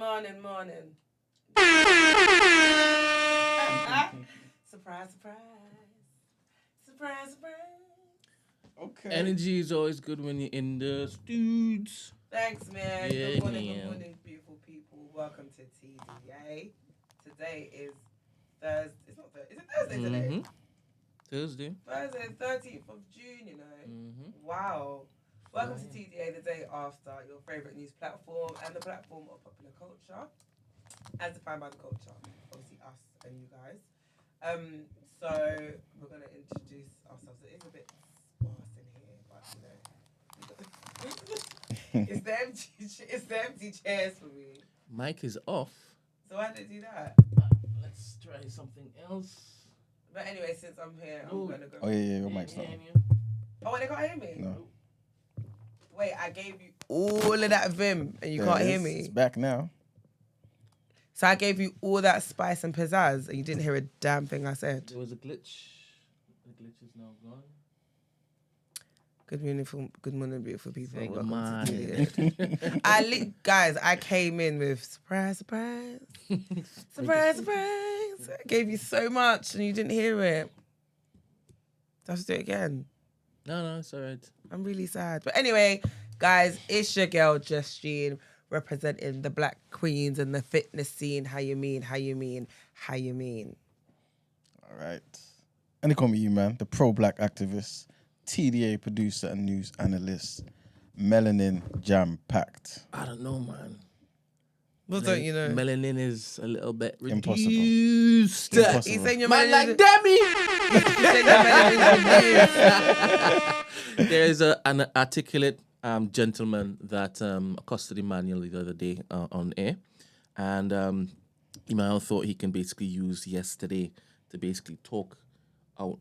morning. Surprise, surprise. Okay. Energy is always good when you're in the studs. Thanks, man. Yeah, Good morning, beautiful people. Welcome to TDA. Today is Thursday. It's not Thursday. Is it Thursday today? Thursday, 13th of June, you know. Wow. Welcome to TDA, the day after, your favourite news platform and the platform of popular culture, as defined by the culture, obviously us and you guys. So we're going to introduce ourselves. It is a bit sparse in here, but you know. it's the empty chairs for me. mic is off. So why did I do that? Let's try something else. But anyway, since I'm here, I'm going to go. Oh, yeah, your mic's not. Oh, wait, they can't hear me? No. Wait, I gave you all of that vim and you can't hear me? It's back now. So I gave you all that spice and pizzazz and you didn't hear a damn thing I said. There was a glitch. The glitch is now gone. Good morning, beautiful people. Say Welcome good to TDA. Guys, I came in with surprise. Surprise. I gave you so much and you didn't hear it. Do I have to do it again? No, it's all right. I'm really sad. But anyway, guys, it's your girl, Justine, representing the black queens and the fitness scene. How you mean? All right. And they call me man, the pro-black activist, TDA producer and news analyst, melanin jam-packed. I don't know, man. What don't you know? Melanin is a little bit Impossible. reduced. Impossible. He's saying your Man melanin like Demmy. He's saying your melanin is There is an articulate gentleman that accosted Emmanuel the other day on air. And Emmanuel thought he can basically use yesterday to basically talk out.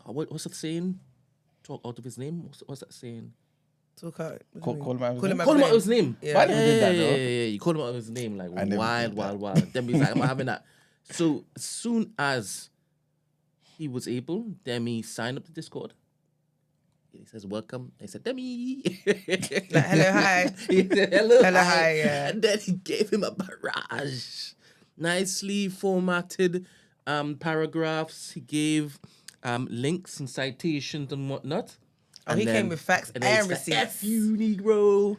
What's that saying? Talk out of his name? What's that saying? Talk out. Call him out. Call him out. Call him out of his name. Yeah. Why never did that, though? Yeah. You called him out of his name, like I never did that. wild. Then he's like, I'm not having that. So as soon as he was able, Demmy signed up to Discord. He says, welcome. I said, Demmy. Like, hello, hi. He said, hello, Hi, yeah. And then he gave him a barrage. Nicely formatted paragraphs. He gave links and citations and whatnot. Oh, And he then- came with facts and then it's receipts. F you, Negro.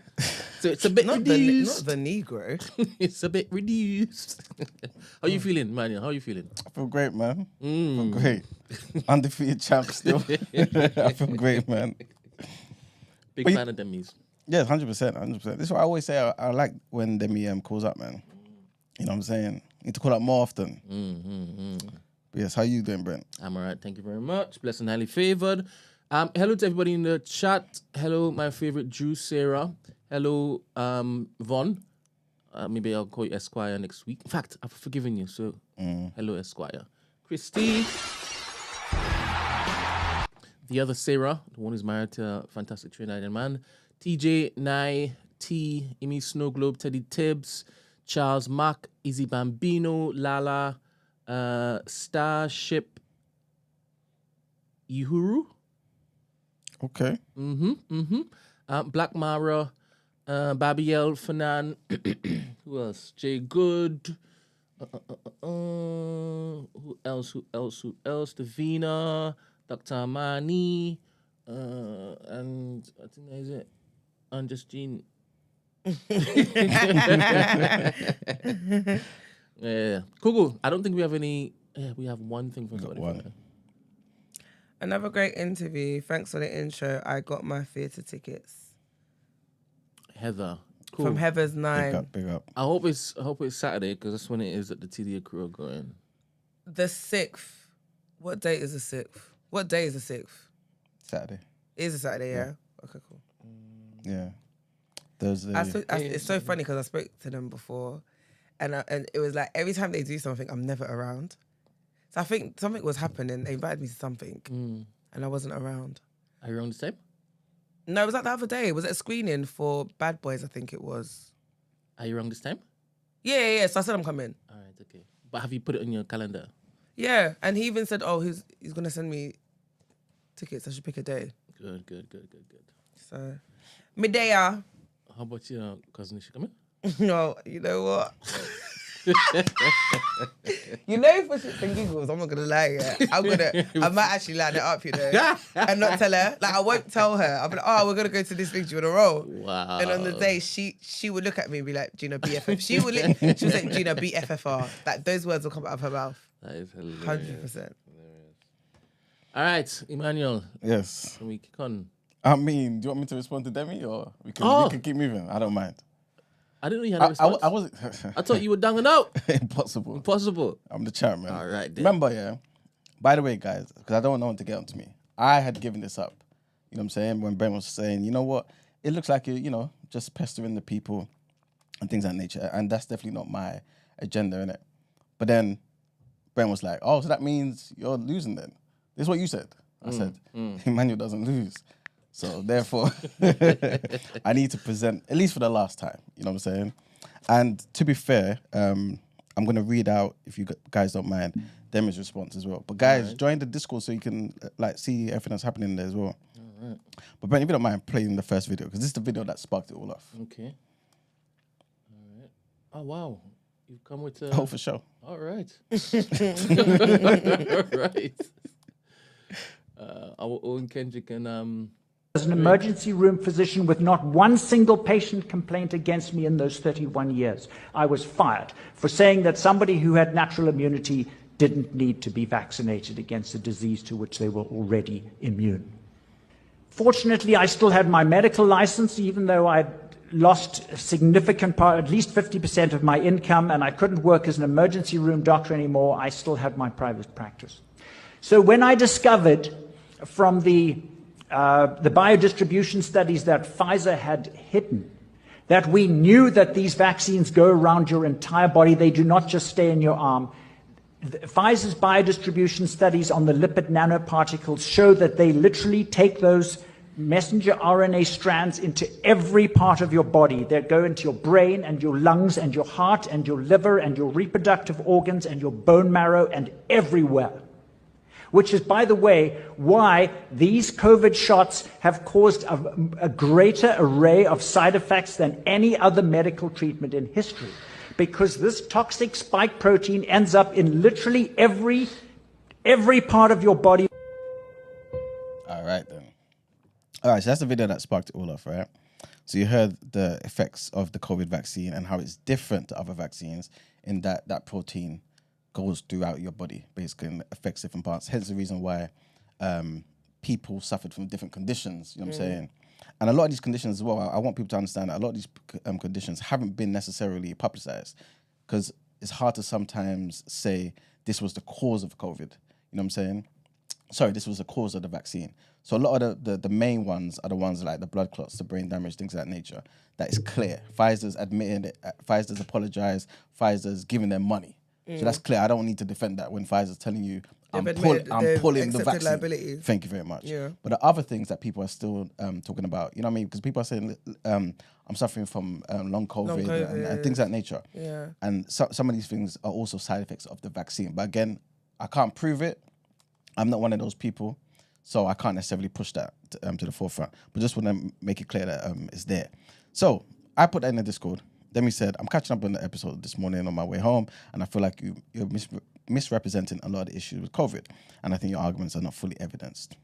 So it's a bit Not reduced. the Negro. It's a bit reduced. How you feeling, Manuel? How you feeling? I feel great, man. I feel great. Undefeated champ still. I feel great, man. Big But fan of Demmys. Yeah, 100%. This is what I always say. I like when Demi calls up, man. You know what I'm saying? Need to call up more often. But yes, how you doing, Brent? I'm all right. Thank you very much. Blessed and highly favored. Hello to everybody in the chat. Hello, my favorite Drew, Sarah. Hello, Von. Maybe I'll call you Esquire next week. In fact, I've forgiven you. So, hello, Esquire. Christy. The other Sarah, the one who's married to a fantastic Trinidadian man. TJ, Nye, T, Amy Snow Globe, Teddy Tibbs, Charles Mack, Izzy Bambino, Lala, Starship, Uhuru. Okay. Black Mara, Babiel Fanan, who else? Jay Good. Who else? Davina, Dr. Amani, and I think that is it. And Justine. Yeah. Cool. I don't think we have any. Yeah, we have one thing from somebody. one. Another great interview. Thanks for the intro. I got my theatre tickets Heather. Cool. from Heather's 9. Big up. I hope it's Saturday because that's when it is that the TDA crew are going. The 6th. What date is the 6th? What day is the 6th? Saturday. It is a Saturday, yeah? Okay, cool. Yeah. Thursday. It's so funny because I spoke to them before and it was like every time they do something, I'm never around. So I think something was happening. They invited me to something and I wasn't around. Are you around this time? No, it was like the other day. It was at a screening for Bad Boys, I think it was. Are you around this time? Yeah. So I said I'm coming. All right, okay. But have you put it on your calendar? Yeah, and he even said, "Oh, he's gonna send me tickets. I should pick a day." Good. So, Medea. How about your cousin? Is she coming? No, you know what? You know, for shits and giggles, I'm not gonna lie. I might actually line it up, you know, and not tell her. Like, I won't tell her. I'll be like, oh, we're gonna go to this thing. Do you wanna roll? Wow. And on the day, she would look at me and be like, do you know BFF? She would say, do you know BFFR? Like, those words will come out of her mouth. That is hilarious. 100%. All right, Emmanuel. Yes. Can we kick on? I mean, do you want me to respond to Demmy or we can keep moving? I don't mind. I didn't know you had a response. I wasn't. I thought you were down and out. Impossible. I'm the champ, man. All right, then. Remember, yeah. By the way, guys, because I don't want no one to get onto me. I had given this up. You know what I'm saying? When Ben was saying, you know what? It looks like you're, just pestering the people and things of that nature. And that's definitely not my agenda, innit? But then Ben was like, oh, so that means you're losing then? This is what you said. I said, Emmanuel doesn't lose. So therefore, I need to present, at least for the last time, you know what I'm saying? And to be fair, I'm going to read out, if you guys don't mind, Demi's response as well. But guys, join the Discord so you can see everything that's happening there as well. All right. But Ben, if you don't mind playing the first video, because this is the video that sparked it all off. Okay. All right. Oh, wow. You've come with... Oh, for sure. All right. All right. Our own Kendrick and... As an emergency room physician with not one single patient complaint against me in those 31 years, I was fired for saying that somebody who had natural immunity didn't need to be vaccinated against a disease to which they were already immune. Fortunately, I still had my medical license, even though I'd lost a significant part, at least 50% of my income, and I couldn't work as an emergency room doctor anymore. I still had my private practice. So when I discovered from the biodistribution studies that Pfizer had hidden, that we knew that these vaccines go around your entire body, they do not just stay in your arm. Pfizer's biodistribution studies on the lipid nanoparticles show that they literally take those messenger RNA strands into every part of your body. They go into your brain and your lungs and your heart and your liver and your reproductive organs and your bone marrow and everywhere. Which is, by the way, why these COVID shots have caused a greater array of side effects than any other medical treatment in history. Because this toxic spike protein ends up in literally every part of your body. All right, then. All right, so that's the video that sparked it all off, right? So you heard the effects of the COVID vaccine and how it's different to other vaccines in that protein goes throughout your body, basically, and affects different parts. Hence the reason why people suffered from different conditions, you know what I'm saying? And a lot of these conditions as well, I want people to understand that a lot of these conditions haven't been necessarily publicized, because it's hard to sometimes say this was the cause of COVID, you know what I'm saying? Sorry, this was the cause of the vaccine. So a lot of the main ones are the ones like the blood clots, the brain damage, things of that nature. That is clear. Pfizer's admitted it, Pfizer's apologized, Pfizer's giving them money. So that's clear. I don't need to defend that when Pfizer's telling you, I'm pulling the vaccine. Liability. Thank you very much. Yeah. But the other things that people are still talking about, you know what I mean? Because people are saying, I'm suffering from long COVID and things of that nature. Yeah. And some of these things are also side effects of the vaccine. But again, I can't prove it. I'm not one of those people. So I can't necessarily push that to the forefront. But just want to make it clear that it's there. So I put that in the Discord. Demmy said, I'm catching up on the episode this morning on my way home, and I feel like you're misrepresenting a lot of the issues with COVID, and I think your arguments are not fully evidenced.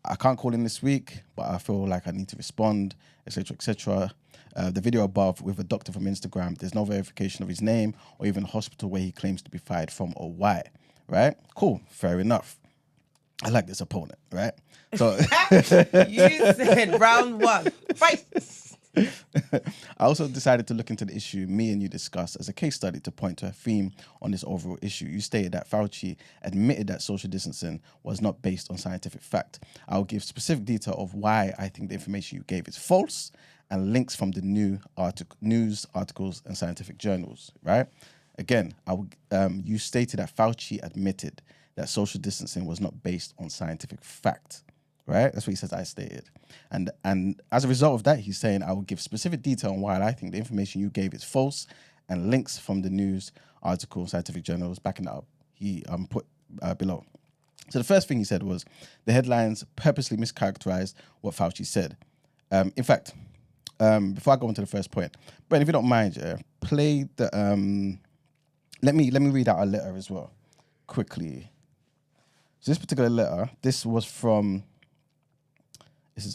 I can't call in this week, but I feel like I need to respond, etc., etc. The video above with a doctor from Instagram, there's no verification of his name or even hospital where he claims to be fired from or why, right? Cool, fair enough. I like this opponent, right? So You said round one, fight! I also decided to look into the issue me and you discussed as a case study to point to a theme on this overall issue. You stated that Fauci admitted that social distancing was not based on scientific fact. I'll give specific detail of why I think the information you gave is false and links from the news articles and scientific journals, right? Again, you stated that Fauci admitted that social distancing was not based on scientific fact. Right? That's what he says I stated. And as a result of that, he's saying, I will give specific detail on why I think the information you gave is false and links from the news, articles, scientific journals, backing that up. He put below. So the first thing he said was, the headlines purposely mischaracterized what Fauci said. In fact, before I go on to the first point, but if you don't mind, yeah, play the let me read out a letter as well, quickly. So this particular letter, this is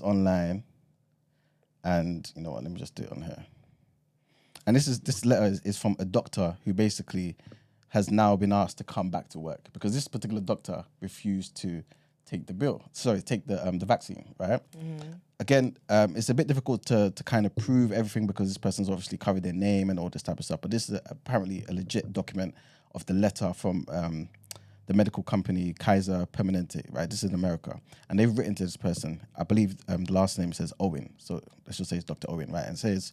online, and you know what? Let me just do it on here. And this letter is from a doctor who basically has now been asked to come back to work because this particular doctor refused to take the vaccine, right? Mm-hmm. Again, it's a bit difficult to kind of prove everything because this person's obviously covered their name and all this type of stuff, but this is apparently a legit document of the letter from the medical company Kaiser Permanente, right? This is in America. And they've written to this person, I believe the last name says Owen, so let's just say it's Dr. Owen, right? And says,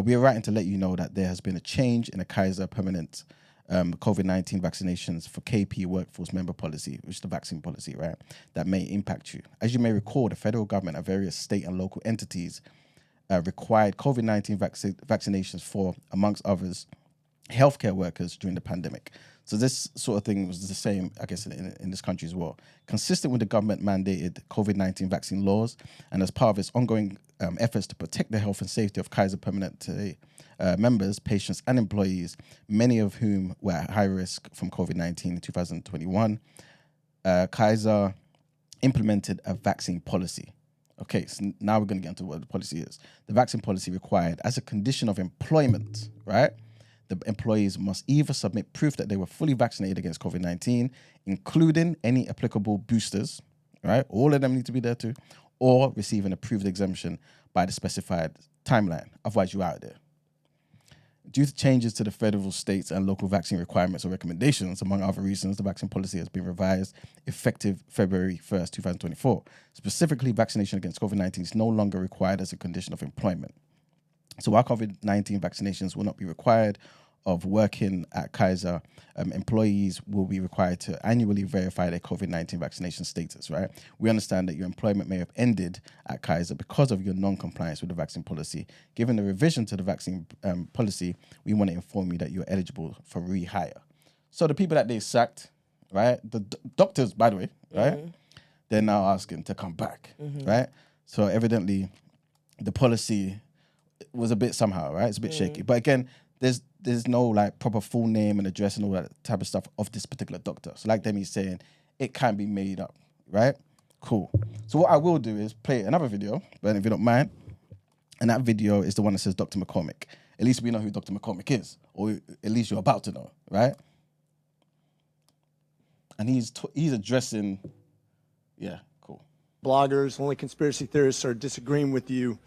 we are writing to let you know that there has been a change in the Kaiser Permanente COVID-19 vaccinations for KP workforce member policy, which is the vaccine policy, right, that may impact you. As you may recall, the federal government and various state and local entities required COVID-19 vaccinations for, amongst others, healthcare workers during the pandemic. So this sort of thing was the same, I guess, in this country as well. Consistent with the government-mandated COVID-19 vaccine laws and as part of its ongoing efforts to protect the health and safety of Kaiser Permanente members, patients, and employees, many of whom were at high risk from COVID-19 in 2021, Kaiser implemented a vaccine policy. Okay, so now we're going to get into what the policy is. The vaccine policy required, as a condition of employment, right, the employees must either submit proof that they were fully vaccinated against COVID-19, including any applicable boosters, right, all of them need to be there too, or receive an approved exemption by the specified timeline. Otherwise, you're out there. Due to changes to the federal, states, and local vaccine requirements or recommendations, among other reasons, the vaccine policy has been revised effective February 1st, 2024. Specifically, vaccination against COVID-19 is no longer required as a condition of employment. So while COVID-19 vaccinations will not be required of working at Kaiser, employees will be required to annually verify their COVID-19 vaccination status, right? We understand that your employment may have ended at Kaiser because of your non-compliance with the vaccine policy. Given the revision to the vaccine policy, we want to inform you that you're eligible for rehire. So the people that they sacked, right? The doctors, by the way, right? Mm-hmm. They're now asking to come back, mm-hmm. right? So evidently the policy was a bit somehow, right? It's a bit shaky. But again, there's no like proper full name and address and all that type of stuff of this particular doctor. So like Demmy's saying, it can be made up, right? Cool. So what I will do is play another video, but if you don't mind, and that video is the one that says Dr. McCormick. At least we know who Dr. McCormick is, or at least you're about to know, right? And he's addressing, yeah, cool. Bloggers, only conspiracy theorists are disagreeing with you.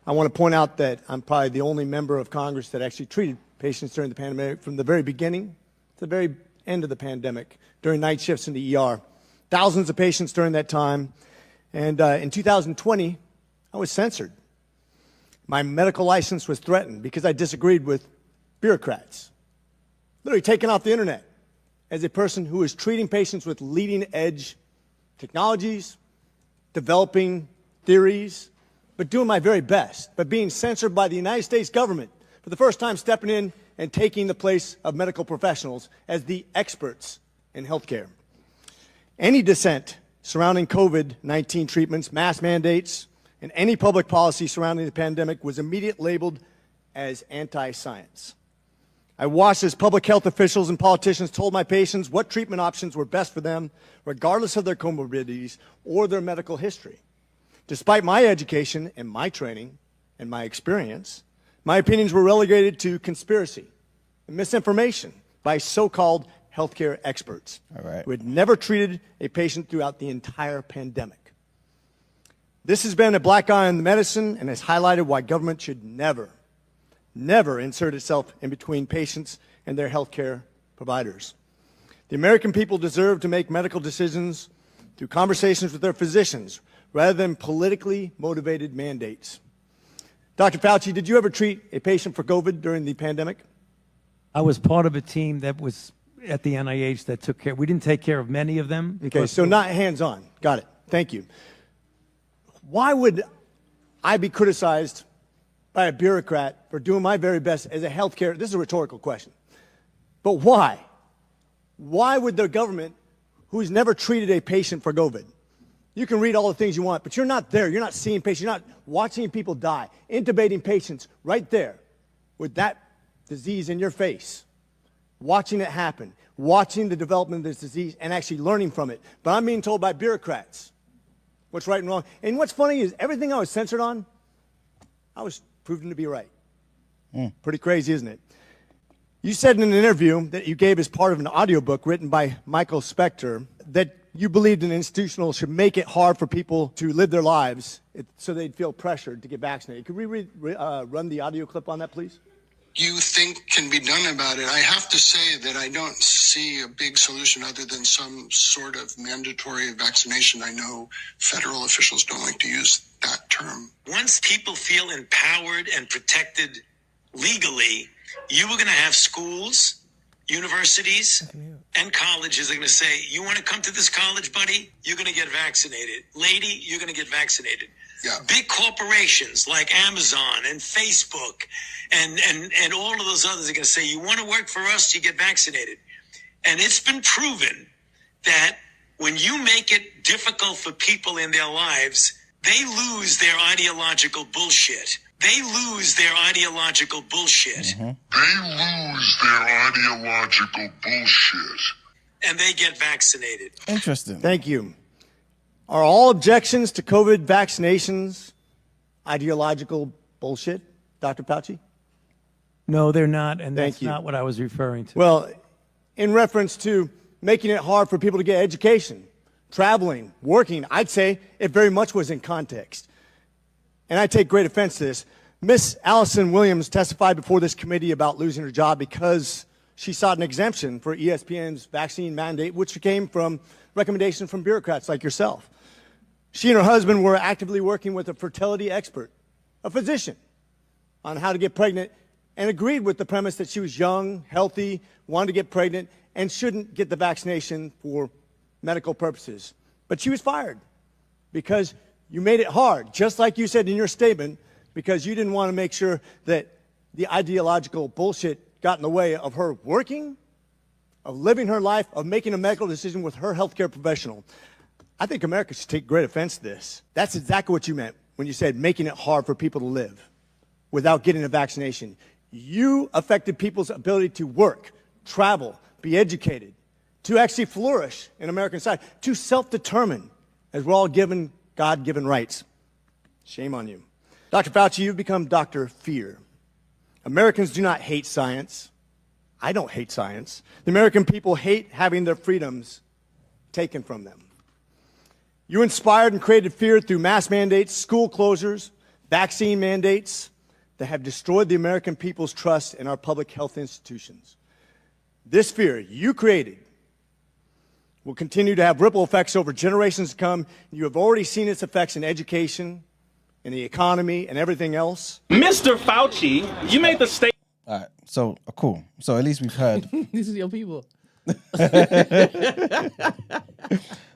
I want to point out that I'm probably the only member of Congress that actually treated patients during the pandemic from the very beginning to the very end of the pandemic, during night shifts in the ER. Thousands of patients during that time. And in 2020, I was censored. My medical license was threatened because I disagreed with bureaucrats. Literally taken off the internet as a person who is treating patients with leading-edge technologies, developing theories, but doing my very best, but being censored by the United States government for the first time, stepping in and taking the place of medical professionals as the experts in healthcare. Any dissent surrounding COVID-19 treatments, mask mandates, and any public policy surrounding the pandemic was immediately labeled as anti-science. I watched as public health officials and politicians told my patients what treatment options were best for them, regardless of their comorbidities or their medical history. Despite my education and my training and my experience, my opinions were relegated to conspiracy and misinformation by so-called healthcare experts who had never treated a patient throughout the entire pandemic. This has been a black eye on the medicine and has highlighted why government should never insert itself in between patients and their healthcare providers. The American people deserve to make medical decisions through conversations with their physicians rather than politically motivated mandates. Dr. Fauci, did you ever treat a patient for COVID during the pandemic? I was part of a team that was at the NIH that took care. We didn't take care of many of them. Okay, so not hands-on. Got it. Thank you. Why would I be criticized by a bureaucrat for doing my very best as a healthcare? This is a rhetorical question. But why? Why would the government, who's never treated a patient for COVID, You can read all the things you want, but you're not there. You're not seeing patients. You're not watching people die, intubating patients right there with that disease in your face, watching it happen, watching the development of this disease and actually learning from it. But I'm being told by bureaucrats what's right and wrong. And what's funny is everything I was censored on, I was proven to be right. Pretty crazy, isn't it? You said in an interview that you gave as part of an audiobook written by Michael Spector that you believed an institutional should make it hard for people to live their lives so they'd feel pressured to get vaccinated. Could we run the audio clip on that, please? You think can be done about it? I have to say that I don't see a big solution other than some sort of mandatory vaccination. I know federal officials don't like to use that term. Once people feel empowered and protected legally, you are going to have schools, universities, and colleges are going to say, you want to come to this college, buddy? You're going to get vaccinated. Lady, you're going to get vaccinated. Yeah. Big corporations like Amazon and Facebook and all of those others are going to say, you want to work for us, you get vaccinated. And it's been proven that when you make it difficult for people in their lives, they lose their ideological bullshit. They lose their ideological bullshit. They lose their ideological bullshit. And they get vaccinated. Interesting. Thank you. Are all objections to COVID vaccinations ideological bullshit, Dr. Fauci? No, they're not, and Thank that's you. not what I was referring to. Well, in reference to making it hard for people to get education, traveling, working, I'd say it very much was in context. And I take great offense to this. Miss Allison Williams testified before this committee about losing her job because she sought an exemption for ESPN's vaccine mandate, which came from recommendations from bureaucrats like yourself. She and her husband were actively working with a fertility expert, a physician, on how to get pregnant, and agreed with the premise that she was young, healthy, wanted to get pregnant, and shouldn't get the vaccination for medical purposes. But she was fired because you made it hard, just like you said in your statement, because you didn't want to make sure that the ideological bullshit got in the way of her working, of living her life, of making a medical decision with her healthcare professional. I think America should take great offense to this. That's exactly what you meant when you said making it hard for people to live without getting a vaccination. You affected people's ability to work, travel, be educated, to actually flourish in American society, to self-determine, as we're all given God-given rights. Shame on you. Dr. Fauci, you've become Dr. Fear. Americans do not hate science. I don't hate science. The American people hate having their freedoms taken from them. You inspired and created fear through mass mandates, school closures, vaccine mandates that have destroyed the American people's trust in our public health institutions. This fear you created will continue to have ripple effects over generations to come. You have already seen its effects in education, in the economy, and everything else. Mr. Fauci, you made the statement. All right, so cool. So at least we've heard. These are your people.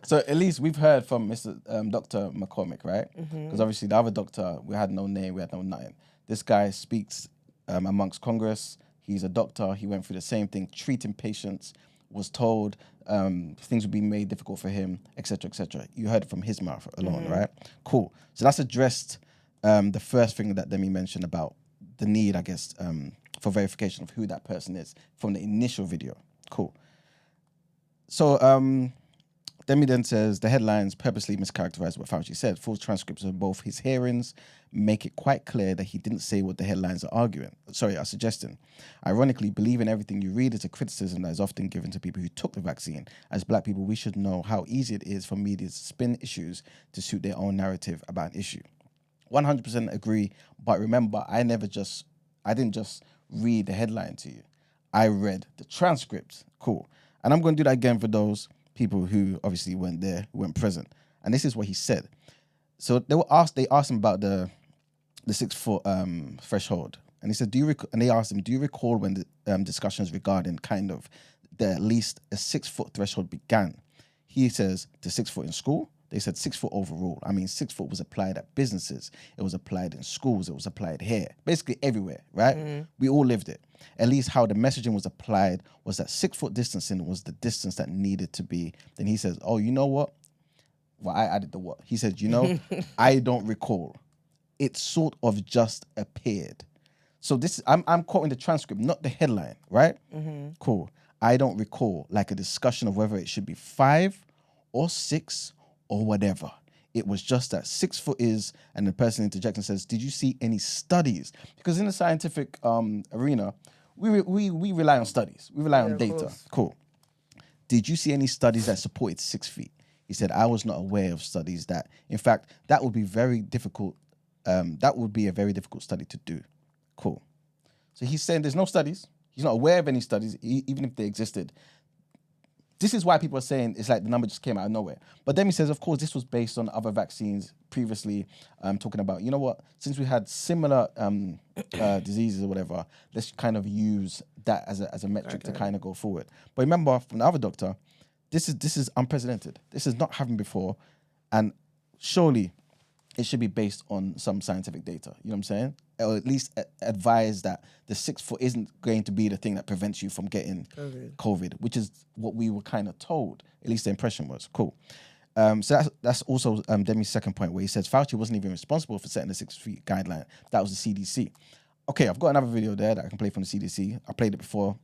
So at least we've heard from Mr. Dr. McCormick, right? Because obviously the other doctor, we had no name, we had no nothing. This guy speaks amongst Congress. He's a doctor. He went through the same thing, treating patients, was told things would be made difficult for him, etc., etc. You heard it from his mouth alone, right? Cool. So that's addressed the first thing that Demmy mentioned about the need, I guess, for verification of who that person is from the initial video. Cool. So Demmy then says the headlines purposely mischaracterized what Fauci said. Full transcripts of both his hearings make it quite clear that he didn't say what the headlines are suggesting. Ironically, believing everything you read is a criticism that is often given to people who took the vaccine. As black people, we should know how easy it is for media to spin issues to suit their own narrative about an issue. 100% agree, but remember, I didn't just read the headline to you. I read the transcript. Cool. And I'm going to do that again for those people who obviously weren't there, who weren't present. And this is what he said. So they asked him about the 6 foot threshold. And he said, they asked him, do you recall when the discussions regarding kind of the at least a 6 foot threshold began? He says the 6 foot in school. They said 6 foot overall. I mean, 6 foot was applied at businesses. It was applied in schools. It was applied here. Basically everywhere, right? We all lived it. At least how the messaging was applied was that 6 foot distancing was the distance that needed to be. Then he says, oh, you know what? Well, I added the what. He said, you know, I don't recall. It sort of just appeared. So this, I'm quoting the transcript, not the headline, right? Cool. I don't recall, like a discussion of whether it should be 5 or 6 or whatever. It was just that 6 foot is, and the person interjects and says, did you see any studies? Because in the scientific arena, we rely on studies. We rely on data. Cool. Did you see any studies that supported 6 feet? He said, I was not aware of studies that, in fact, that would be very difficult. That would be a very difficult study to do. Cool. So he's saying there's no studies. He's not aware of any studies, even if they existed. This is why people are saying it's like the number just came out of nowhere. But then he says, of course, this was based on other vaccines previously, talking about, you know what, since we had similar diseases or whatever, let's kind of use that as a metric to kind of go forward. But remember, from the other doctor, this is unprecedented. This has not happened before. And surely it should be based on some scientific data. You know what I'm saying? Or at least advise that the 6 foot isn't going to be the thing that prevents you from getting COVID, which is what we were kind of told. At least the impression was. Cool. So that's also Demi's second point, where he says Fauci wasn't even responsible for setting the 6 feet guideline. That was the CDC. Okay, I've got another video there that I can play from the CDC. I played it before.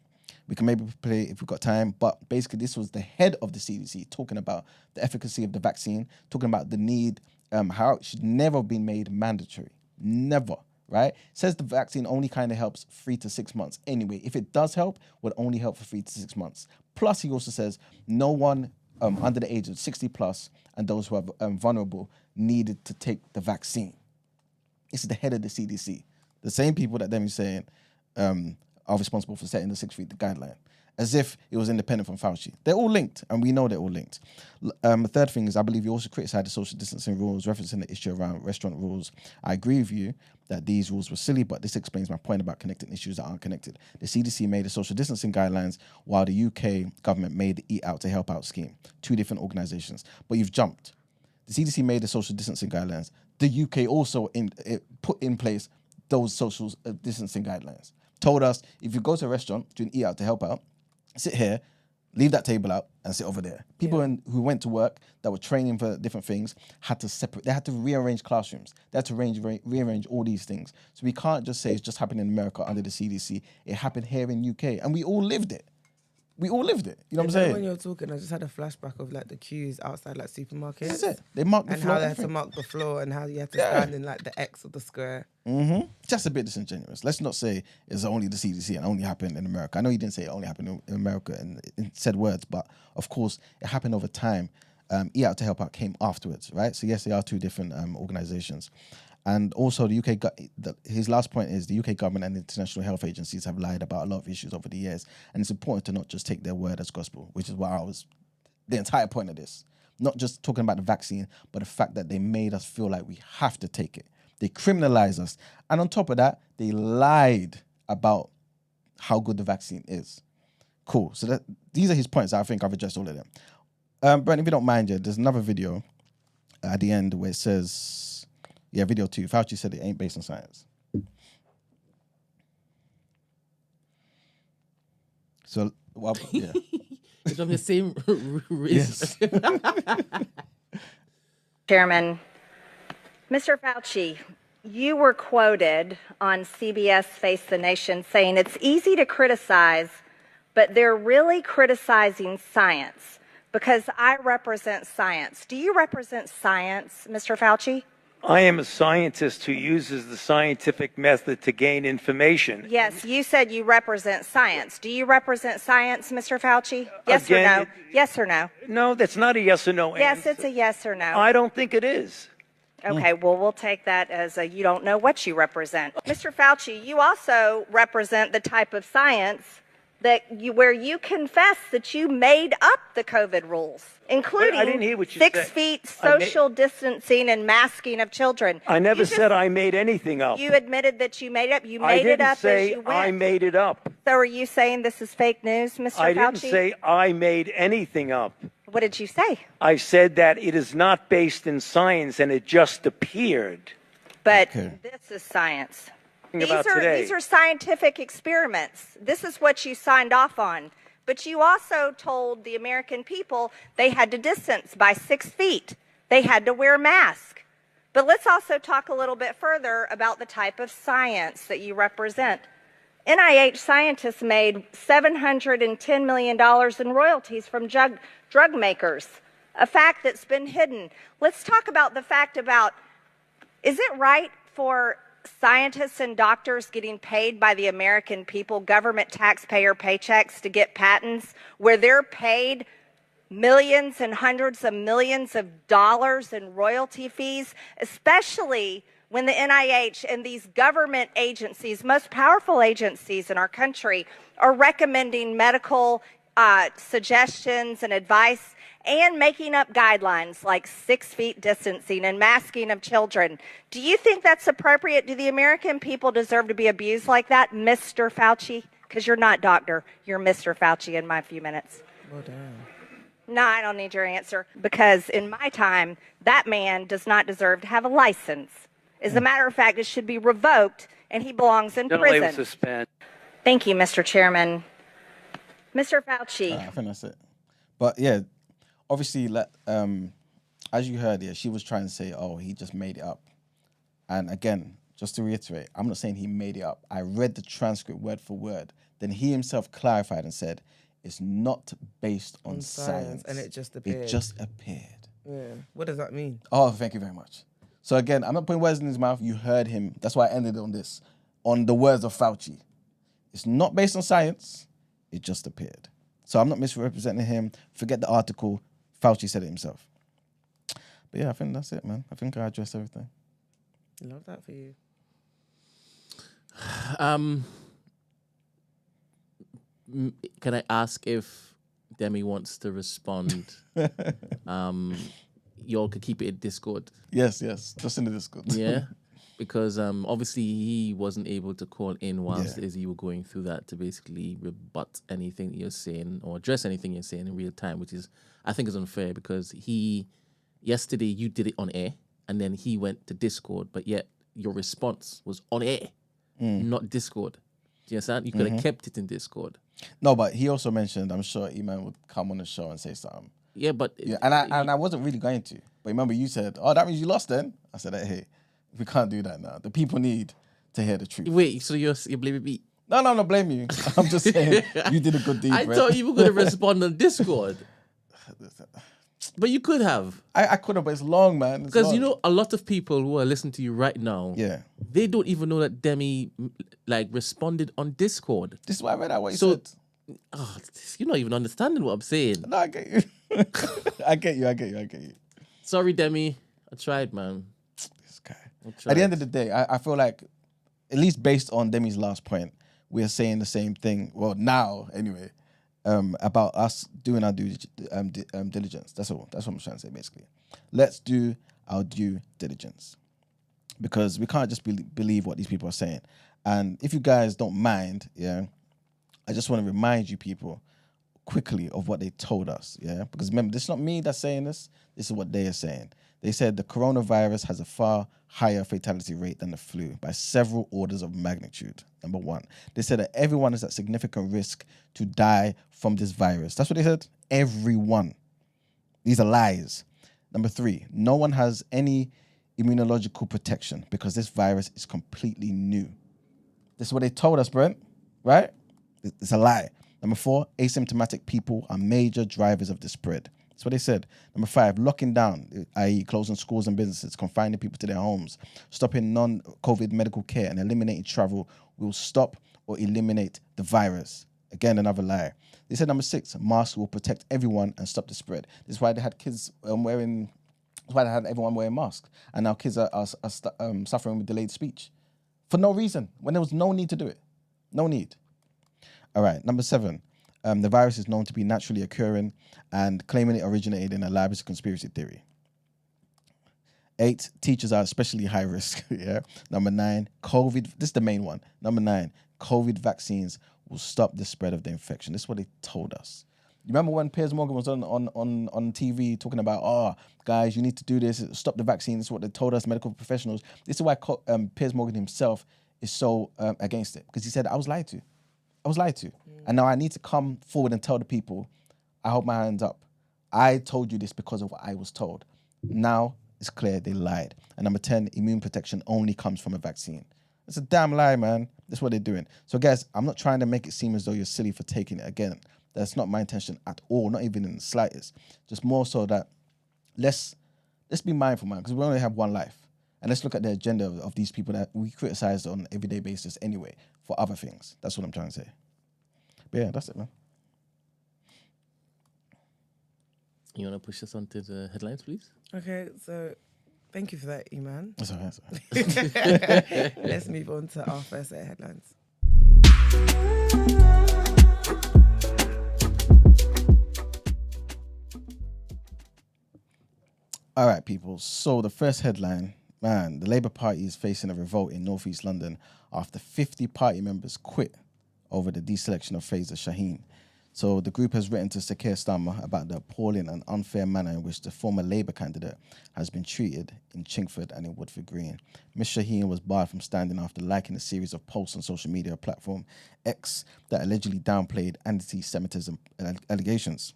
We can maybe play it if we've got time. But basically, this was the head of the CDC talking about the efficacy of the vaccine, talking about the need, how it should never have been made mandatory. Never. Right? Says the vaccine only kind of helps 3 to 6 months. Anyway, if it does help, would only help for 3 to 6 months. Plus, he also says no one under the age of 60 plus and those who are vulnerable needed to take the vaccine. This is the head of the CDC. The same people that Demi's saying are responsible for setting the 6 feet guideline, as if it was independent from Fauci. They're all linked, and we know they're all linked. The third thing is, I believe you also criticized the social distancing rules, referencing the issue around restaurant rules. I agree with you that these rules were silly, but this explains my point about connecting issues that aren't connected. The CDC made the social distancing guidelines, while the UK government made the Eat Out to Help Out scheme. 2 different organizations. But you've jumped. The CDC made the social distancing guidelines. The UK also put in place those social distancing guidelines. Told us, if you go to a restaurant, do an Eat Out to Help Out, sit here, leave that table out, and sit over there. People who went to work that were training for different things had to separate. They had to rearrange classrooms. They had to rearrange all these things. So we can't just say it's just happened in America under the CDC. It happened here in UK, and we all lived it. We all lived it. You know what I'm saying? When you're talking, I just had a flashback of like the queues outside like supermarkets. This is it. They marked the floor. And how they had to mark the floor and how you had to stand in like the X of the square. Just a bit disingenuous. Let's not say it's only the CDC and only happened in America. I know you didn't say it only happened in America in said words, but of course it happened over time. Eat Out to Help Out came afterwards, right? So yes, they are 2 different organizations. And also the UK, his last point is the UK government and international health agencies have lied about a lot of issues over the years. And it's important to not just take their word as gospel, which is what the entire point of this. Not just talking about the vaccine, but the fact that they made us feel like we have to take it. They criminalized us. And on top of that, they lied about how good the vaccine is. Cool. So these are his points. I think I've addressed all of them. Brent, if you don't mind, there's another video at the end where it says... Yeah, video 2. Fauci said it ain't based on science. So, well, yeah. It's from the same reason. Yes. Chairman, Mr. Fauci, you were quoted on CBS Face the Nation saying it's easy to criticize, but they're really criticizing science because I represent science. Do you represent science, Mr. Fauci? I am a scientist who uses the scientific method to gain information. Yes, you said you represent science. Do you represent science, Mr. Fauci? Yes Again, or no? Yes or no? No, that's not a yes or no Yes, answer. it's a yes or no. I don't think it is. Okay, well, we'll take that as a you don't know what you represent. Mr. Fauci, you also represent the type of science that where you confess that you made up the COVID rules, including I didn't hear what you 6 said. feet social distancing and masking of children. I never said I made anything up. You admitted that you made it up. You I made it didn't up say as you went. I made it up. So are you saying this is fake news, Mr. Fauci? I didn't say I made anything up. What did you say? I said that it is not based in science and it just appeared. But this is science. These are scientific experiments. This is what you signed off on. But you also told the American people they had to distance by 6 feet they had to wear masks. But let's also talk a little bit further about the type of science that you represent. NIH scientists made $710 million in royalties from drug makers, a fact that's been hidden. Let's talk about the fact about, is it right for scientists and doctors getting paid by the American people, government taxpayer paychecks, to get patents where they're paid millions and hundreds of millions of dollars in royalty fees, especially when the NIH and these government agencies, most powerful agencies in our country, are recommending medical suggestions and advice and making up guidelines like 6 feet distancing and masking of children. Do you think that's appropriate? Do the American people deserve to be abused like that, Mr. Fauci? Because you're not doctor, you're Mr. Fauci in my few minutes. Well done. No, I don't need your answer, because in my time, that man does not deserve to have a license. As a matter of fact, it should be revoked, and he belongs in prison. Suspend. Thank you, Mr. Chairman. Mr. Fauci. I think that's it. But yeah, obviously, as you heard, yeah, she was trying to say, oh, he just made it up. And again, just to reiterate, I'm not saying he made it up. I read the transcript word for word. Then he himself clarified and said, it's not based on science. And it just appeared. It just appeared. Yeah. What does that mean? Oh, thank you very much. So again, I'm not putting words in his mouth. You heard him. That's why I ended on this. On the words of Fauci. It's not based on science. It just appeared. So I'm not misrepresenting him. Forget the article. Fauci said it himself. But yeah, I think that's it, man. I think I addressed everything. Love that for you. Can I ask if Demmy wants to respond? Y'all could keep it in Discord. Yes, just in the Discord. Yeah, because obviously he wasn't able to call in whilst as you were going through that to basically rebut anything you're saying or address anything you're saying in real time, which is, I think, is unfair, because yesterday you did it on air and then he went to Discord, but yet your response was on air, not Discord. Do you understand? You could have kept it in Discord. No, but he also mentioned, I'm sure Emman would come on the show and say something. Yeah, but... Yeah, and I wasn't really going to. But remember, you said, oh, that means you lost then? I said, hey, we can't do that now. The people need to hear the truth. Wait, so you're blaming me? No, I'm not blaming you. I'm just saying, you did a good deed, I thought you were going to respond on Discord. But you could have. I could have, but it's long, man. Because, you know, a lot of people who are listening to you right now, they don't even know that Demmy, responded on Discord. This is why I read out what you said. Oh, you're not even understanding what I'm saying. No, I get you. I get you. Sorry, Demmy. I tried, man. This guy. At the end of the day, I feel like, at least based on Demi's last point, we are saying the same thing. Well, now, anyway, about us doing our due diligence. That's all. That's what I'm trying to say, basically. Let's do our due diligence. Because we can't just believe what these people are saying. And if you guys don't mind, I just want to remind you people quickly of what they told us, Because remember, this is not me that's saying this. This is what they are saying. They said the coronavirus has a far higher fatality rate than the flu by several orders of magnitude. Number one. They said that everyone is at significant risk to die from this virus. That's what they said. Everyone. These are lies. Number three. No one has any immunological protection because this virus is completely new. This is what they told us, Brent. Right? It's a lie. Number four, asymptomatic people are major drivers of the spread. That's what they said. Number five, locking down, i.e. closing schools and businesses, confining people to their homes, stopping non-COVID medical care and eliminating travel will stop or eliminate the virus. Again, another lie. They said number six, masks will protect everyone and stop the spread. This is why they had kids everyone wearing masks. And now kids are suffering with delayed speech. For no reason, when there was no need to do it. No need. All right, number seven, the virus is known to be naturally occurring and claiming it originated in a lab is a conspiracy theory. 8, teachers are especially high risk. Number 9, COVID, this is the main one. Number 9, COVID vaccines will stop the spread of the infection. This is what they told us. You remember when Piers Morgan was on TV talking about, guys, you need to do this, stop the vaccine. This is what they told us, medical professionals. This is why Piers Morgan himself is so against it, because he said, I was lied to. And now I need to come forward and tell the people, I hold my hands up. I told you this because of what I was told. Now it's clear they lied. And number 10, immune protection only comes from a vaccine. It's a damn lie, man. That's what they're doing. So guys, I'm not trying to make it seem as though you're silly for taking it. Again, that's not my intention at all, not even in the slightest. Just more so that let's be mindful, man, because we only have one life. And let's look at the agenda of these people that we criticize on an everyday basis anyway for other things. That's what I'm trying to say. But yeah, that's it, man. You want to push us on to the headlines, please? Okay, so thank you for that, Emman. That's all right. Let's move on to our first set of headlines. All right, people. So the first headline, man, the Labour Party is facing a revolt in North East London after 50 party members quit over the deselection of Faiza Shaheen. So the group has written to Sir Keir Starmer about the appalling and unfair manner in which the former Labour candidate has been treated in Chingford and in Woodford Green. Ms Shaheen was barred from standing after liking a series of posts on social media platform X that allegedly downplayed anti-Semitism allegations.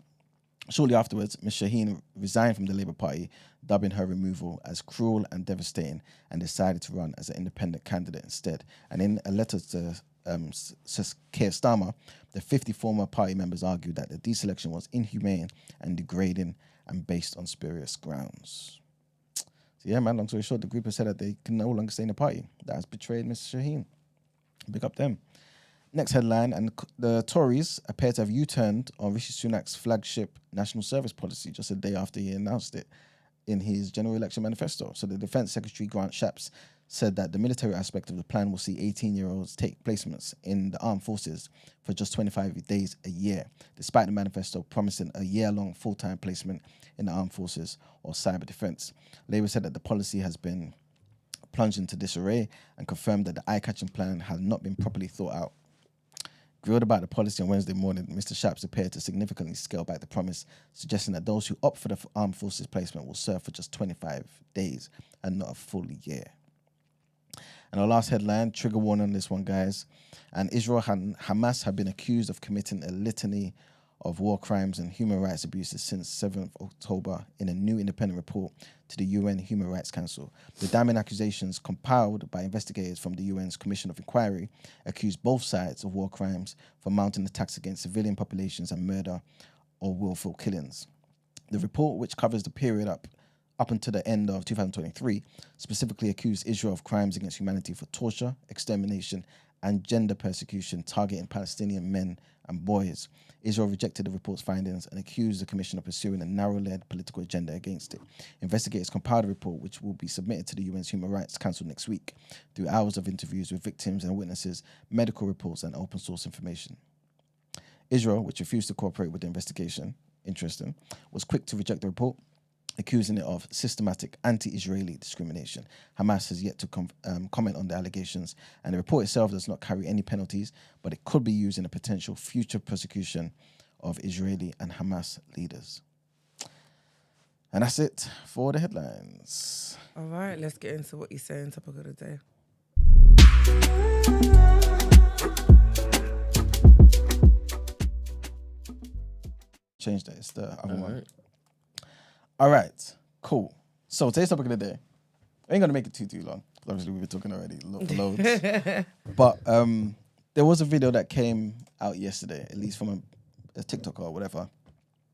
Shortly afterwards, Ms Shaheen resigned from the Labour Party, dubbing her removal as cruel and devastating, and decided to run as an independent candidate instead. And in a letter to Keir Starmer, the 50 former party members argued that the deselection was inhumane and degrading and based on spurious grounds. So yeah, man, long story short, the group has said that they can no longer stay in the party. That has betrayed Ms Shaheen. Big up them. Next headline, and the Tories appear to have U-turned on Rishi Sunak's flagship national service policy just a day after he announced it in his general election manifesto. So the Defence Secretary Grant Shapps said that the military aspect of the plan will see 18-year-olds take placements in the armed forces for just 25 days a year, despite the manifesto promising a year-long full-time placement in the armed forces or cyber defence. Labour said that the policy has been plunged into disarray and confirmed that the eye-catching plan had not been properly thought out. Grilled about the policy on Wednesday morning, Mr Shapps appeared to significantly scale back the promise, suggesting that those who opt for the armed forces placement will serve for just 25 days and not a full year. And our last headline, trigger warning on this one, guys. And Israel and Hamas have been accused of committing a litany of war crimes and human rights abuses since 7th October in a new independent report to the UN Human Rights Council. The damning accusations compiled by investigators from the UN's Commission of Inquiry accuse both sides of war crimes for mounting attacks against civilian populations and murder or willful killings. The report, which covers the period up until the end of 2023, specifically accused Israel of crimes against humanity for torture, extermination, and gender persecution targeting Palestinian men and boys. Israel rejected the report's findings and accused the Commission of pursuing a narrow-led political agenda against it. Investigators compiled a report which will be submitted to the UN's Human Rights Council next week through hours of interviews with victims and witnesses, medical reports, and open-source information. Israel, which refused to cooperate with the investigation, interesting, was quick to reject the report, accusing it of systematic anti-Israeli discrimination. Hamas has yet to comment on the allegations, and the report itself does not carry any penalties, but it could be used in a potential future prosecution of Israeli and Hamas leaders. And that's it for the headlines. All right, let's get into what you say in topic of the day. Change that, it's the other one. All right, cool. So today's topic of the day, I ain't gonna make it too long. Obviously, we've been talking already loads. But there was a video that came out yesterday, at least from a TikTok or whatever,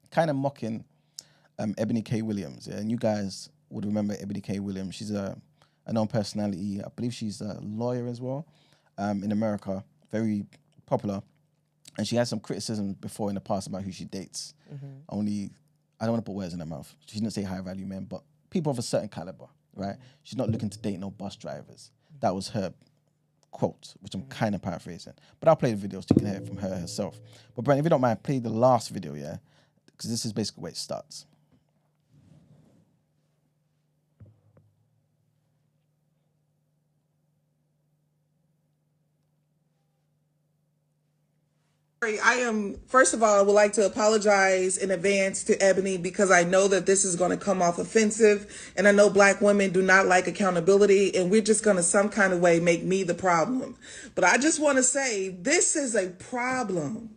kind of mocking Eboni K. Williams. Yeah? And you guys would remember Eboni K. Williams. She's a known personality. I believe she's a lawyer as well in America, very popular. And she had some criticism before in the past about who she dates. Mm-hmm. I don't want to put words in her mouth. She didn't say high value men, but people of a certain caliber, right? She's not looking to date no bus drivers. That was her quote, which I'm kind of paraphrasing. But I'll play the video so you can hear it from her herself. But Brent, if you don't mind, play the last video, yeah? Because this is basically where it starts. First of all, I would like to apologize in advance to Eboni because I know that this is going to come off offensive, and I know Black women do not like accountability, and we're just going to some kind of way make me the problem. But I just want to say this is a problem.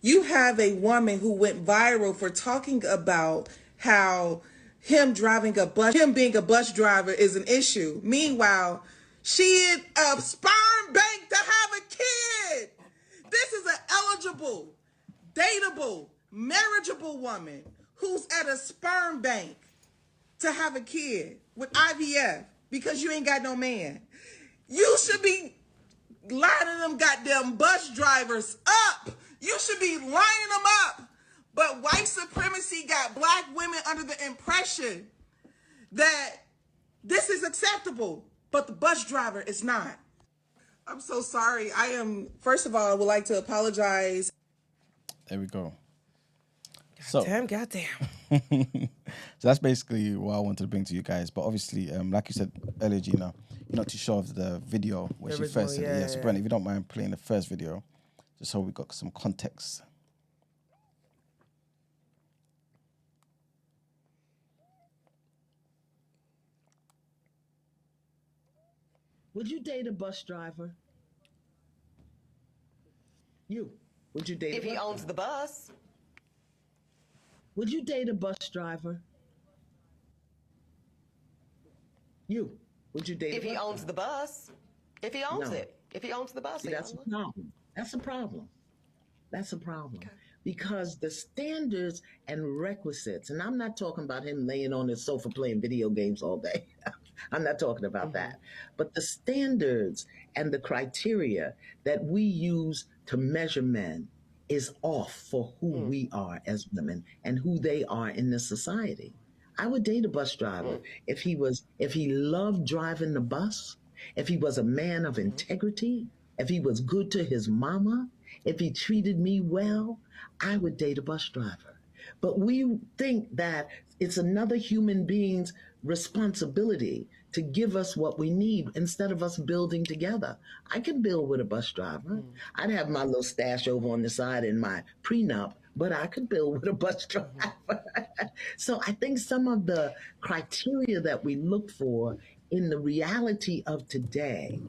You have a woman who went viral for talking about how him driving a bus, him being a bus driver is an issue. Meanwhile, she is a sperm bank to have a kid. This is an eligible, dateable, marriageable woman who's at a sperm bank to have a kid with IVF because you ain't got no man. You should be lining them goddamn bus drivers up. You should be lining them up. But white supremacy got black women under the impression that this is acceptable, but the bus driver is not. I'm so sorry. First of all, I would like to apologize. There we go. Goddamn. So that's basically what I wanted to bring to you guys. But obviously, like you said earlier, Gina, you're not too sure of the video where she first said it. Yeah, so Brent, if you don't mind playing the first video, just so we got some context. Would you date a bus driver? Would you date if he owns the bus? Would you date a bus driver? Would you date if he owns the bus? If he owns it. If he owns the bus. See, that's a problem. That's a problem. That's a problem. Okay. Because the standards and requisites, and I'm not talking about him laying on his sofa playing video games all day. I'm not talking about that. But the standards and the criteria that we use to measure men is off for who we are as women and who they are in this society. I would date a bus driver if he loved driving the bus, if he was a man of integrity, if he was good to his mama, if he treated me well, I would date a bus driver. But we think that it's another human being's responsibility to give us what we need instead of us building together. I can build with a bus driver. I'd have my little stash over on the side in my prenup, but I could build with a bus driver. So I think some of the criteria that we look for in the reality of today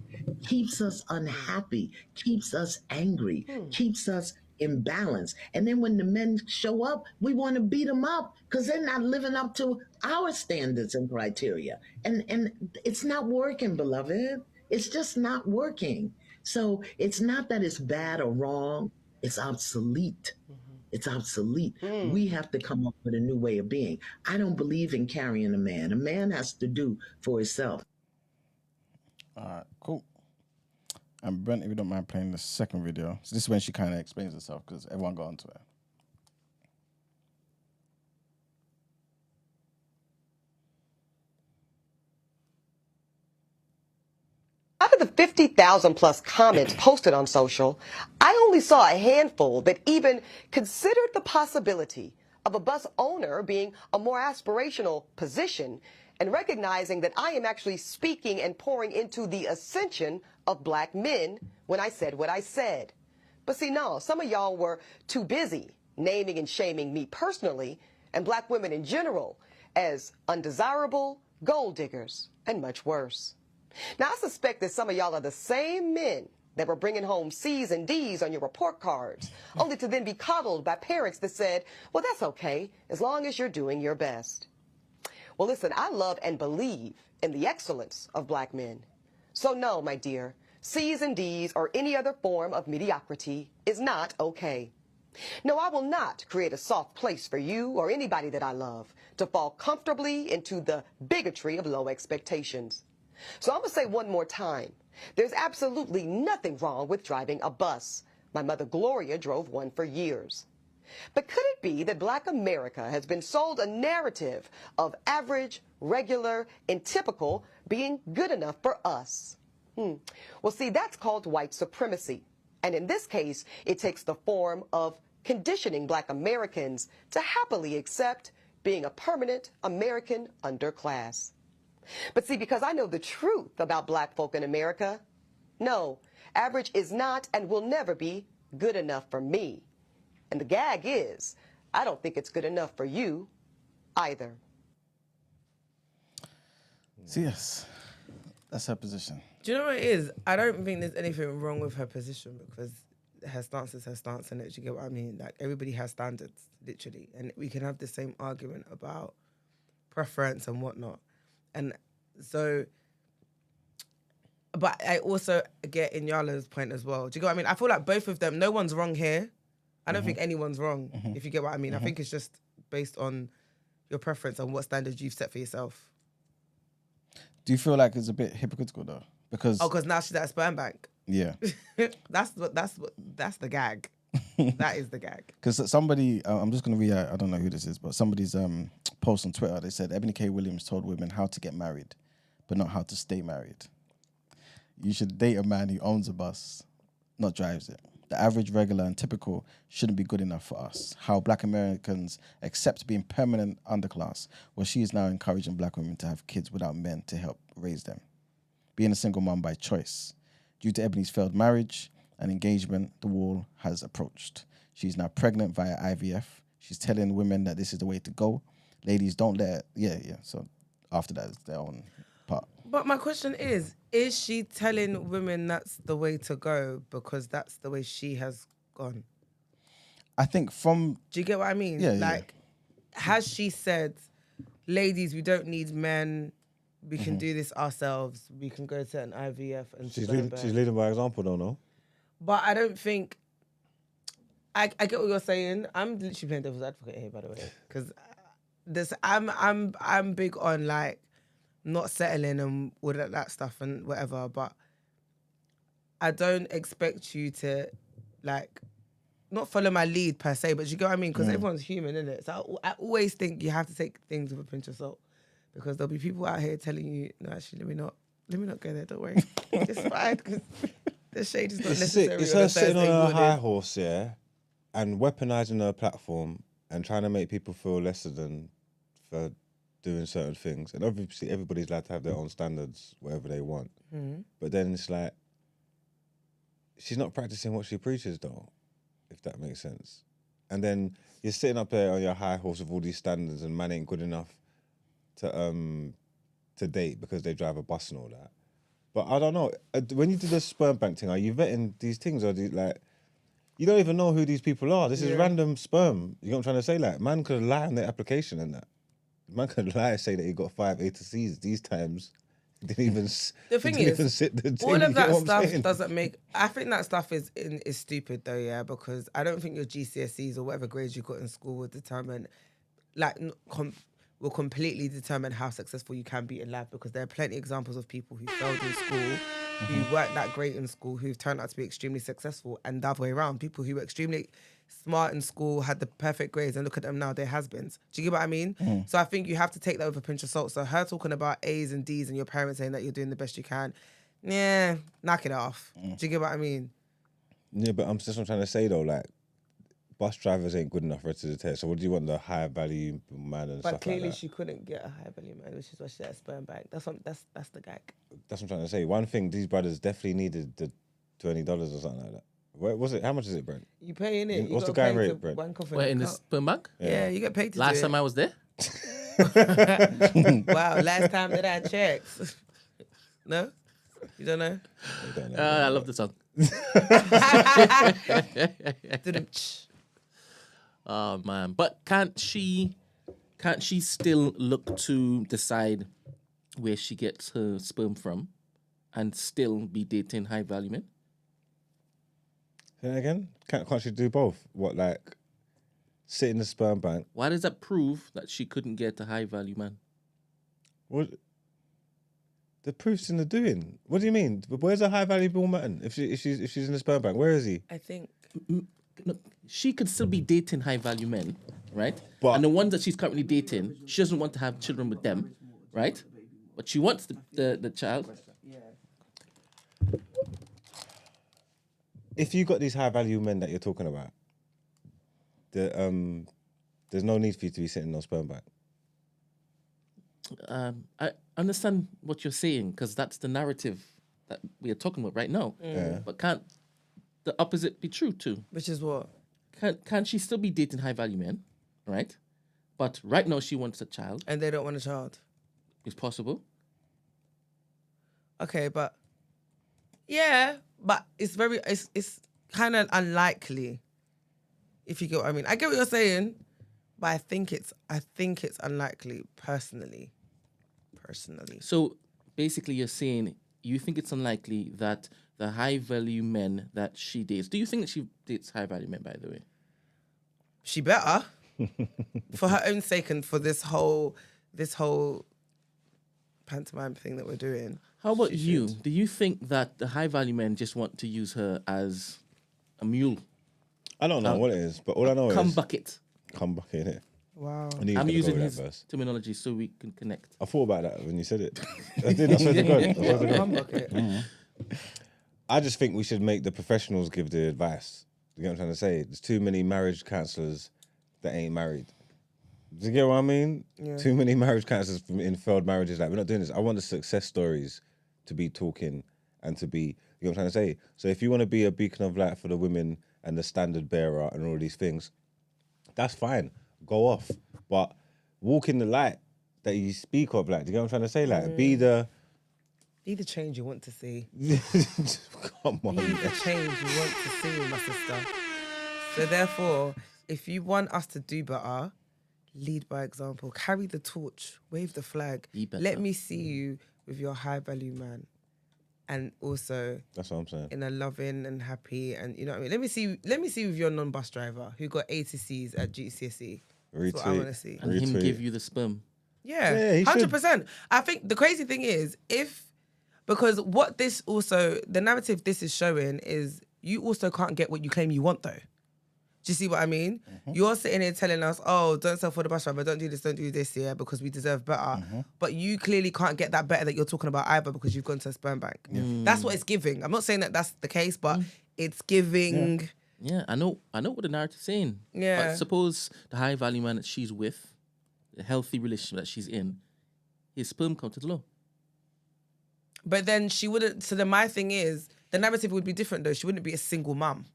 keeps us unhappy, keeps us angry, keeps us imbalance. And then when the men show up, we want to beat them up because they're not living up to our standards and criteria. And it's not working, beloved. It's just not working. So it's not that it's bad or wrong. It's obsolete. It's obsolete. We have to come up with a new way of being. I don't believe in carrying a man. A man has to do for himself. All right, cool. And Brent, if you don't mind playing the second video. So this is when she kind of explains herself because everyone got onto it. Out of the 50,000 plus comments posted on social, I only saw a handful that even considered the possibility of a bus owner being a more aspirational position and recognizing that I am actually speaking and pouring into the ascension of black men when I said what I said. But see, no, some of y'all were too busy naming and shaming me personally and black women in general as undesirable, gold diggers, and much worse. Now, I suspect that some of y'all are the same men that were bringing home C's and D's on your report cards, only to then be coddled by parents that said, well, that's okay, as long as you're doing your best. Well, listen, I love and believe in the excellence of black men. So no, my dear, C's and D's or any other form of mediocrity is not okay. No, I will not create a soft place for you or anybody that I love to fall comfortably into the bigotry of low expectations. So I'm going to say one more time, there's absolutely nothing wrong with driving a bus. My mother Gloria drove one for years. But could it be that black America has been sold a narrative of average, regular, and typical being good enough for us? Well, see, that's called white supremacy. And in this case, it takes the form of conditioning black Americans to happily accept being a permanent American underclass. But see, because I know the truth about black folk in America, no, average is not and will never be good enough for me. And the gag is, I don't think it's good enough for you either. So yes, that's her position. Do you know what it is? I don't think there's anything wrong with her position because her stance is her stance, and you get what I mean? Like, everybody has standards, literally. And we can have the same argument about preference and whatnot. And so, but I also get Inyala's point as well. Do you get what I mean? I feel like both of them, no one's wrong here. I don't think anyone's wrong, if you get what I mean. I think it's just based on your preference and what standards you've set for yourself. Do you feel like it's a bit hypocritical though? Because now she's at a sperm bank. Yeah. That's the gag. That is the gag. Because somebody, I'm just going to read out, I don't know who this is, but somebody's post on Twitter, they said, Ebony K. Williams told women how to get married, but not how to stay married. You should date a man who owns a bus, not drives it. The average, regular, and typical shouldn't be good enough for us. How Black Americans accept being permanent underclass, well, she is now encouraging Black women to have kids without men to help raise them. Being a single mom by choice. Due to Ebony's failed marriage and engagement, the wall has approached. She's now pregnant via IVF. She's telling women that this is the way to go. Ladies, don't let it, So after that, it's their own part. But my question is she telling women that's the way to go because that's the way she has gone? I think from... Do you get what I mean? Has she said, ladies, we don't need men, we can do this ourselves, we can go to an IVF and... She's leading by example, though, no? But I don't think... I get what you're saying. I'm literally playing devil's advocate here, by the way. Because I'm big on, like, not settling and all that stuff and whatever, but I don't expect you to, like, not follow my lead per se, but you get what I mean? Because everyone's human, isn't it? So I always think you have to take things with a pinch of salt, because there'll be people out here telling you, no, actually, let me not go there, don't worry. It's fine, because the shade is not necessary. It's her sitting on a high horse, and weaponizing her platform and trying to make people feel lesser than for doing certain things. And obviously everybody's allowed to have their own standards, whatever they want. But then it's like, she's not practicing what she preaches though, if that makes sense. And then you're sitting up there on your high horse with all these standards and man ain't good enough to date because they drive a bus and all that. But I don't know, when you do the sperm bank thing, are you vetting these things, or do you, like, you don't even know who these people are? This is random sperm. You know what I'm trying to say? Like, man could lie on their application and that. Man could lie and say that he got 5 A to C's. These times, didn't even. The thing is, all of that stuff doesn't make. I think that stuff is stupid though, yeah. Because I don't think your GCSEs or whatever grades you got in school will determine, like, will completely determine how successful you can be in life. Because there are plenty of examples of people who failed in school, who weren't that great in school, who've turned out to be extremely successful, and the other way around. People who were extremely smart in school, had the perfect grades, and look at them now, they're has-beens. Do you get what I mean? So I think you have to take that with a pinch of salt. So her talking about A's and D's and your parents saying that you're doing the best you can, knock it off. Do you get what I mean? Yeah, but I'm just trying to say though, like, bus drivers ain't good enough for to the test. So what do you want, the high value man and stuff like that? But clearly she couldn't get a high value man, which is why she's at a sperm bank. That's the gag. That's what I'm trying to say. One thing, these brothers definitely needed the $20 or something like that. What was it? How much is it, Brent? You paying it. What's the guy rate, Brent? Wait, in the sperm bank? Yeah, you get paid to Last do time I was there? Wow, last time that I checked. No? You don't know? I love the song. Oh man, but can't she still look to decide where she gets her sperm from and still be dating high value men? Say that again? Can't she do both? What, like, sit in the sperm bank? Why does that prove that she couldn't get a high value man? What? The proof's in the doing. What do you mean? But where's a high value man? If she's in the sperm bank, where is he? I think she could still be dating high value men, right? But, and the ones that she's currently dating, she doesn't want to have children with them, right? But she wants the child. If you got these high value men that you're talking about, there's no need for you to be sitting on sperm bank. I understand what you're saying, because that's the narrative that we are talking about right now. Yeah. But can't the opposite be true too? Which is what? Can she still be dating high value men, right? But right now she wants a child. And they don't want a child. It's possible. Okay, but it's kind of unlikely, if you get what I mean. I get what you're saying, But I think it's unlikely, personally. So basically, you're saying you think it's unlikely that the high value men that she dates. Do you think that she dates high value men? By the way, She better, for her own sake and for this whole pantomime thing that we're doing. How about you? Do you think that the high value men just want to use her as a mule? I don't know what it is, but all I know Come is bucket. Come bucket, innit? Wow. I'm using his terminology so we can connect. I thought about that when you said it. I did. I swear to God. Come bucket. I just think we should make the professionals give the advice. You get what I'm trying to say? There's too many marriage counsellors that ain't married. Do you get what I mean? Yeah. Too many marriage counsellors in failed marriages. Like, we're not doing this. I want the success stories to be talking and to be, you know what I'm trying to say? So if you want to be a beacon of light for the women and the standard bearer and all these things, that's fine. Go off. But walk in the light that you speak of, like, do you get what I'm trying to say? Like, be the change you want to see. Come on. Be the change you want to see, my sister. So therefore, if you want us to do better, lead by example. Carry the torch. Wave the flag. Let me see you with your high value man. And also, that's what I'm saying, in a loving and happy, and you know what I mean. Let me see you with your non-bus driver who got A to C's at GCSE. That's what I want to see. And him give you the sperm. Yeah, 100%. I think the crazy thing is because what this also, the narrative this is showing is you also can't get what you claim you want though. Do you see what I mean? You're sitting here telling us, oh, don't sell for the bus driver, don't do this, yeah, because we deserve better. But you clearly can't get that better that you're talking about either because you've gone to a sperm bank. That's what it's giving. I'm not saying that that's the case, but it's giving. Yeah, I know what the narrative's saying. Yeah. But suppose the high value man that she's with, the healthy relationship that she's in, his sperm count is low. But then she wouldn't. So then my thing is, the narrative would be different though. She wouldn't be a single mum.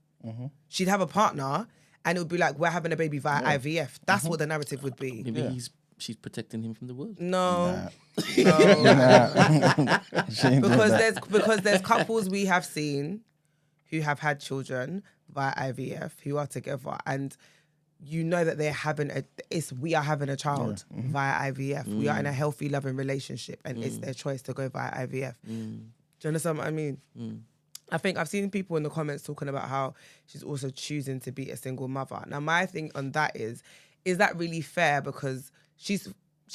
She'd have a partner. And it would be like, we're having a baby via IVF. That's what the narrative would be. Maybe she's protecting him from the world. No. Because there's couples we have seen who have had children via IVF who are together, and you know that we are having a child via IVF. We are in a healthy, loving relationship, and it's their choice to go via IVF. Do you understand what I mean? I think I've seen people in the comments talking about how she's also choosing to be a single mother. Now, my thing on that is that really fair? Because she's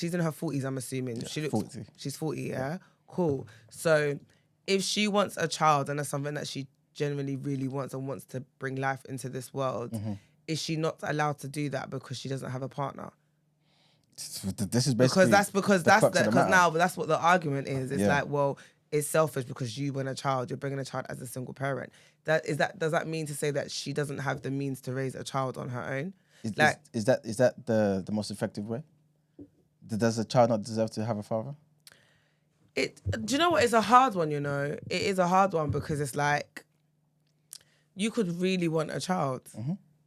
in her 40s, I'm assuming. Yeah, she looks 40. She's 40, yeah? Cool. So if she wants a child and that's something that she genuinely really wants and wants to bring life into this world, is she not allowed to do that because she doesn't have a partner? This is basically because that's what the argument is. It's like, well, it's selfish because you want a child, you're bringing a child as a single parent. Does that mean to say that she doesn't have the means to raise a child on her own? Is that the most effective way? Does a child not deserve to have a father? Do you know what? It's a hard one, you know. It is a hard one because it's like you could really want a child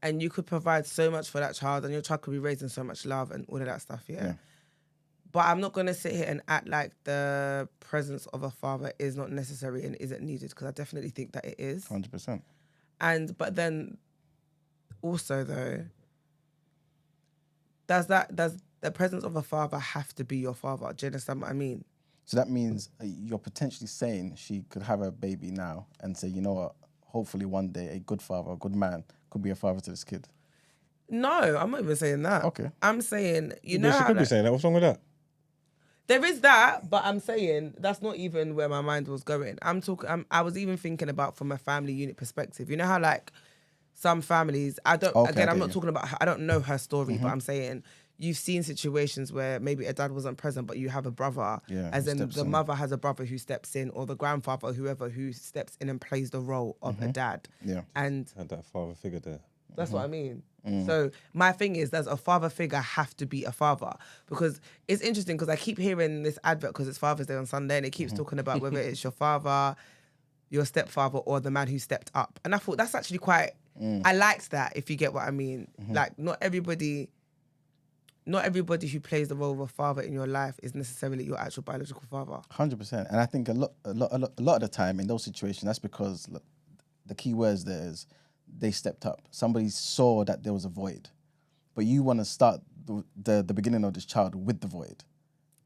and you could provide so much for that child and your child could be raised in so much love and all of that stuff, yeah. But I'm not going to sit here and act like the presence of a father is not necessary and isn't needed, because I definitely think that it is. 100%. But then also though, does the presence of a father have to be your father? Do you understand what I mean? So that means you're potentially saying she could have a baby now and say, you know what, hopefully one day a good father, a good man could be a father to this kid. No, I'm not even saying that. Okay. I'm saying, She could be saying that. What's wrong with that? There is that, but I'm saying that's not even where my mind was going. I was even thinking about from a family unit perspective. You know how like some families, I don't know her story, but I'm saying you've seen situations where maybe a dad wasn't present, but you have a brother, as in the mother has a brother who steps in, or the grandfather, or whoever who steps in and plays the role of a dad. Yeah. And had that father figure there. That's what I mean. So my thing is, does a father figure have to be a father? Because it's interesting because I keep hearing this advert because it's Father's Day on Sunday and it keeps talking about whether it's your father, your stepfather, or the man who stepped up. And I thought that's actually quite, I liked that, if you get what I mean. Like not everybody who plays the role of a father in your life is necessarily your actual biological father. 100%. And I think a lot of the time in those situations, that's because the key words there is they stepped up. Somebody saw that there was a void. But you want to start the beginning of this child with the void.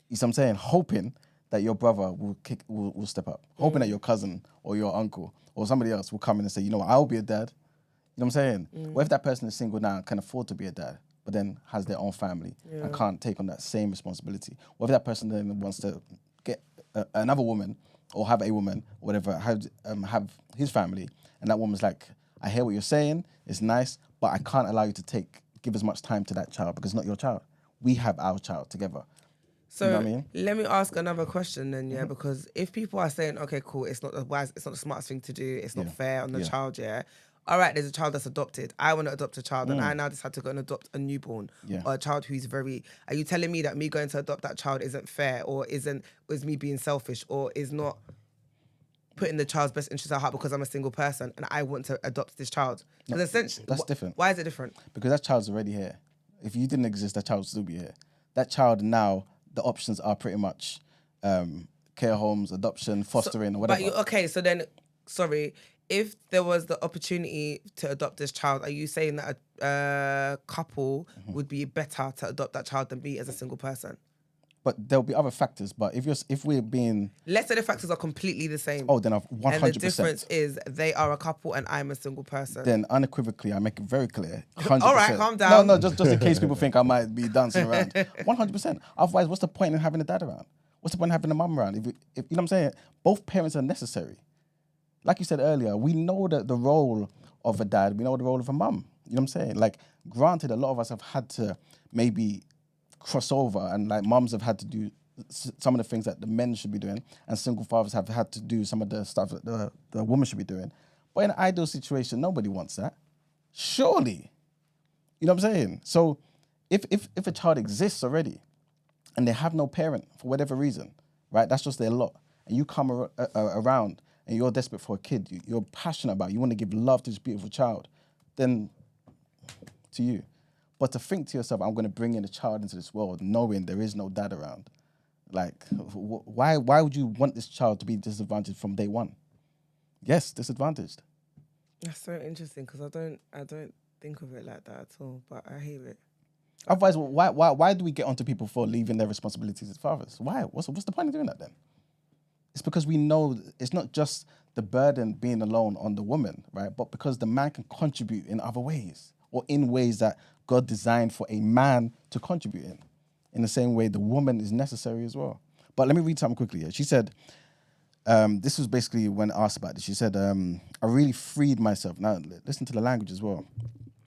You see what I'm saying? Hoping that your brother will step up. Hoping that your cousin or your uncle or somebody else will come in and say, you know what, I'll be a dad. You know what I'm saying? What if that person is single now and can afford to be a dad, but then has their own family and can't take on that same responsibility? What if that person then wants to get another woman or have a woman, or whatever, have his family, and that woman's like, I hear what you're saying, it's nice, but I can't allow you to give as much time to that child because it's not your child. We have our child together. So you know what I mean? Let me ask another question then, yeah, because if people are saying, okay, cool, it's not the smartest thing to do, it's not fair on the child, yeah. All right, there's a child that's adopted. I want to adopt a child, and I now decide to go and adopt a newborn or a child who's very. Are you telling me that me going to adopt that child isn't fair, or is me being selfish, or is not putting the child's best interest at heart because I'm a single person and I want to adopt this child? Because essentially, that's different. Why is it different? Because that child's already here. If you didn't exist, that child would still be here. That child now, the options are pretty much care homes, adoption, fostering, whatever. So then, sorry. If there was the opportunity to adopt this child, are you saying that a couple would be better to adopt that child than me as a single person? But there'll be other factors. But if we're being... Let's say the factors are completely the same. Oh, then 100%. And the difference is they are a couple and I'm a single person. Then unequivocally, I make it very clear. 100%. All right, calm down. No, just in case people think I might be dancing around. 100%. Otherwise, what's the point in having a dad around? What's the point in having a mum around? If you know what I'm saying? Both parents are necessary. Like you said earlier, we know that the role of a dad, we know the role of a mum. You know what I'm saying? Like, granted, a lot of us have had to maybe cross over, and like mums have had to do some of the things that the men should be doing, and single fathers have had to do some of the stuff that the woman should be doing. But in an ideal situation, nobody wants that. Surely. You know what I'm saying? So if a child exists already and they have no parent for whatever reason, right? That's just their lot. And you come around and you're desperate for a kid, you're passionate about it, you want to give love to this beautiful child, then to you. But to think to yourself, I'm going to bring in a child into this world knowing there is no dad around, like, why would you want this child to be disadvantaged from day one? Yes, disadvantaged. That's so interesting because I don't think of it like that at all, but I hear it. Otherwise, why do we get onto people for leaving their responsibilities as fathers? Why? What's the point of doing that then? It's because we know it's not just the burden being alone on the woman, right? But because the man can contribute in other ways, or in ways that God designed for a man to contribute in the same way the woman is necessary as well. But let me read something quickly. She said, this was basically when asked about this. She said, I really freed myself. Now, listen to the language as well.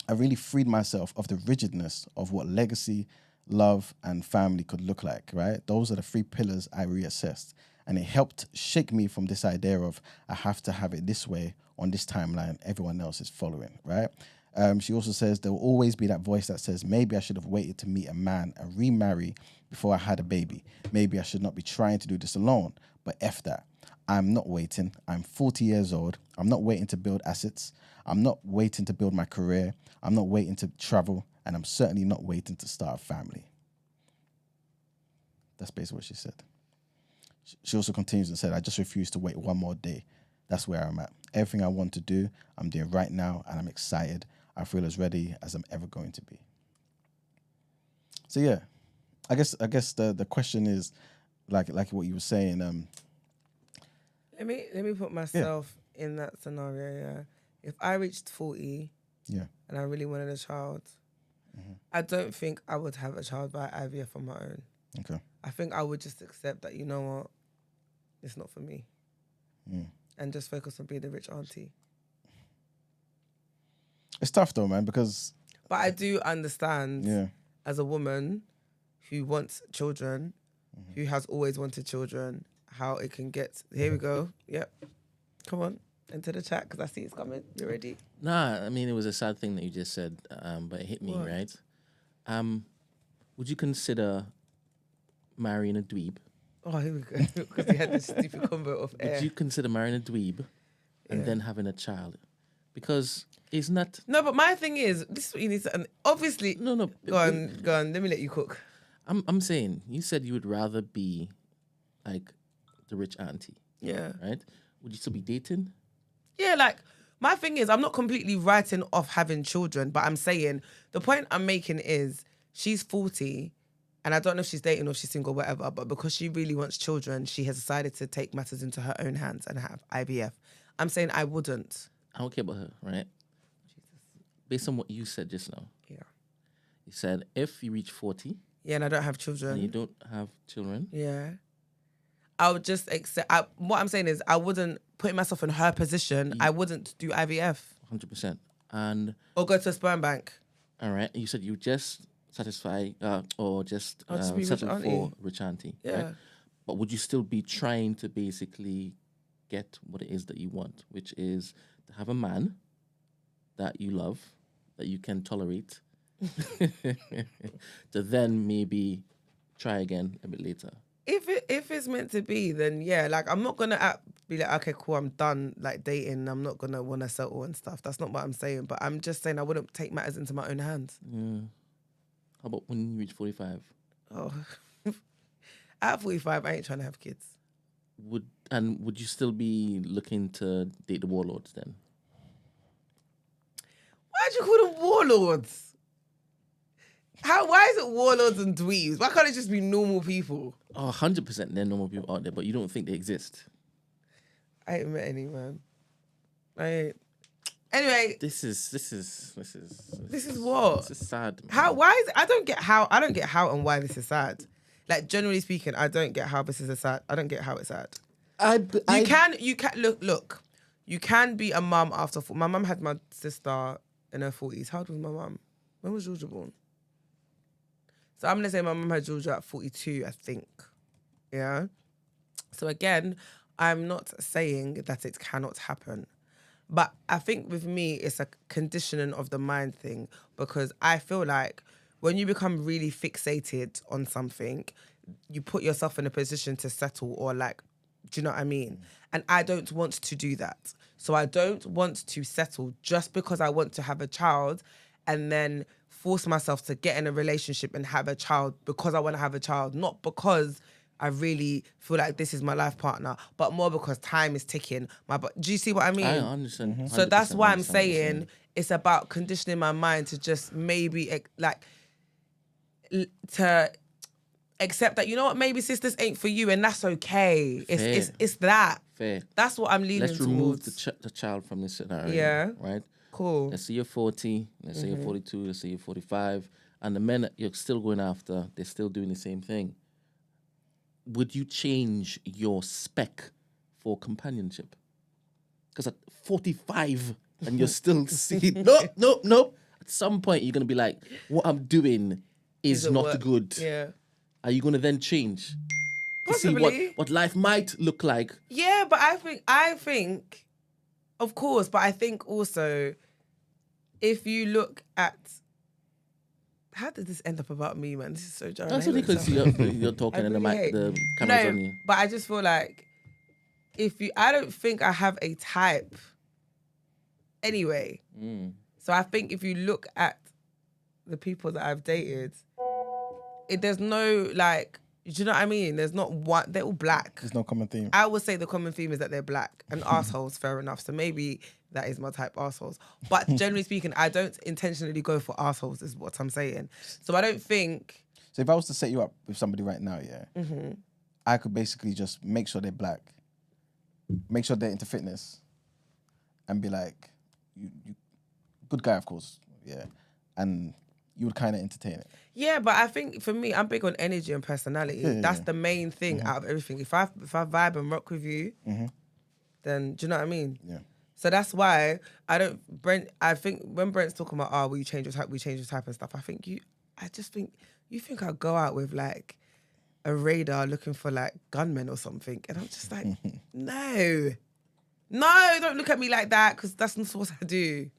I really freed myself of the rigidness of what legacy, love, and family could look like, right? Those are the 3 pillars I reassessed. And it helped shake me from this idea of I have to have it this way on this timeline everyone else is following, right? She also says there will always be that voice that says maybe I should have waited to meet a man and remarry before I had a baby. Maybe I should not be trying to do this alone, but F that. I'm not waiting. I'm 40 years old. I'm not waiting to build assets. I'm not waiting to build my career. I'm not waiting to travel. And I'm certainly not waiting to start a family. That's basically what she said. She also continues and said, I just refuse to wait one more day. That's where I'm at. Everything I want to do, I'm doing right now, and I'm excited. I feel as ready as I'm ever going to be. So yeah, I guess the question is, like what you were saying. Let me put myself in that scenario. Yeah, if I reached 40, and I really wanted a child, I don't think I would have a child by IVF on my own. Okay. I think I would just accept that, you know what, it's not for me. And just focus on being the rich auntie. It's tough though, man, because... But I do understand, as a woman who wants children, who has always wanted children, how it can get... Here we go. Yep. Come on, into the chat, because I see it's coming. You ready? Nah, I mean, it was a sad thing that you just said, but it hit me, right? Would you consider marrying a dweeb? Oh, here we go. Because we had this stupid combo of air. Would you consider marrying a dweeb and then having a child? Because it's not... No, but my thing is, this is what you need to... And obviously... No. Go on. Let me let you cook. I'm saying, you said you would rather be like the rich auntie. Yeah. Right? Would you still be dating? Yeah, like, my thing is, I'm not completely writing off having children, but I'm saying, the point I'm making is, she's 40, and I don't know if she's dating or she's single, whatever, but because she really wants children, she has decided to take matters into her own hands and have IVF. I'm saying I wouldn't. I don't care about her, right? Based on what you said just now. Yeah. You said if you reach 40. Yeah, and I don't have children. And you don't have children. Yeah. I would just accept. What I'm saying is, I wouldn't, putting myself in her position, I wouldn't do IVF. 100%. And or go to a sperm bank. All right. You said you just satisfy or just settle for rich auntie. Yeah. Right? But would you still be trying to basically get what it is that you want, which is to have a man that you love, that you can tolerate, to then maybe try again a bit later? If it's meant to be, then yeah. Like, I'm not gonna be like, okay, cool, I'm done like dating. I'm not gonna want to settle and stuff. That's not what I'm saying. But I'm just saying I wouldn't take matters into my own hands. Yeah. How about when you reach 45? Oh, at 45, I ain't trying to have kids. Would you still be looking to date the warlords then? Why'd you call them warlords? Why is it warlords and dweebs? Why can't it just be normal people? Oh, 100% they're normal people out there, but you don't think they exist. I ain't met any, man. I ain't. Anyway. This is what? This is sad. Man. I don't get how and why this is sad. Like, generally speaking, I don't get how this is sad. I don't get how it's sad. You can look. You can be a mum after. My mum had my sister in her 40s. How old was my mum? When was Georgia born? So I'm gonna say my mum had Georgia at 42, I think. Yeah. So again, I'm not saying that it cannot happen, but I think with me it's a conditioning of the mind thing, because I feel like when you become really fixated on something, you put yourself in a position to settle or like, do you know what I mean? And I don't want to do that. So I don't want to settle just because I want to have a child and then force myself to get in a relationship and have a child because I want to have a child, not because I really feel like this is my life partner, but more because time is ticking. Do you see what I mean? I understand. So that's why I'm saying it's about conditioning my mind to just maybe to accept that, you know what, maybe sis, this ain't for you, and that's okay. It's that. Fair. That's what I'm leaning towards. Let's remove the child from this scenario. Yeah. Right? Cool. Let's say you're 40, let's say you're 42, let's say you're 45, and the men that you're still going after, they're still doing the same thing. Would you change your spec for companionship? Because at 45 and you're still seeing, nope. At some point you're going to be like, what I'm doing is not good. Yeah. Are you going to then change? Possibly. To see what life might look like? Yeah, but I think, of course, but I think also, if you look at, how did this end up about me, man? This is so jarring. That's only because you're talking and the camera's on you. But I just feel like, I don't think I have a type anyway. So I think if you look at the people that I've dated, there's no, like, do you know what I mean? There's not one, they're all black. There's no common theme. I would say the common theme is that they're black and arseholes, fair enough. So maybe that is my type, arseholes. But generally speaking, I don't intentionally go for arseholes, is what I'm saying. So I don't think... So if I was to set you up with somebody right now, yeah, I could basically just make sure they're black, make sure they're into fitness, and be like, you good guy, of course, yeah, and you would kind of entertain it. Yeah, but I think for me, I'm big on energy and personality. That's the main thing out of everything. If I vibe and rock with you, then do you know what I mean? Yeah. So that's why I think when Brent's talking about, will you change your type, and stuff, I just think you think I'll go out with like a radar looking for like gunmen or something. And I'm just like, no, don't look at me like that, because that's not what I do.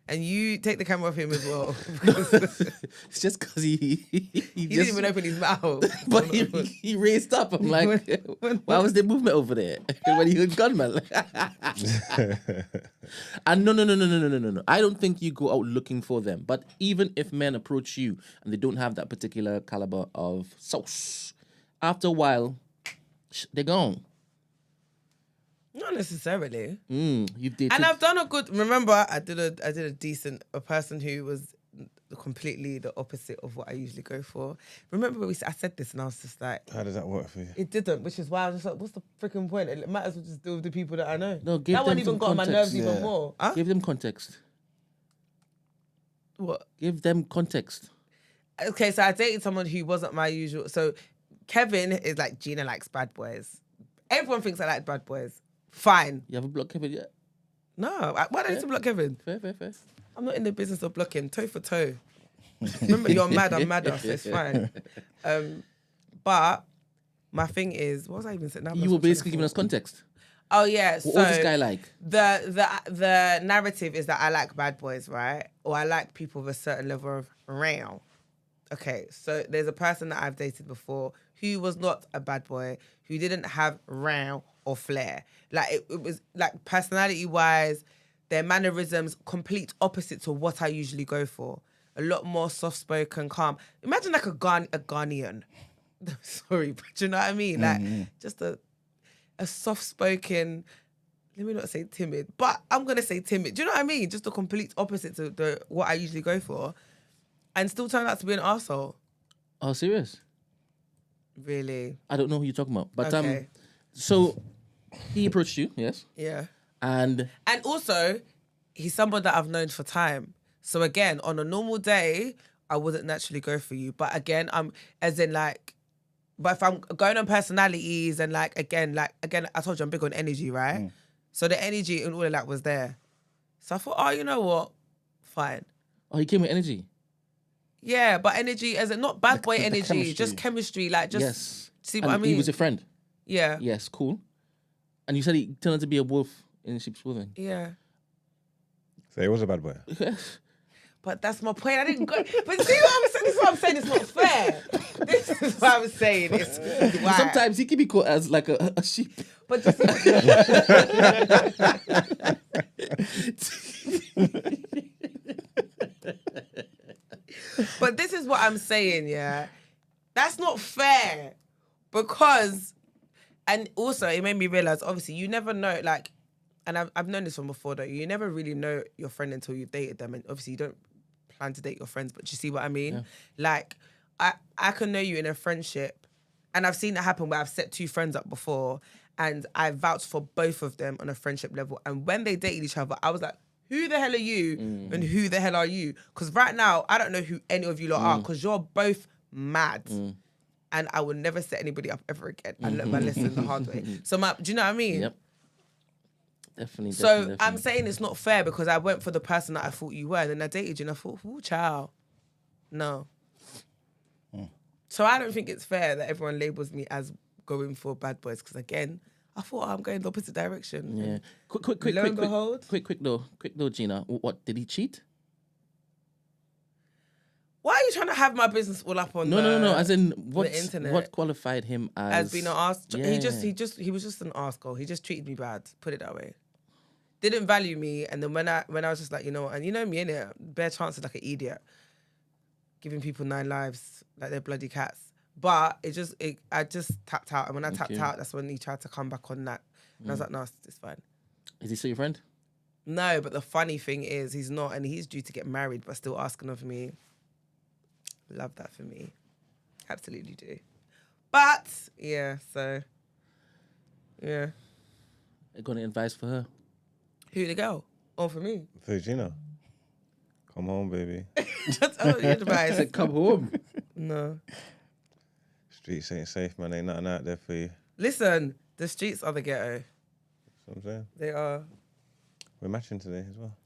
And you take the camera off him as well. It's just because he didn't even open his mouth. But he raised up. I'm like, why was there movement over there when he was gunman? And no. I don't think you go out looking for them. But even if men approach you and they don't have that particular caliber of sauce, after a while, they're gone. Not necessarily. You did. And I've done a good. Remember, I did a decent person who was completely the opposite of what I usually go for. Remember when I said this and I was just like... How does that work for you? It didn't, which is why I was just like, what's the freaking point? It might as well just deal with the people that I know. No, give that them one even some got on my context. nerves even more. Huh? Give them context. What? Give them context. Okay, so I dated someone who wasn't my usual. So Kevin is like, Gina likes bad boys. Everyone thinks I like bad boys. Fine. You haven't blocked Kevin yet? No. Why do I need to block Kevin? Fair. I'm not in the business of blocking. Toe for toe. Remember, you're mad, I'm madder, so it's fine. But my thing is, what was I even saying? You were basically giving us context. Oh yeah. What was this guy like? The narrative is that I like bad boys, right? Or I like people with a certain level of round. Okay, so there's a person that I've dated before who was not a bad boy, who didn't have round or flair. Like it was like personality wise, their mannerisms complete opposite to what I usually go for. A lot more soft spoken, calm. Imagine like a Ghanaian. Sorry, but do you know what I mean? Like just a soft spoken. Let me not say timid, but I'm gonna say timid. Do you know what I mean? Just the complete opposite to what I usually go for, and still turned out to be an arsehole. Oh, serious? Really? I don't know who you're talking about, but Okay. So he approached you, yes? Yeah. And also, he's someone that I've known for time. So again, on a normal day, I wouldn't naturally go for you. But again, but if I'm going on personalities and again, I told you I'm big on energy, right? So the energy and all of that was there. So I thought, oh, you know what? Fine. Oh, he came with energy? Yeah, but energy as in not bad boy energy, just chemistry, yes. See what I mean? He was a friend? Yeah. Yes, cool. And you said he turned out to be a wolf in sheep's clothing? Yeah. So he was a bad boy? But that's my point. I didn't go. But see what I'm saying? This is what I'm saying. It's not fair. This is what I'm saying. It's why. Sometimes he can be caught as like a sheep. But just but this is what I'm saying, yeah. That's not fair. Because, and also it made me realise, obviously, you never know, and I've known this from before though, you never really know your friend until you've dated them. And obviously you don't plan to date your friends, but you see what I mean? Yeah. I can know you in a friendship, and I've seen it happen where I've set two friends up before and I vouched for both of them on a friendship level. And when they dated each other, I was like, who the hell are you and who the hell are you? Because right now, I don't know who any of you lot are because you're both mad. And I will never set anybody up ever again. I learned my lesson the hard way. So do you know what I mean? Yep. Definitely. So I'm saying it's not fair because I went for the person that I thought you were, and then I dated you and I thought, ooh, child. No. So I don't think it's fair that everyone labels me as going for bad boys because again, I thought I'm going the opposite direction. Yeah. Quick though, Gina. What, did he cheat? Why are you trying to have my business all up on No. As in, the internet? What qualified him as being an arse? Yeah. He was just an arsehole. He just treated me bad. Put it that way. Didn't value me, and then when I was just like, you know what, and you know me, innit? Bare chances like an idiot, giving people 9 lives like they're bloody cats. But I just tapped out, and when I tapped out, that's when he tried to come back on that, and I was like, no, it's fine. Is he still your friend? No, but the funny thing is, he's not, and he's due to get married, but still asking of me. Love that for me. Absolutely do. But, yeah, so, yeah. Got any advice for her? Who the girl? Or for me? For Gina. Come home, baby. Just tell your advice. Come home. No. Streets ain't safe, man. Ain't nothing out there for you. Listen, the streets are the ghetto. That's what I'm saying. They are. We're matching today as well.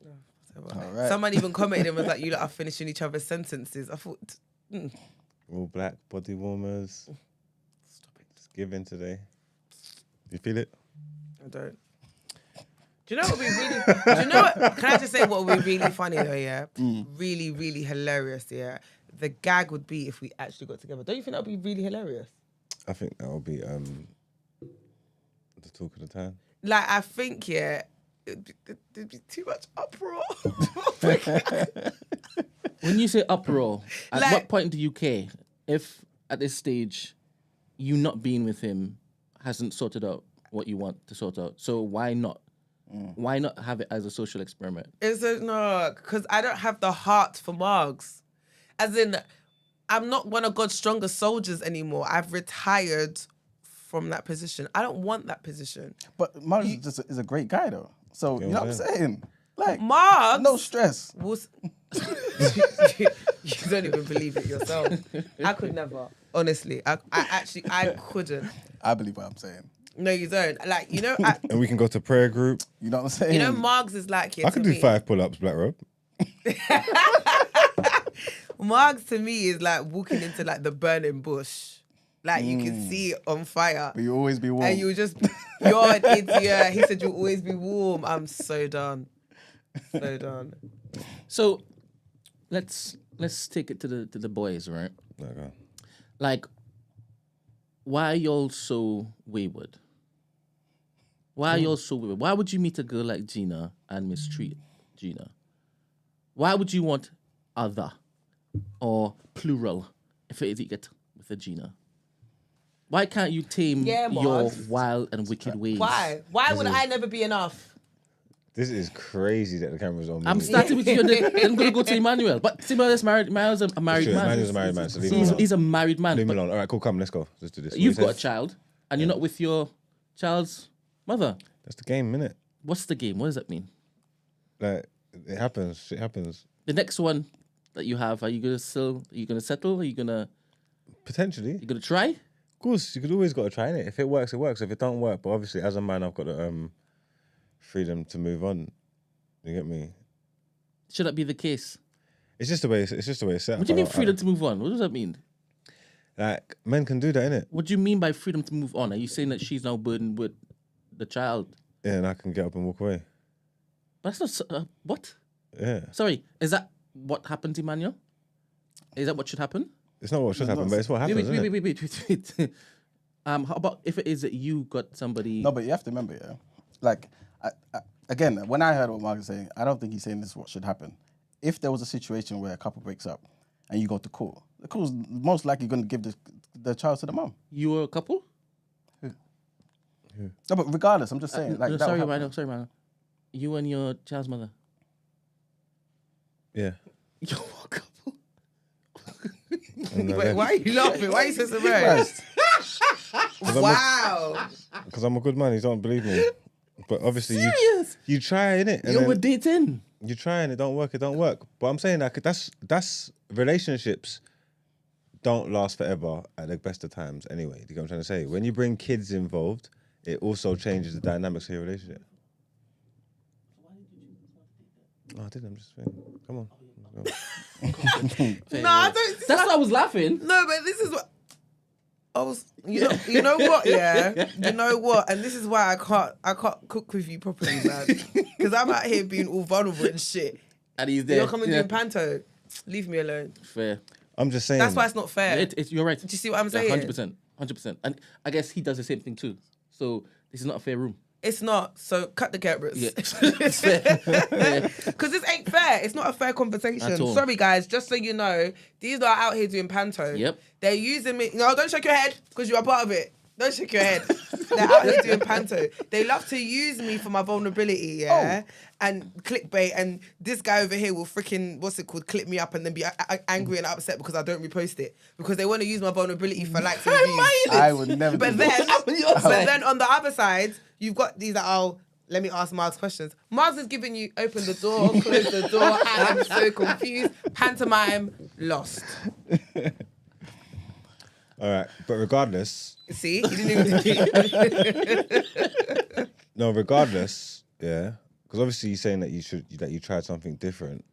All right. Someone even commented and was like, you lot are finishing each other's sentences. I thought... All black body warmers. Stop it. Just giving today. You feel it? I don't. Do you know what would be really... do you know what... Can I just say what would be really funny though, yeah? Really, really hilarious, yeah? The gag would be if we actually got together. Don't you think that would be really hilarious? I think that will be the talk of the town. Like, I think, yeah, there'd be too much uproar. When you say uproar, at what point do you care if at this stage you not being with him hasn't sorted out what you want to sort out? So why not? Why not have it as a social experiment? No, because I don't have the heart for Margs. As in, I'm not one of God's strongest soldiers anymore. I've retired from that position. I don't want that position. But Mark is a great guy, though. So, you know what I'm saying? Like, Mark, no stress. You don't even believe it yourself. I could never. Honestly, I couldn't. I believe what I'm saying. No, you don't. Like, you know... And we can go to prayer group. You know what I'm saying? You know, Margs is like... I can do 5 pull-ups, Black Rob. Margs to me is like walking into like the burning bush. Like you can see it on fire. But you always be warm. And you just... You're an idiot. He said you'll always be warm. I'm so done. So done. So, let's take it to the boys, right? Okay. Like, why are y'all so wayward? Why are y'all so wayward? Why would you meet a girl like Gina and mistreat Gina? Why would you want other or plural if it is you get with a Gina? Why can't you tame your wild and wicked ways? Why? Why would I never be enough? This is crazy that the camera's on me. I'm starting with you, and then I'm going to go to Emmanuel. But Emmanuel's married. Emmanuel's a married man. Emmanuel's a married man, so leave him alone. He's a married man. Leave him alone. All right, cool, come, let's go. Let's do this. You've got a child, and you're not with your child's mother. That's the game, innit? What's the game? What does that mean? Like, it happens. Shit happens. The next one that you have, are you going to settle? Are you going to... Potentially. You going to try? Of course, you could always got to try it. If it works, it works. If it don't work, but obviously, as a man, I've got the freedom to move on. You get me? Should that be the case? It's just the way it's set. What do you mean freedom to move on? What does that mean? Like, men can do that, innit? What do you mean by freedom to move on? Are you saying that she's now burdened with the child? Yeah, and I can get up and walk away. That's not... what? Yeah. Sorry, is that what happened to Emmanuel? Is that what should happen? It's not what should happen, but it's what happens, wait. How about if it is that you got somebody... No, but you have to remember, yeah? Like, again, when I heard what Mark is saying, I don't think he's saying this is what should happen. If there was a situation where a couple breaks up and you go to court, the court's most likely going to give the child to the mum. You were a couple? Who? No, but regardless, I'm just saying. Like, sorry, man. You and your child's mother? Yeah. You're a couple? Wait, why are you laughing? Why are you so surprised? Wow. Because I'm a good man. You don't believe me. But obviously, you try, innit? You're dating. You try and it don't work. But I'm saying that that's relationships don't last forever at the best of times anyway. Do you get what I'm trying to say? When you bring kids involved, it also changes the dynamics of your relationship. No, I didn't. I'm just saying. Come on. No, I don't. That's why I was laughing. No, but this is what I was. You know what? Yeah, you know what? And this is why I can't cook with you properly, man. Because I'm out here being all vulnerable and shit. And he's there. You're coming doing panto. Leave me alone. Fair. I'm just saying. That's why it's not fair. You're right. Do you see what I'm saying? 100%. And I guess he does the same thing too. So this is not a fair room. It's not. So cut the cameras. Yeah. It's fair. Because this ain't fair. It's not a fair conversation. Sorry, guys. Just so you know, these are out here doing panto. Yep. They're using me. No, don't shake your head because you are part of it. Don't shake your head. They're out here doing panto. They love to use me for my vulnerability, yeah? And clickbait. And this guy over here will freaking, clip me up and then be angry and upset because I don't repost it. Because they want to use my vulnerability for likes and views. I would never But do then, that. but then on the other side, you've got these that, let me ask Mark's questions. Mark's is giving you open the door, close the door, and I'm so confused. Pantomime, lost. All right, but regardless... See? He didn't even... No, regardless, yeah. Because obviously you're saying that you tried something different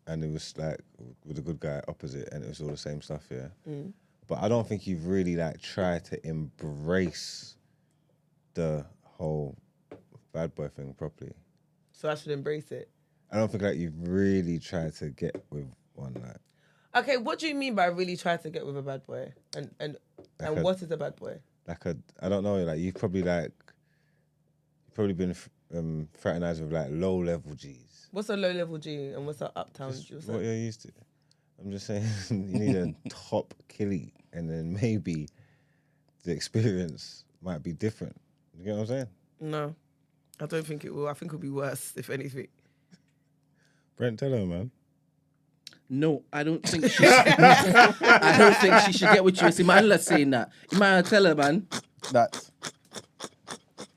and it was like with a good guy opposite and it was all the same stuff, yeah. Mm. But I don't think you've really like tried to embrace the whole bad boy thing properly. So I should embrace it. I don't think like you've really tried to get with one like. Okay, what do you mean by really try to get with a bad boy? And what is a bad boy? I don't know, like you've probably been fraternized with like low level G's. What's a low level G and what's an uptown G? What you're used to. I'm just saying you need a top killie and then maybe the experience might be different. You get what I'm saying? No, I don't think it will. I think it'll be worse, if anything. Brent, tell her, man. No, I don't think she I don't think she should get with you. It's Emmanuel saying that. Emmanuel, tell her, man. That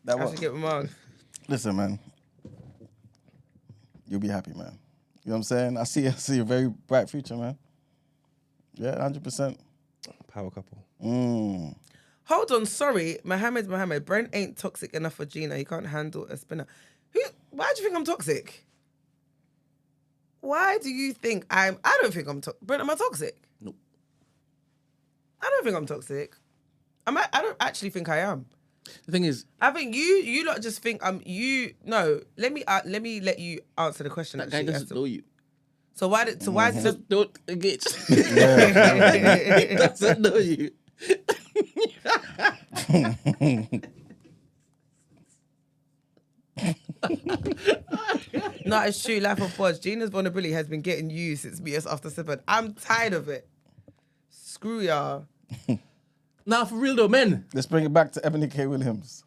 I what? should get with Mark. Listen, man. You'll be happy, man. You know what I'm saying? I see a very bright future, man. Yeah, 100%. Power couple. Hold on, sorry. Mohammed. Brent ain't toxic enough for Gina. He can't handle a spinner. Why do you think I'm toxic? Why do you think I don't think I'm toxic. Brent, am I toxic? Nope. I don't think I'm toxic. I don't actually think I am. The thing is, I think you lot just think I'm you. No, let me let you answer the question. that guy doesn't know you. So why is it Just don't engage. He doesn't know you. No, it's true. Life of Podge. Gina's vulnerability has been getting used since BS after 7. I'm tired of it. Screw y'all. Now, for real though, men. Let's bring it back to Ebony K. Williams.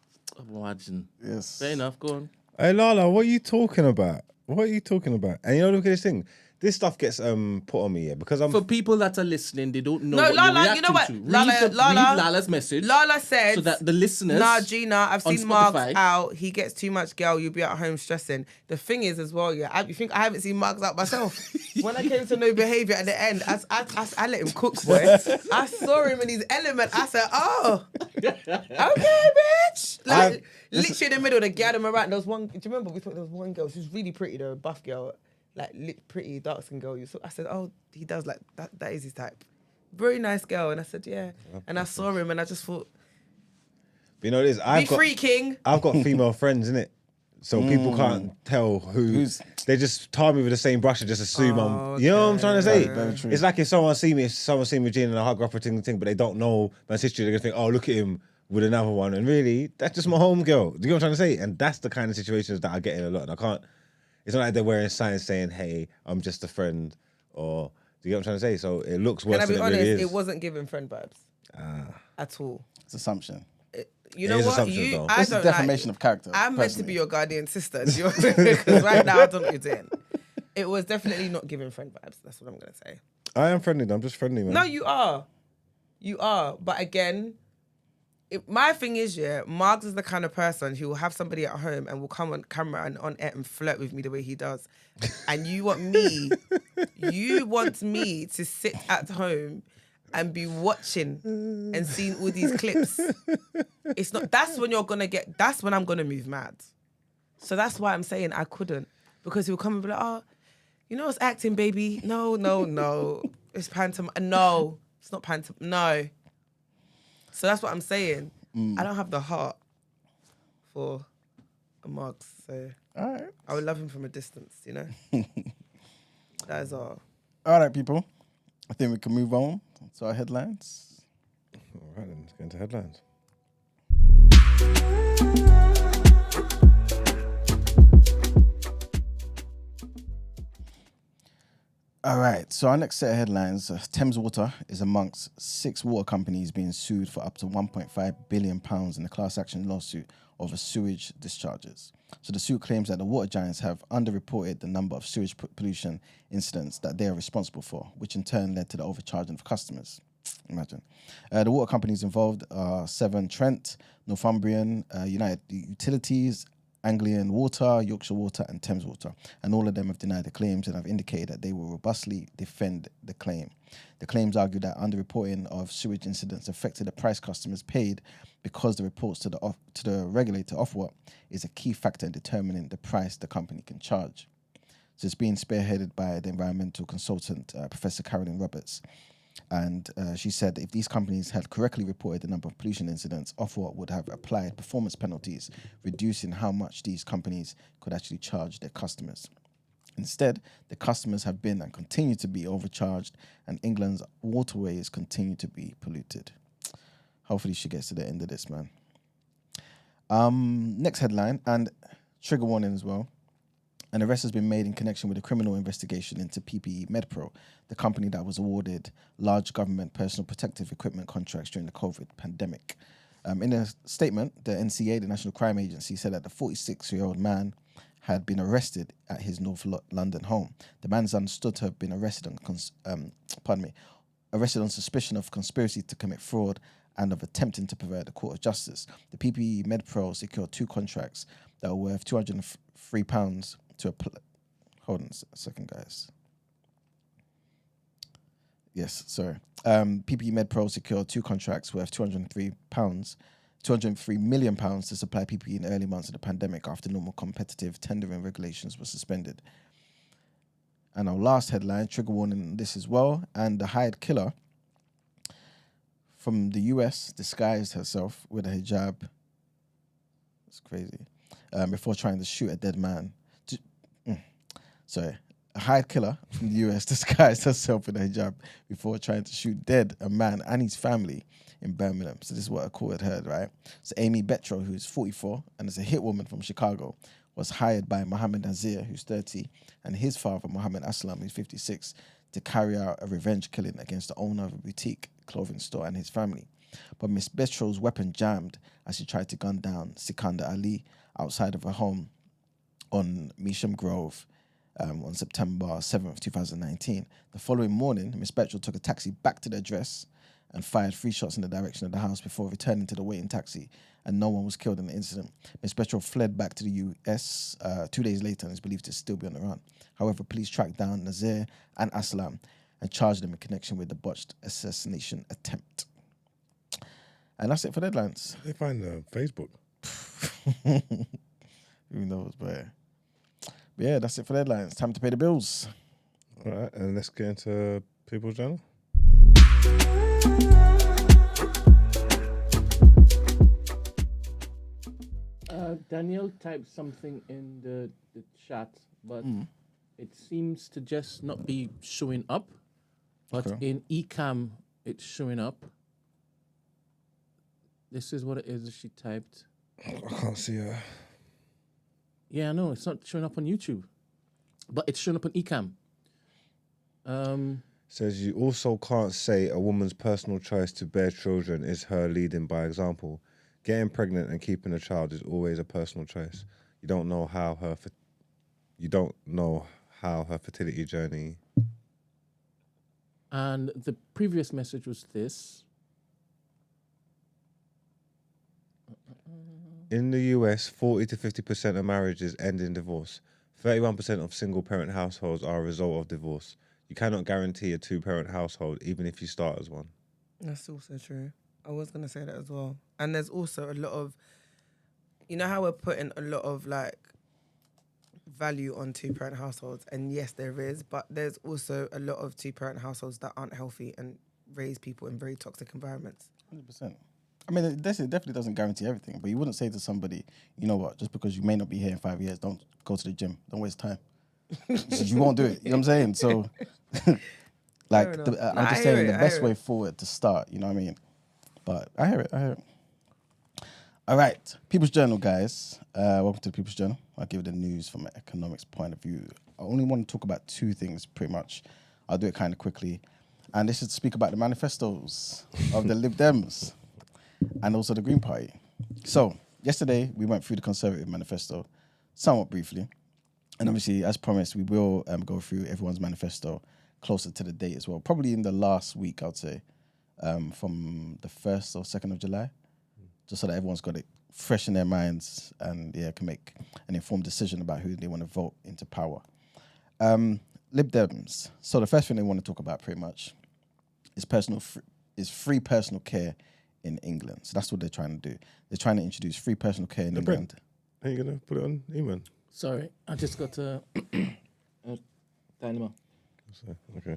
Imagine. Yes. Fair enough. Go on. Hey, Lala, what are you talking about? What are you talking about? And you know, look at this thing. This stuff gets put on me, yeah, because I'm... For people that are listening, they don't know No, what Lala, you're you know what? reacting to. Lala, Read Lala's message. Lala said... So that the listeners... Nah, Gina, I've on seen Mark's Spotify- out. He gets too much girl. You'll be at home stressing. The thing is as well, yeah, you think I haven't seen Mark's out myself? When I came to No Behaviour at the end, I let him cook, boy. I saw him in his element. I said, oh, okay, bitch. Like, literally in the middle, the gathered around. There was one, do you remember we thought there was one girl, she was really pretty though, a buff girl, like pretty dark skin girl. So I said, oh, he does like, that is his type. Very nice girl. And I said, yeah. And I saw him and I just thought, But you know what it is? I've got female friends, innit? So people can't tell who's. They just tar me with the same brush and just assume I'm. You know what I'm trying to say? Very true. It's like if someone see me with Gina and I hug her up a thing, but they don't know my sister, they're gonna think, oh, look at him with another one, and really, that's just my home girl. Do you know what I'm trying to say? And that's the kind of situations that I get in a lot, and I can't. It's not like they're wearing signs saying, "Hey, I'm just a friend," or do you know what I'm trying to say? So it looks worse than it really is. Can I be honest? It wasn't giving friend vibes at all. It's assumption. You know what? It's a defamation of character. I'm meant to be your guardian sister, because right now I don't know what you're doing. It was definitely not giving friend vibes. That's what I'm gonna say. I am friendly. I'm just friendly, man. No, you are. But again, my thing is, yeah, Marks is the kind of person who will have somebody at home and will come on camera and on air and flirt with me the way he does. And you want me to sit at home and be watching and seeing all these clips. It's not. That's when I'm gonna move mad. So that's why I'm saying I couldn't, because he'll come and be like, oh, you know it's acting, baby. No, it's pantomime. No, it's not pantomime. No. So that's what I'm saying. I don't have the heart for a Marks. So all right, I would love him from a distance. You know. That is all. All right, people. I think we can move on to our headlines. All right, then, let's get into headlines. All right, so our next set of headlines, Thames Water is amongst 6 water companies being sued for up to £1.5 billion in a class action lawsuit over sewage discharges. So the suit claims that the water giants have underreported the number of sewage pollution incidents that they are responsible for, which in turn led to the overcharging of customers. Imagine. The water companies involved are Severn Trent, Northumbrian, United Utilities, Anglian Water, Yorkshire Water and Thames Water. And all of them have denied the claims and have indicated that they will robustly defend the claim. The claims argue that underreporting of sewage incidents affected the price customers paid because the reports to the regulator Ofwat is a key factor in determining the price the company can charge. So it's being spearheaded by the environmental consultant, Professor Carolyn Roberts. And she said if these companies had correctly reported the number of pollution incidents, Ofwat would have applied performance penalties, reducing how much these companies could actually charge their customers. Instead, the customers have been and continue to be overcharged, and England's waterways continue to be polluted. Hopefully she gets to the end of this, man. Next headline, and trigger warning as well. An arrest has been made in connection with a criminal investigation into PPE Medpro, the company that was awarded large government personal protective equipment contracts during the COVID pandemic. In a statement, the NCA, the National Crime Agency, said that the 46-year-old man had been arrested at his North London home. The man is understood to have been arrested arrested on suspicion of conspiracy to commit fraud and of attempting to pervert the court of justice. The PPE Medpro secured 2 contracts that were worth £203 to hold on a second, guys. Yes, sorry. PPE Medpro secured 2 contracts worth £203 million to supply PPE in the early months of the pandemic after normal competitive tendering regulations were suspended. And our last headline, trigger warning on this as well, and the hired killer from the US disguised herself with a hijab. It's crazy. Before trying to shoot a dead man. A hired killer from the US disguised herself with a hijab before trying to shoot dead a man and his family in Birmingham. So this is what a court had heard, right? So Amy Betro, who's 44 and is a hit woman from Chicago, was hired by Mohammed Nazir, who's 30, and his father, Mohammed Aslam, who's 56, to carry out a revenge killing against the owner of a boutique clothing store and his family. But Miss Betro's weapon jammed as she tried to gun down Sikandar Ali outside of her home on Measham Grove on September 7th, 2019. The following morning, Miss Betro took a taxi back to the address and fired 3 shots in the direction of the house before returning to the waiting taxi, and no one was killed in the incident. Miss Betro fled back to the US 2 days later and is believed to still be on the run. However, police tracked down Nazir and Aslam and charged them in connection with the botched assassination attempt. And that's it for the headlines. They find Facebook. Who knows, but yeah, that's it for the headlines. Time to pay the bills. All right, and let's get into People's Journal. Daniel typed something in the chat, but it seems to just not be showing up. But in eCam, it's showing up. This is what it is that she typed. I can't see her. Yeah, no, it's not showing up on YouTube, but it's showing up on eCam. Says you also can't say a woman's personal choice to bear children is her leading by example. Getting pregnant and keeping a child is always a personal choice. You don't know how her fertility journey. And the previous message was this. In the US, 40 to 50% of marriages end in divorce. 31% of single-parent households are a result of divorce. You cannot guarantee a 2-parent household, even if you start as one. That's also true. I was going to say that as well. And there's also a lot of, you know how we're putting a lot of value on 2-parent households, and yes, there is, but there's also a lot of 2-parent households that aren't healthy and raise people in very toxic environments. 100%. I mean, it definitely doesn't guarantee everything, but you wouldn't say to somebody, you know what, just because you may not be here in 5 years, don't go to the gym, don't waste time. You won't do it, you know what I'm saying? So, I'm just saying the best way forward to start, you know what I mean? But I hear it. All right, People's Journal, guys. Welcome to the People's Journal. I'll give you the news from an economics point of view. I only want to talk about 2 things, pretty much. I'll do it kind of quickly. And this is to speak about the manifestos of the Lib Dems and also the Green Party. So, yesterday, we went through the Conservative manifesto somewhat briefly. And obviously, as promised, we will go through everyone's manifesto closer to the date as well. Probably in the last week, I would say, from the 1st or 2nd of July, just so that everyone's got it fresh in their minds and can make an informed decision about who they want to vote into power. Lib Dems. So the first thing they want to talk about pretty much is free personal care in England. So that's what they're trying to do. They're trying to introduce free personal care in England. Are you going to put it on Emman? Sorry, I just got a dynamo. Okay.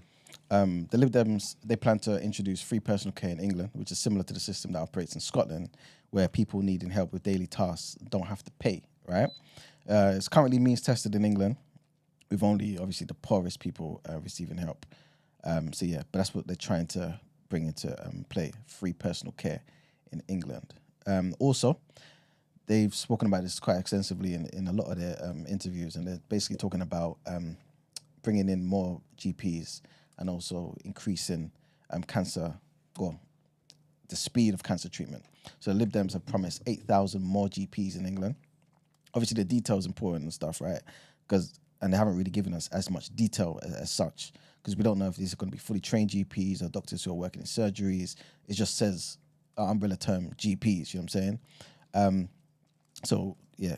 The Lib Dems, they plan to introduce free personal care in England, which is similar to the system that operates in Scotland, where people needing help with daily tasks don't have to pay, right? It's currently means tested in England, with only, obviously, the poorest people receiving help. But that's what they're trying to bring into play, free personal care in England. Also, they've spoken about this quite extensively in a lot of their interviews, and they're basically talking about bringing in more GPs and also increasing the speed of cancer treatment. So the Lib Dems have promised 8,000 more GPs in England, Obviously, the detail is important and stuff, right? And they haven't really given us as much detail as such, because we don't know if these are going to be fully trained GPs or doctors who are working in surgeries. It just says umbrella term GPs, you know what I'm saying? So yeah,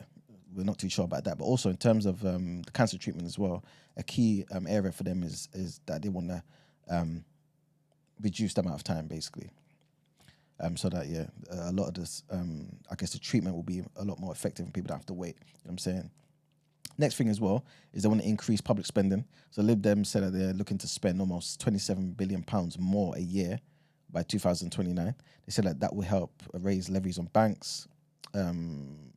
we're not too sure about that. But also in terms of the cancer treatment as well, a key area for them is that they want to reduce the amount of time, basically. So that, yeah, a lot of this, I guess the treatment will be a lot more effective and people don't have to wait, you know what I'm saying? Next thing as well is they want to increase public spending. So Lib Dem said that they're looking to spend almost £27 billion more a year by 2029. They said that will help raise levies on banks, and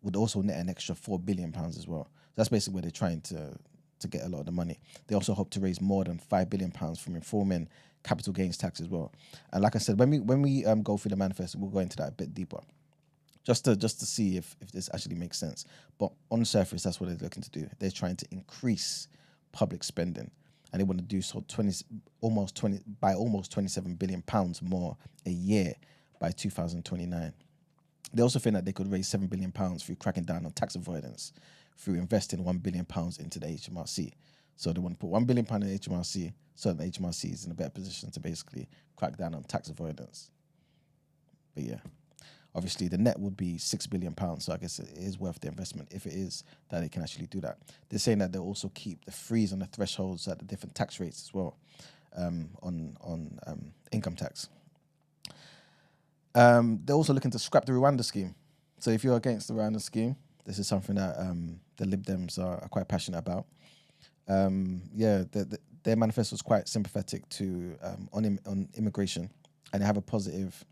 would also net an extra £4 billion as well. So that's basically where they're trying to get a lot of the money. They also hope to raise more than £5 billion from reforming capital gains tax as well. And like I said, when we go through the manifesto, we'll go into that a bit deeper, just to see if this actually makes sense. But on the surface, that's what they're looking to do. They're trying to increase public spending, and they want to do so almost £27 billion more a year by 2029. They also think that they could raise £7 billion through cracking down on tax avoidance, through investing £1 billion into the HMRC. So they want to put £1 billion in the HMRC, so that the HMRC is in a better position to basically crack down on tax avoidance. But yeah, obviously the net would be £6 billion, so I guess it is worth the investment if it is that they can actually do that. They're saying that they'll also keep the freeze on the thresholds at the different tax rates as well, on income tax. They're also looking to scrap the Rwanda scheme. So if you're against the Rwanda scheme, this is something that the Lib Dems are quite passionate about. Their manifesto is quite sympathetic to on immigration, and they have a positive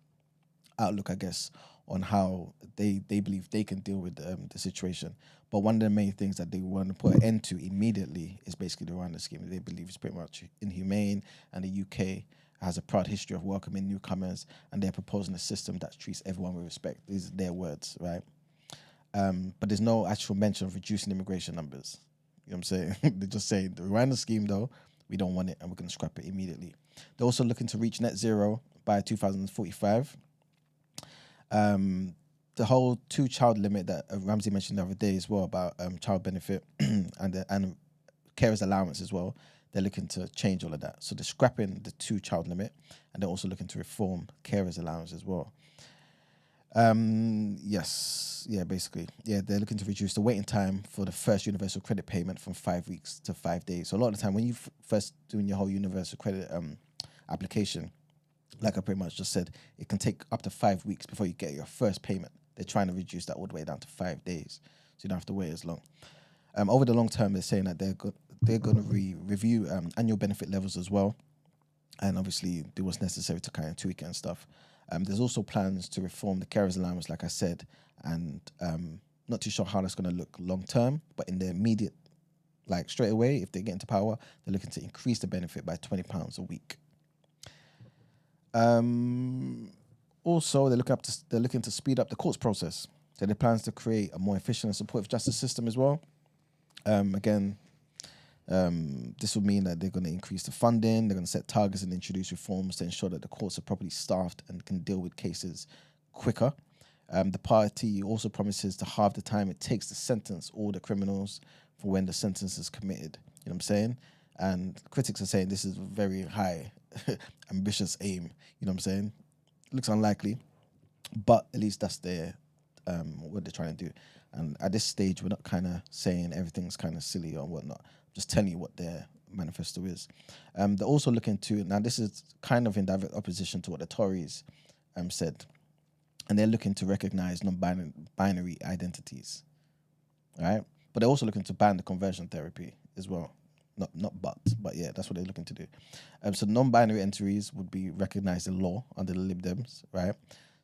outlook, I guess, on how they believe they can deal with the situation. But one of the main things that they want to put an end to immediately is basically the Rwanda scheme. They believe it's pretty much inhumane, and the UK has a proud history of welcoming newcomers, and they're proposing a system that treats everyone with respect. These are their words, right? But there's no actual mention of reducing immigration numbers. You know what I'm saying? They're just saying the Rwanda scheme, though, we don't want it, and we're going to scrap it immediately. They're also looking to reach net zero by 2045. The whole 2-child limit that Ramsey mentioned the other day as well about child benefit and carers allowance as well, they're looking to change all of that. So they're scrapping the 2-child limit, and they're also looking to reform carers allowance as well. Basically. They're looking to reduce the waiting time for the first universal credit payment from 5 weeks to 5 days. So a lot of the time when you first doing your whole universal credit application, like I pretty much just said, it can take up to 5 weeks before you get your first payment. They're trying to reduce that all the way down to 5 days, so you don't have to wait as long. Over the long term, they're saying that they're going to review annual benefit levels as well, and obviously do what's necessary to kind of tweak it and stuff. There's also plans to reform the carers allowance, like I said, and not too sure how that's going to look long term, but in the immediate, like straight away, if they get into power, they're looking to increase the benefit by £20 a week. Also, they're looking to speed up the courts process. So their plans to create a more efficient and supportive justice system as well. This will mean that they're going to increase the funding, they're going to set targets and introduce reforms to ensure that the courts are properly staffed and can deal with cases quicker. The party also promises to halve the time it takes to sentence all the criminals for when the sentence is committed. You know what I'm saying? And critics are saying this is a very high, ambitious aim. You know what I'm saying? Looks unlikely, but at least that's what they're trying to do. And at this stage, we're not kind of saying everything's kind of silly or whatnot. Just telling you what their manifesto is. They're also looking to, now this is kind of in direct opposition to what the Tories said, and they're looking to recognize non-binary identities, right? But they're also looking to ban the conversion therapy as well. But yeah, that's what they're looking to do. So non-binary entries would be recognized in law under the Lib Dems, right?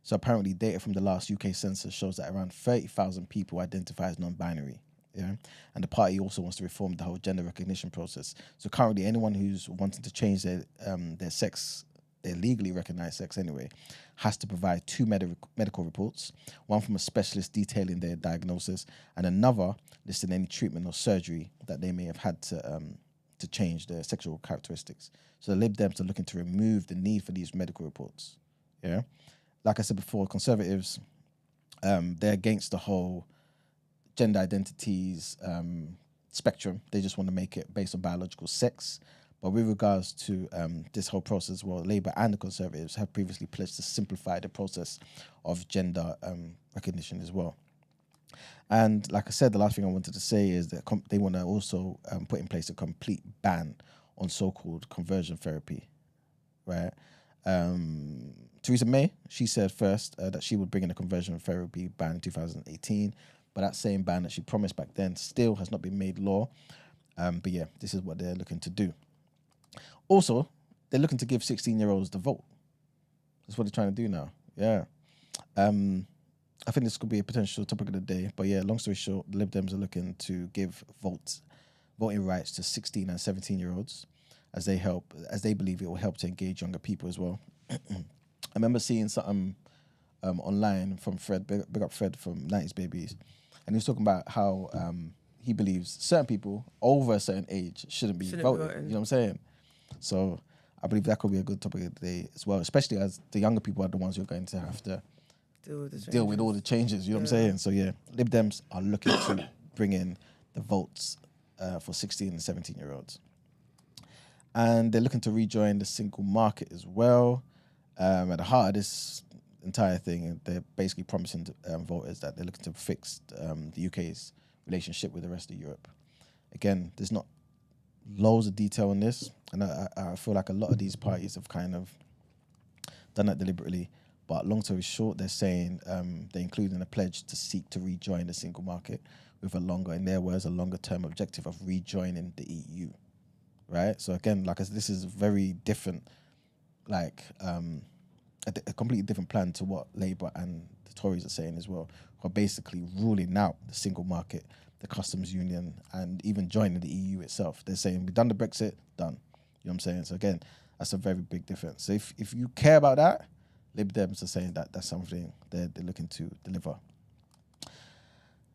So apparently data from the last UK census shows that around 30,000 people identify as non-binary. Yeah, and the party also wants to reform the whole gender recognition process. So currently, anyone who's wanting to change their sex, their legally recognized sex anyway, has to provide 2 medical reports, one from a specialist detailing their diagnosis, and another listing any treatment or surgery that they may have had to change their sexual characteristics. So the Lib Dems are looking to remove the need for these medical reports. Yeah, like I said before, Conservatives, they're against the whole gender identities spectrum. They just want to make it based on biological sex. But with regards to this whole process, well, Labour and the Conservatives have previously pledged to simplify the process of gender recognition as well. And like I said, the last thing I wanted to say is that they want to also put in place a complete ban on so-called conversion therapy, right? Theresa May, she said first that she would bring in a conversion therapy ban in 2018, but that same ban that she promised back then still has not been made law. But yeah, this is what they're looking to do. Also, they're looking to give 16-year-olds the vote. That's what they're trying to do now. Yeah. I think this could be a potential topic of the day. But yeah, long story short, the Lib Dems are looking to give voting rights to 16 and 17-year-olds as they believe it will help to engage younger people as well. I remember seeing something online from Fred, big up Fred from 90s Babies, and he was talking about how he believes certain people over a certain age shouldn't be voting. You know what I'm saying? So I believe that could be a good topic of the day as well, especially as the younger people are the ones who are going to have to deal with all the changes. You know what I'm saying? So yeah, Lib Dems are looking to bring in the votes for 16 and 17-year-olds. And they're looking to rejoin the single market as well. At the heart of this entire thing, they're basically promising to, voters that they're looking to fix the UK's relationship with the rest of Europe. Again, there's not loads of detail on this, and I feel like a lot of these parties have kind of done that deliberately. But long story short, they're saying they're including a pledge to seek to rejoin the single market with in their words, a longer term objective of rejoining the EU. Right? So again, like I said, this is very different, like a completely different plan to what Labour and the Tories are saying as well. Who are basically ruling out the single market, the customs union, and even joining the EU itself. They're saying, we've done the Brexit, done. You know what I'm saying? So again, that's a very big difference. So if you care about that, Lib Dems are saying that that's something they're looking to deliver.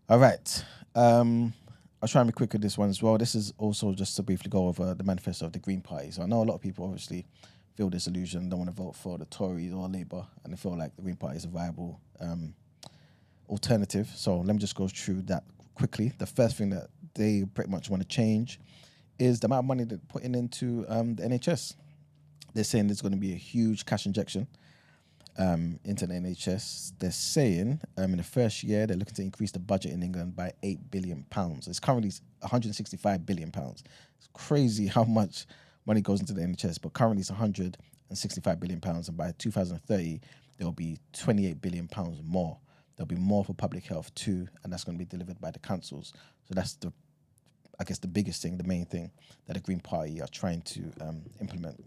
All right. I'll try and be quick with this one as well. This is also just to briefly go over the manifesto of the Green Party. So I know a lot of people obviously feel disillusioned, don't want to vote for the Tories or Labour, and they feel like the Green Party is a viable alternative. So let me just go through that quickly. The first thing that they pretty much want to change is the amount of money they're putting into the NHS. They're saying there's going to be a huge cash injection into the NHS. They're saying in the first year they're looking to increase the budget in England by £8 billion. It's currently £165 billion. It's crazy how much money goes into the NHS, but currently it's £165 billion, and by 2030 there will be £28 billion more. There'll be more for public health too, and that's going to be delivered by the councils. So that's the biggest thing, the main thing that the Green Party are trying to implement.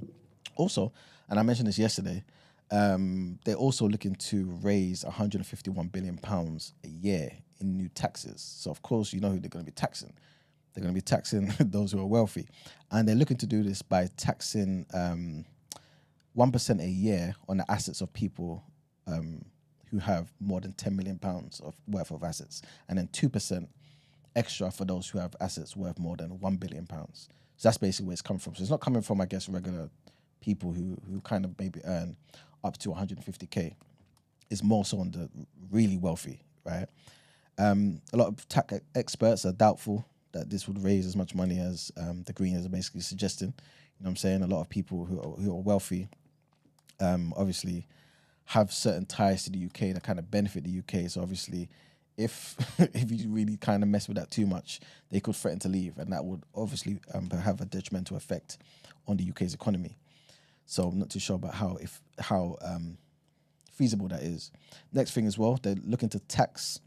Also, and I mentioned this yesterday, they're also looking to raise £151 billion a year in new taxes. So of course, you know who they're going to be taxing. They're going to be taxing those who are wealthy. And they're looking to do this by taxing 1% a year on the assets of people who have more than £10 million worth of assets, and then 2% extra for those who have assets worth more than £1 billion. So that's basically where it's coming from. So it's not coming from, I guess, regular people who kind of maybe earn up to 150k. It's more so on the really wealthy, right? A lot of tax experts are doubtful that this would raise as much money as the Greens are basically suggesting. You know what I'm saying? A lot of people who are wealthy obviously have certain ties to the UK that kind of benefit the UK. So obviously, if you really kind of mess with that too much, they could threaten to leave, and that would obviously have a detrimental effect on the UK's economy. So I'm not too sure about how feasible that is. Next thing as well, they're looking to tax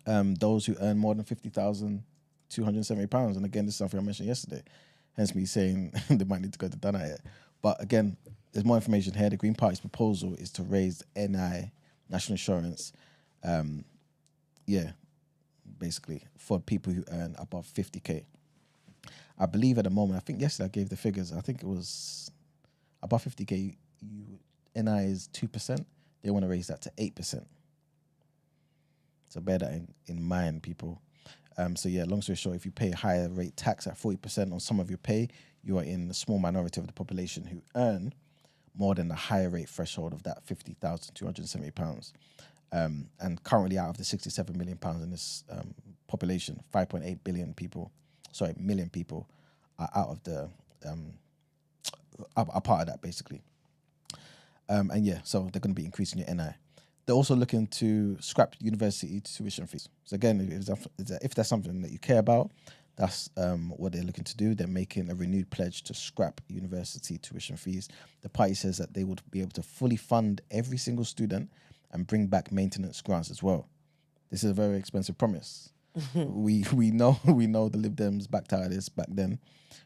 those who earn more than £50,270. And again, this is something I mentioned yesterday. Hence me saying they might need to go to Out Ere. But again, there's more information here. The Green Party's proposal is to raise NI, national insurance, basically for people who earn above 50k. I believe at the moment, I think yesterday I gave the figures, I think it was above 50k, NI is 2%. They want to raise that to 8%. So bear that in mind, people. So yeah, long story short, if you pay a higher rate tax at 40% on some of your pay, you are in the small minority of the population who earn more than the higher rate threshold of that £50,270. And currently, out of the 67 million pounds in this population, 5.8 million people are out of the are part of that, basically. And yeah, so they're going to be increasing your NI. They're also looking to scrap university tuition fees. So again, if that's something that you care about, that's what they're looking to do. They're making a renewed pledge to scrap university tuition fees. The party says that they would be able to fully fund every single student and bring back maintenance grants as well. This is a very expensive promise. we know the Lib Dems backed out of this back then.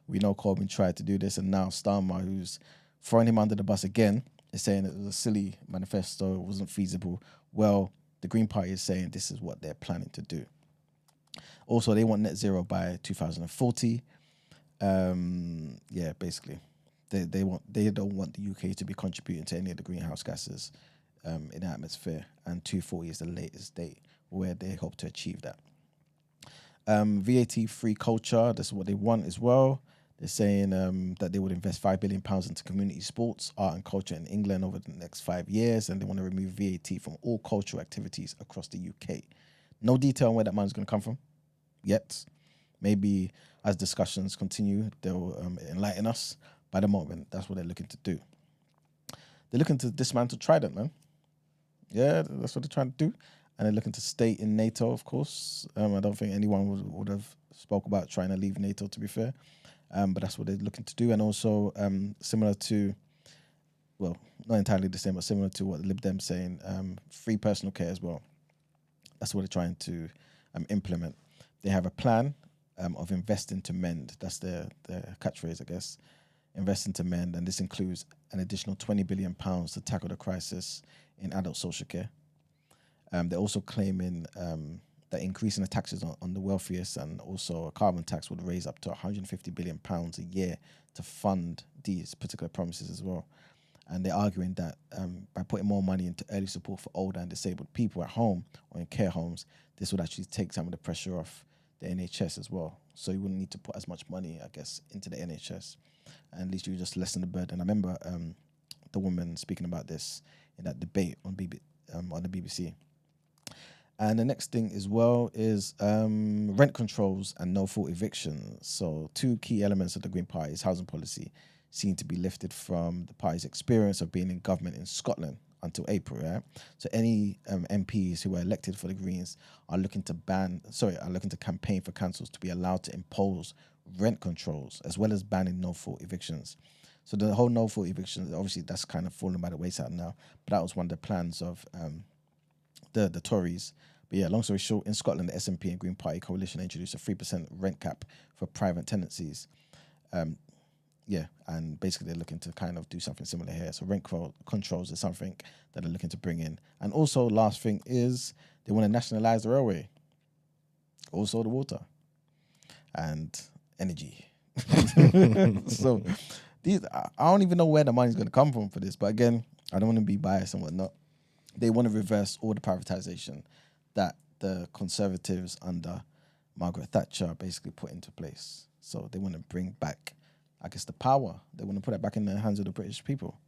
We know Corbyn tried to do this, and now Starmer, who's throwing him under the bus again, is saying it was a silly manifesto, it wasn't feasible. Well, the Green Party is saying this is what they're planning to do. Also, they want net zero by 2040. Yeah, basically, they don't want the UK to be contributing to any of the greenhouse gases in the atmosphere, and 2040 is the latest date where they hope to achieve that. VAT-free culture, that's what they want as well. They're saying that they would invest £5 billion into community sports, art and culture in England over the next 5 years, and they want to remove VAT from all cultural activities across the UK. No detail on where that money's going to come from yet. Maybe as discussions continue, they'll enlighten us. By the moment, that's what they're looking to do. They're looking to dismantle Trident, man. Yeah, that's what they're trying to do. And they're looking to stay in NATO, of course. I don't think anyone would have spoke about trying to leave NATO, to be fair. But that's what they're looking to do. And also similar to, well, not entirely the same, but similar to what the Lib Dems saying, free personal care as well. That's what they're trying to implement. They have a plan of investing to mend. That's their catchphrase, I guess. Investing to mend. And this includes an additional £20 billion to tackle the crisis in adult social care. They're also claiming that increasing the taxes on the wealthiest and also a carbon tax would raise up to £150 billion a year to fund these particular promises as well. And they're arguing that by putting more money into early support for older and disabled people at home or in care homes, this would actually take some of the pressure off the NHS as well. So you wouldn't need to put as much money, I guess, into the NHS. And at least you just lessen the burden. I remember the woman speaking about this in that debate on the BBC. And the next thing as well is rent controls and no-fault evictions. So two key elements of the Green Party's housing policy seem to be lifted from the party's experience of being in government in Scotland until April, right? So any MPs who were elected for the Greens are looking to campaign for councils to be allowed to impose rent controls as well as banning no-fault evictions. So the whole no-fault evictions, obviously that's kind of fallen by the wayside now, but that was one of the plans of the Tories. But yeah, long story short, in Scotland, the SNP and Green Party coalition introduced a 3% rent cap for private tenancies. Yeah, and basically they're looking to kind of do something similar here. So rent controls is something that they're looking to bring in. And also, last thing is they want to nationalise the railway. Also the water and energy. So these, I don't even know where the money's going to come from for this. But again, I don't want to be biased and whatnot. They want to reverse all the privatisation that the Conservatives under Margaret Thatcher basically put into place. So they want to bring back, I guess, the power. They want to put it back in the hands of the British people.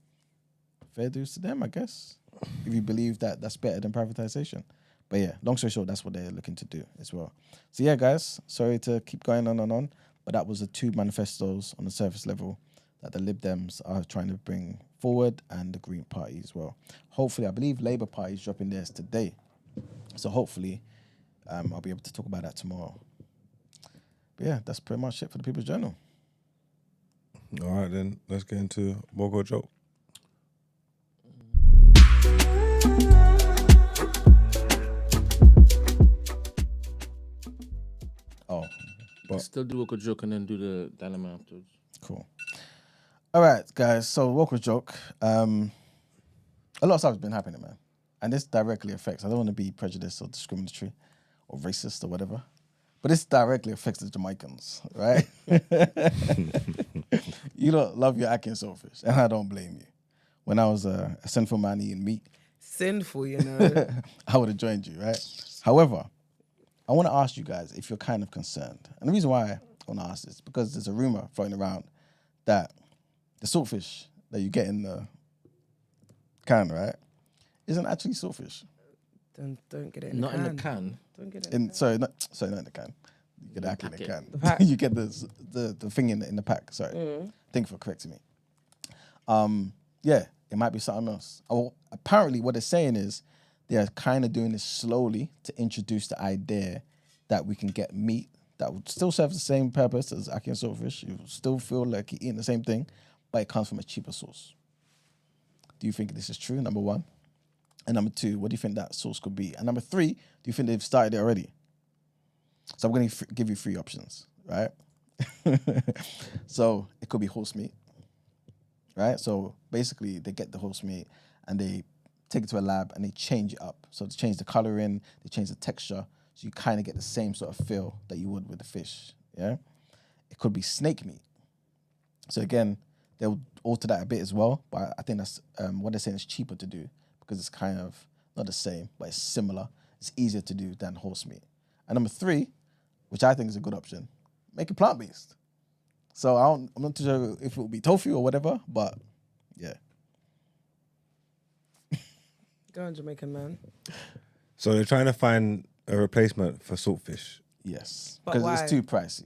Fair dues to them, I guess, if you believe that that's better than privatisation. But yeah, long story short, that's what they're looking to do as well. So yeah, guys, sorry to keep going on, but that was the two manifestos on the surface level that the Lib Dems are trying to bring forward, and the Green Party as well. Hopefully, I believe Labour Party is dropping theirs today. So hopefully, I'll be able to talk about that tomorrow. But yeah, that's pretty much it for the People's Journal. All right, then, let's get into Woke or Joke. Oh, but still do Woke or Joke and then do the dilemma afterwards. Cool. All right, guys. So Woke or Joke. A lot of stuff has been happening, man. And this directly affects, I don't want to be prejudiced or discriminatory or racist or whatever, but this directly affects the Jamaicans, right? You don't love your acting selfish, and I don't blame you. When I was a sinful man eating meat. Sinful, you know. I would have joined you, right? However, I want to ask you guys if you're kind of concerned. And the reason why I want to ask this is because there's a rumor floating around that the saltfish that you get in the can, right, isn't actually saltfish. Don't get it in Not the can. in the can. Don't get it Sorry, not in the can. You get it in the packet. can. The pack. You get the thing in the pack. Sorry. Thank you for correcting me. Yeah, it might be something else. Oh, apparently what they're saying is they're kind of doing this slowly to introduce the idea that we can get meat that would still serve the same purpose as ackee and saltfish. You still feel like you're eating the same thing, but it comes from a cheaper source. Do you think this is true, number one? And number two, what do you think that source could be? And number three, do you think they've started it already? So I'm going to give you three options, right? So it could be horse meat, right? So basically they get the horse meat and they take it to a lab and they change it up. So they change the coloring, they change the texture, so you kind of get the same sort of feel that you would with the fish, yeah? It could be snake meat. So again, they'll alter that a bit as well, but I think that's what they're saying is cheaper to do because it's kind of not the same, but it's similar. It's easier to do than horse meat. And number three, which I think is a good option, make it plant-based. So I'm not too sure if it will be tofu or whatever, but yeah. Go on, Jamaican man. So they're trying to find a replacement for saltfish. Yes, But because why? it's too pricey.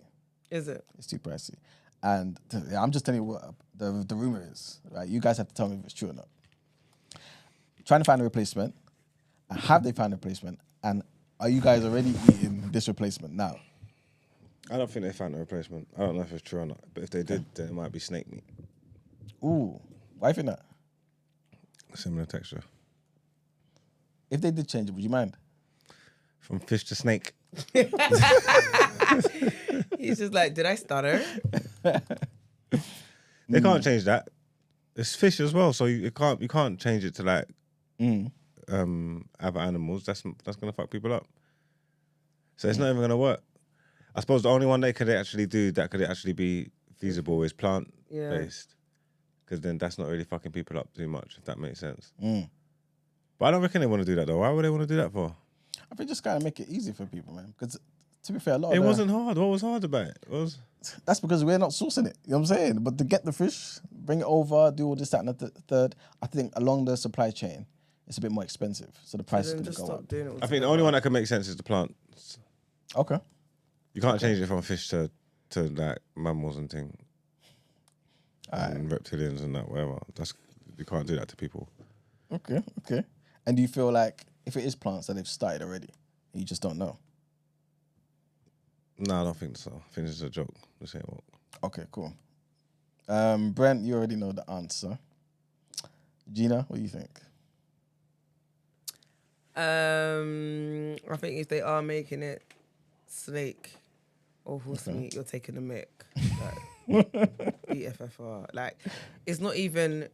Is it? It's too pricey. And I'm just telling you what the rumor is, right? You guys have to tell me if it's true or not. Trying to find a replacement. And have they found a replacement? And are you guys already eating this replacement now? I don't think they found a replacement. I don't know if it's true or not. But if they did, then it might be snake meat. Ooh, why do you think that? Similar texture. If they did change it, would you mind? From fish to snake. He's just like, did I stutter? They can't change that. It's fish as well, so you can't change it to like other animals. That's gonna fuck people up. So it's not even gonna work. I suppose the only one they could actually do that could actually be feasible is plant based, because then that's not really fucking people up too much, if that makes sense. But I don't reckon they want to do that though. Why would they want to do that for? I think just kind of make it easy for people, man. Because to be fair, a lot of It wasn't hard. What was hard about it? That's because we're not sourcing it. You know what I'm saying? But to get the fish, bring it over, do all this, that, and the third, I think along the supply chain, it's a bit more expensive. So the price is going to go up. I think the only one that can make sense is the plants. Okay. You can't change it from fish to like mammals and things. And reptilians and that, whatever. You can't do that to people. Okay. And do you feel like if it is plants that they've started already, you just don't know? No, I don't think so. I think it's a joke. This ain't work. Okay, cool. Brent, you already know the answer. Gina, what do you think? I think if they are making it snake or horse meat, you're taking the mick. Like, BFFR. Like, it's not even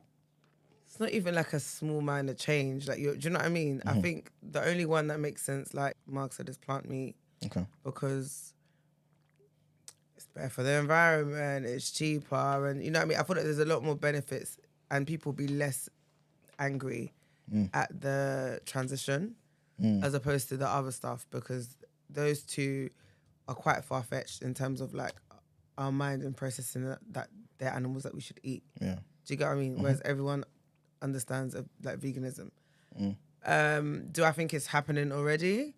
like a small minor change. Like, do you know what I mean? I think the only one that makes sense, like Mark said, is plant meat. Okay. Because it's better for the environment, it's cheaper, and you know what I mean? I feel like there's a lot more benefits and people be less angry at the transition as opposed to the other stuff, because those two are quite far-fetched in terms of like our mind and processing that they're animals that we should eat. Yeah. Do you get what I mean? Whereas everyone understands like veganism. Do I think it's happening already?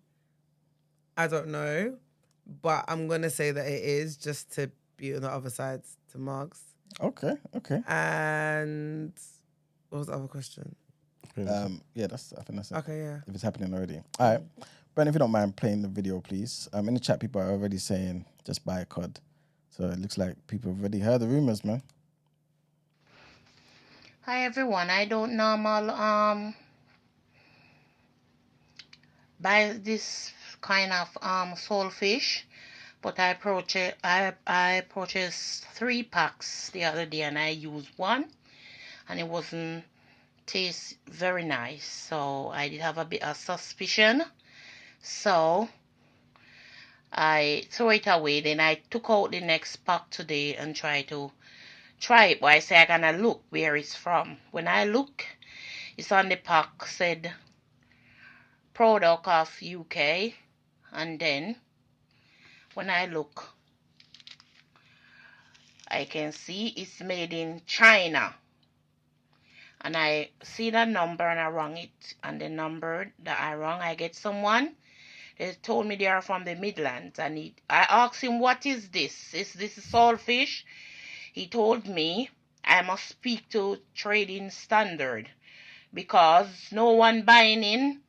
I don't know, but I'm gonna say that it is, just to be on the other side to Mark's. Okay. And what was the other question? Yeah, I think that's it. Okay, yeah. If it's happening already. All right. Brent, if you don't mind playing the video, please. In the chat, people are already saying just buy a cod. So it looks like people have already heard the rumors, man. Hi everyone. I don't normal buy this kind of soulfish, but I purchased 3 packs the other day and I used one and it wasn't taste very nice, so I did have a bit of suspicion, so I threw it away. Then I took out the next pack today and try it, but I say I'm gonna look where it's from. When I look, it's on the pack said product of UK, and then when I look I can see it's made in China, and I see that number and I rang it, and the number that I rang, I get someone. They told me they are from the Midlands, and I asked him, what is this? Is this a saltfish? He told me I must speak to Trading Standard because no one buying in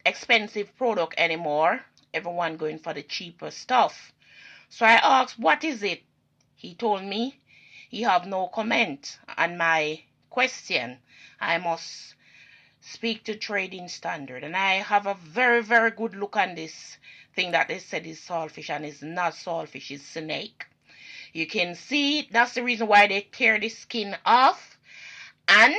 expensive product anymore. Everyone going for the cheaper stuff. So I asked, what is it? He told me he have no comment on my question. I must speak to Trading Standard. And I have a very, very good look on this thing that they said is saltfish, and it's not saltfish, it's snake. You can see that's the reason why they tear the skin off. And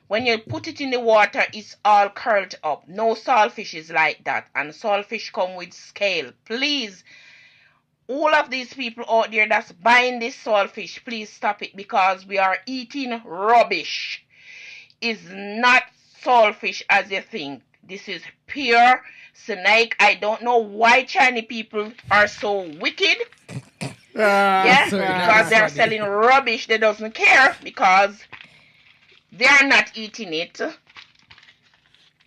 when you put it in the water, it's all curled up. No saltfish is like that. And saltfish come with scale. Please, all of these people out there that's buying this saltfish, please stop it, because we are eating rubbish. It's not saltfish as you think. This is pure snake. I don't know why Chinese people are so wicked. Yes, because they're selling rubbish. They doesn't care because they are not eating it.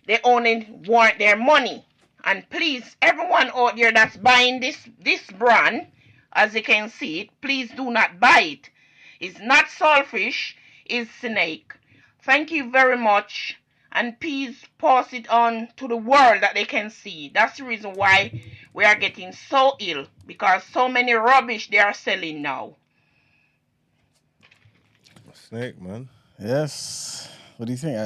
They only want their money. And please, everyone out there that's buying this brand, as you can see it, please do not buy it. It's not saltfish, it's snake. Thank you very much. And please pass it on to the world that they can see. That's the reason why we are getting so ill, because so many rubbish they are selling now. Snake, man. Yes. What do you think?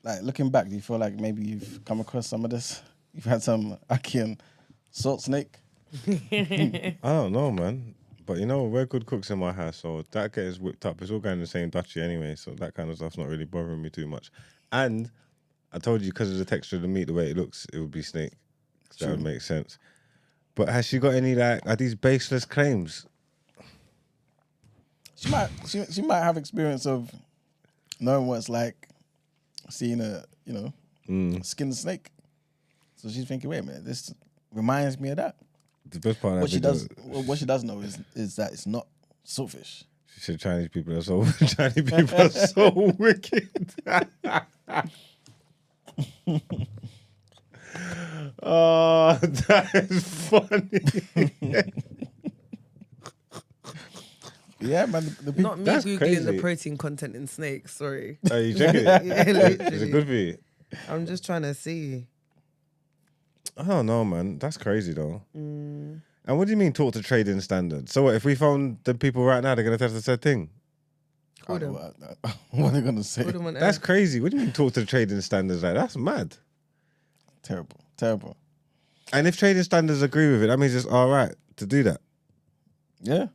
Like, looking back, do you feel like maybe you've come across some of this? You've had some Akian salt snake? I don't know, man. But you know, we're good cooks in my house, so if that gets whipped up, it's all going in the same duchy anyway, so that kind of stuff's not really bothering me too much. And I told you, because of the texture of the meat, the way it looks, it would be snake. That would make sense. But has she got any, like, are these baseless claims? She might have experience of knowing what it's like seeing a, skinned snake. So she's thinking, wait a minute, this reminds me of that. The best part of what that she does know is that it's not saltfish. She said Chinese people are so wicked. Oh, that is funny. Yeah, man. Not me that's Googling crazy. the protein content in snakes, sorry. Are you checking Yeah, it? literally. Is it good for you? I'm just trying to see. I don't know, man. That's crazy, though. And what do you mean talk to Trading Standard? So what, if we phone the people right now, they're going to tell us the same thing? What are they going to say? That's crazy. What do you mean talk to the Trading Standards? Like, that's mad. Terrible. And if Trading Standards agree with it, that means it's all right to do that. Yeah.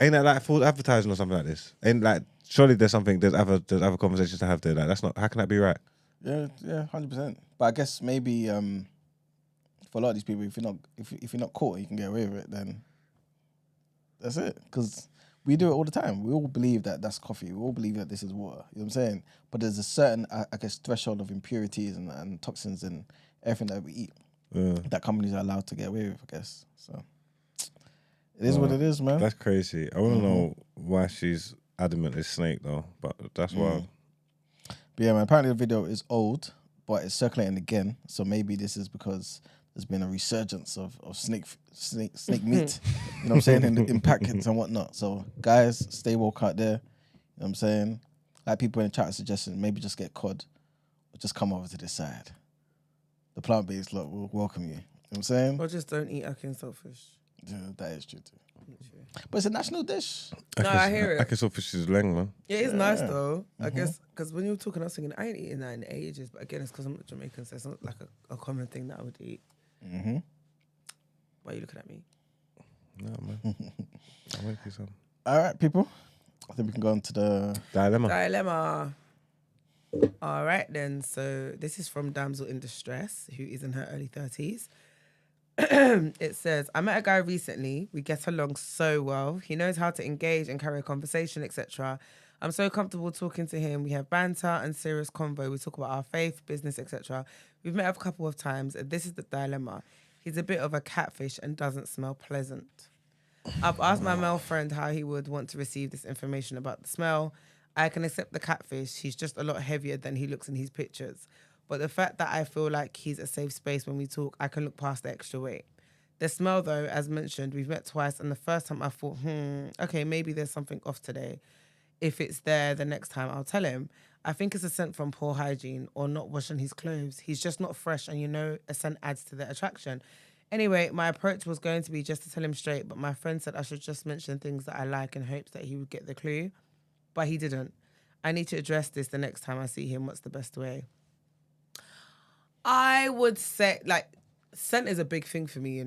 Ain't that like full advertising or something like this? Ain't like, surely there's other conversations to have there. Like, that's not, how can that be right? Yeah, 100%. But I guess maybe for a lot of these people, if you're not caught, you can get away with it. Then that's it. Because we do it all the time. We all believe that that's coffee. We all believe that this is water. You know what I'm saying? But there's a certain, I guess, threshold of impurities and toxins and everything that we eat that companies are allowed to get away with, I guess. So it is what it is, man. That's crazy. I want to know why she's adamant it's snake though. But that's wild. But yeah, man. Apparently the video is old, but it's circulating again. So maybe this is because there's been a resurgence of snake meat. You know what I'm saying? In packets and whatnot. So guys, stay woke out there. You know what I'm saying? Like people in the chat are suggesting, maybe just get cod or just come over to this side. The plant-based lot will welcome you. You know what I'm saying? Or just don't eat Akin saltfish. Yeah, that is true too. But it's a national dish. No, I hear it. I can saw fish is leng, man. Yeah, it's nice though. I guess because when you were talking, I was thinking I ain't eating that in ages. But again, it's because I'm not Jamaican, so it's not like a common thing that I would eat. Why are you looking at me? No, man. I'll make you some. All right, people. I think we can go on to the Dilemma. All right, then. So this is from Damsel in Distress, who is in her early 30s. It says, I met a guy recently. We get along so well. He knows how to engage and carry a conversation, etc. I'm so comfortable talking to him. We have banter and serious convo. We talk about our faith, business, etc. We've met up a couple of times, and this is the dilemma. He's a bit of a catfish and doesn't smell pleasant. I've asked my male friend how he would want to receive this information about the smell. I can accept the catfish. He's just a lot heavier than he looks in his pictures. But the fact that I feel like he's a safe space when we talk, I can look past the extra weight. The smell, though, as mentioned, we've met twice, and the first time I thought, okay, maybe there's something off today. If it's there, the next time I'll tell him. I think it's a scent from poor hygiene or not washing his clothes. He's just not fresh, and a scent adds to the attraction. Anyway, my approach was going to be just to tell him straight, but my friend said I should just mention things that I like in hopes that he would get the clue. But he didn't. I need to address this the next time I see him. What's the best way? I would say, scent is a big thing for me,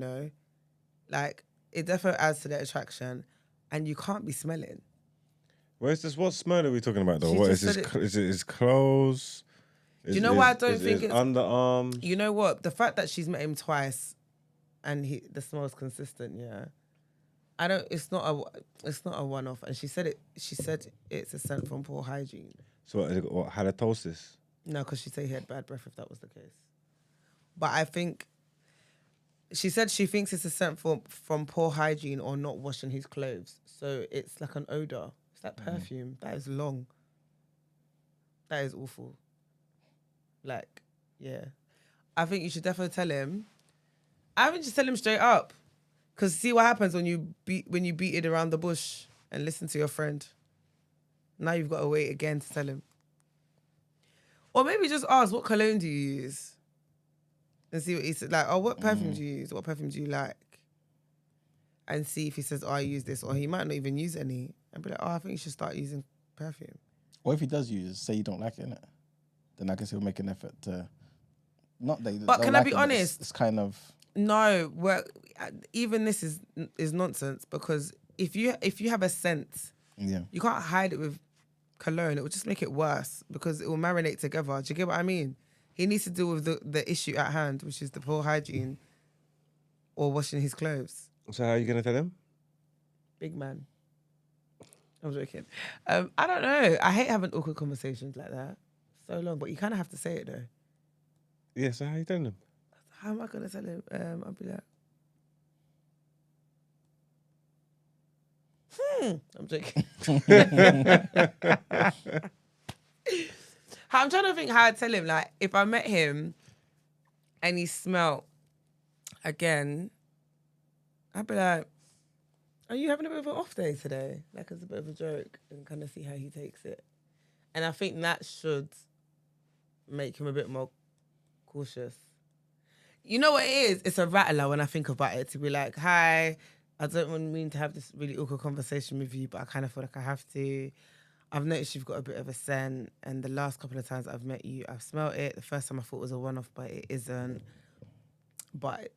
Like, it definitely adds to the attraction, and you can't be smelling. Where's this? What smell are we talking about, though? She What just is this? said it. Is it his clothes? Do you know why I don't think his it's underarms? You know what? The fact that she's met him twice, and the smell's consistent. Yeah, I don't. It's not a one-off. And she said it. She said it's a scent from poor hygiene. So what halitosis? No, because she said he had bad breath. If that was the case, but I think she said she thinks it's a scent from poor hygiene or not washing his clothes. So it's like an odor. It's like perfume. That is long. That is awful. Like, yeah. I think you should definitely tell him. I think just tell him straight up. Because see what happens when you beat it around the bush and listen to your friend. Now you've got to wait again to tell him. Or maybe just ask, what cologne do you use? And see what he said. Like, what perfume do you use? What perfume do you like? And see if he says, I use this. Or he might not even use any. And be like, I think you should start using perfume. Or if he does use, say you don't like it, innit? Then I guess he'll make an effort to... Not that you But don't can I like be it, but honest? It's kind of... No, even this is nonsense, because if you have a scent, you can't hide it with cologne. It will just make it worse because it will marinate together. Do you get what I mean? He needs to deal with the issue at hand, which is the poor hygiene or washing his clothes. So how are you going to tell him? Big man. I'm joking. I don't know. I hate having awkward conversations like that. So long, but you kind of have to say it though. Yeah, so how are you telling him? How am I going to tell him? I'll be like, I'm joking. I'm trying to think how I'd tell him. Like, if I met him and he smelled again, I'd be like, are you having a bit of an off day today? Like, as a bit of a joke, and kind of see how he takes it. And I think that should make him a bit more cautious. You know what it is? It's a rattler when I think about it, to be like, hi, I don't mean to have this really awkward conversation with you, but I kind of feel like I have to. I've noticed you've got a bit of a scent, and the last couple of times I've met you, I've smelled it. The first time I thought it was a one-off, but it isn't. But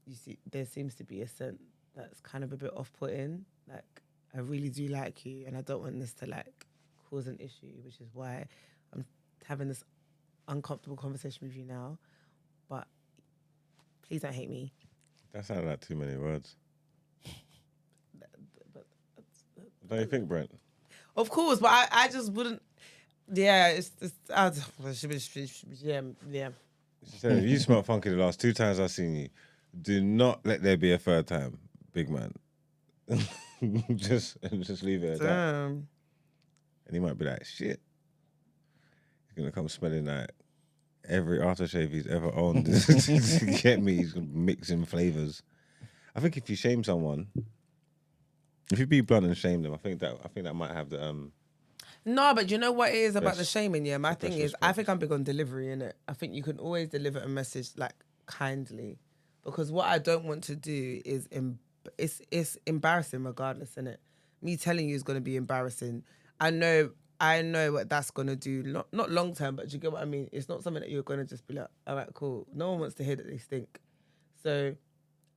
you see, there seems to be a scent that's kind of a bit off-putting. Like, I really do like you, and I don't want this to like cause an issue, which is why I'm having this uncomfortable conversation with you now. But please don't hate me. That sounded like too many words. Don't you think, Brent? Of course, but I just wouldn't. Yeah, yeah. So if you smell funky the last 2 times I've seen you, do not let there be a third time, big man. just leave it at that. And he might be like, shit. He's gonna come smelling like every aftershave he's ever owned. Get me? He's gonna mix in flavors. I think if you shame someone, if you be blunt and shame them, I think that might have the No, but you know what it is about Yes. the shaming, yeah? My The thing best is, I response. think I'm big on delivery, innit? I think you can always deliver a message, like, kindly. Because what I don't want to do is, it's embarrassing regardless, innit? Me telling you is going to be embarrassing. I know what that's going to do. Not long term, but do you get what I mean? It's not something that you're going to just be like, all right, cool. No one wants to hear that they stink. So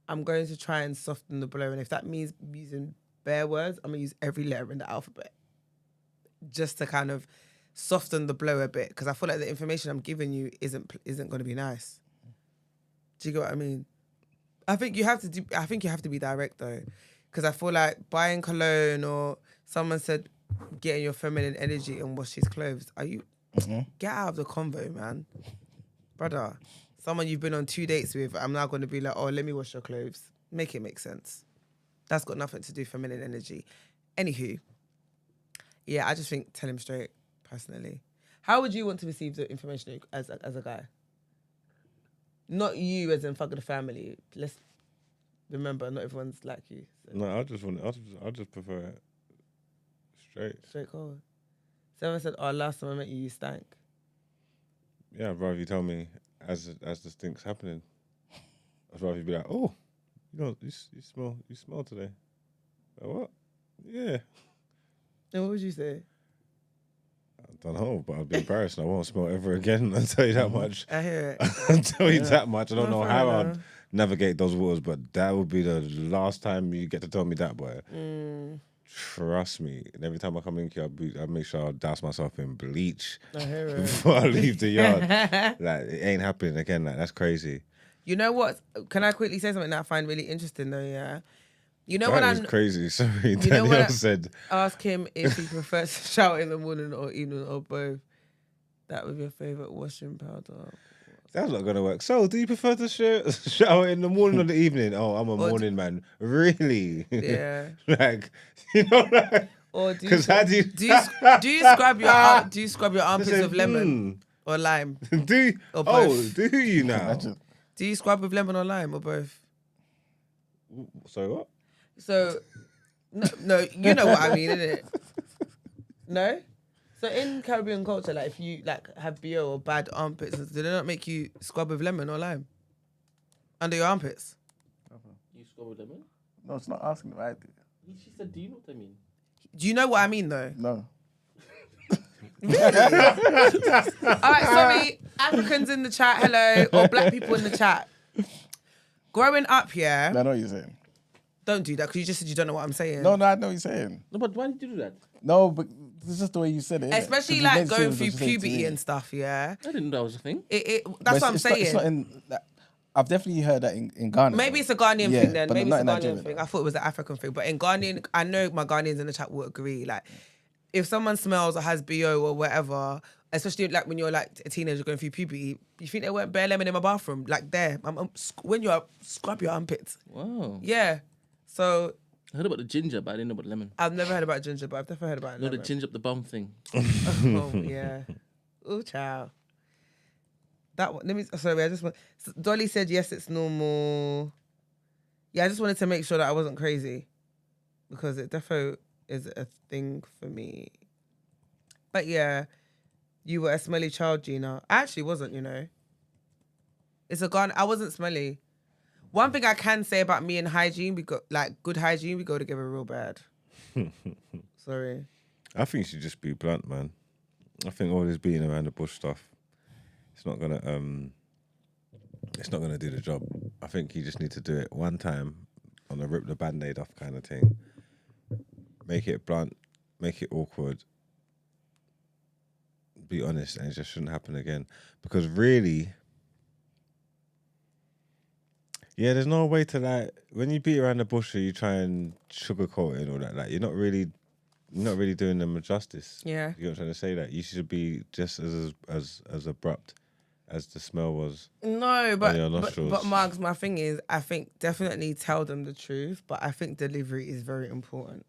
I'm going to try and soften the blow. And if that means using bare words, I'm going to use every letter in the alphabet just to kind of soften the blow a bit, because I feel like the information I'm giving you isn't going to be nice. Do you get what I mean? I think you have to be direct though, because I feel like buying cologne, or someone said getting your feminine energy and wash his clothes. Are you get out of the convo, man, brother? Someone you've been on 2 dates with, I'm now going to be like, oh, let me wash your clothes. Make it make sense. That's got nothing to do with feminine energy. Anywho, yeah, I just think tell him straight, personally. How would you want to receive the information as a guy? Not you as in fuck the family. Let's remember, not everyone's like you. So. No, I just prefer it straight. Straight cold. Someone said, "Oh, last time I met you, you stank." Yeah, I'd rather you tell me as the stink's happening. I'd rather you be like, "Oh, you smell today." Like, what? Yeah. And what would you say? I don't know, but I'd be embarrassed and I won't smell ever again. I'll tell you that much. I hear it. I'll tell you that much. I don't know how enough. I'd navigate those waters, but that would be the last time you get to tell me that, boy. Trust me. And every time I come in here, I make sure I douse myself in bleach I hear it. before I leave the yard. Like, it ain't happening again. Like, that's crazy. You know what? Can I quickly say something that I find really interesting though? Yeah. You know That when is I'm crazy. Sorry, You know Danielle when said. ask him if he prefers to shower in the morning or evening or both. That would be your favourite washing powder. That's not gonna work. So, do you prefer to shower in the morning or the evening? Oh, I'm a morning man. Really? Yeah. Like, you know, like, Or do you, because how do you do you scrub your armpits with lemon or lime? Do you, or both? oh, do you now? Do you scrub with lemon or lime or both? So what? So no, you know what I mean, innit? No? So in Caribbean culture, like if you like have BO or bad armpits, do they not make you scrub with lemon or lime under your armpits? You scrub with lemon? No, it's not asking what I do. She said, "Do you know what I mean?" Do you know what I mean though? No. Really? All right, sorry, Africans in the chat, hello, or black people in the chat. Growing up, yeah. I know what you're saying. Don't do that because you just said you don't know what I'm saying. No, I know what you're saying. No, but why did you do that? No, but it's just the way you said it. innit? Especially 'Cause like you didn't say going it was through just saying to puberty me. and stuff, yeah. I didn't know that was a thing. That's But what I'm it's saying. Not in. I've definitely heard that in Ghana. Maybe it's a Ghanaian Yeah, thing then. but Maybe not it's a in Ghanaian Nigeria, thing. I thought it was an African thing. But in Ghanaian, I know my Ghanaians in the chat will agree. Like, if someone smells or has BO or whatever, especially like when you're like a teenager going through puberty, you think they weren't bare lemon in my bathroom? Like there. When you're scrub your armpits. Wow. Yeah. So I heard about the ginger, but I didn't know about lemon. I've never heard about ginger, but I've definitely heard about No, lemon. the ginger up the bum thing. Oh, yeah. Ooh, child. That one. Sorry, I just want. Dolly said yes, it's normal. Yeah, I just wanted to make sure that I wasn't crazy because it defo is a thing for me. But yeah, you were a smelly child, Gina. I actually wasn't, you know. It's a gun. I wasn't smelly. One thing I can say about me and hygiene, we got like good hygiene, we go together real bad. Sorry. I think you should just be blunt, man. I think all this beating around the bush stuff, it's not gonna do the job. I think you just need to do it one time on a rip the band-aid off kind of thing. Make it blunt, make it awkward. Be honest, and it just shouldn't happen again. Because really, yeah, there's no way to like when you beat around the bush or you try and sugarcoat it and all that. Like you're not really doing them a justice. Yeah, you know what I'm trying to say. That you should be just as abrupt as the smell was. No, on your nostrils. but Margs, my thing is, I think definitely tell them the truth, but I think delivery is very important.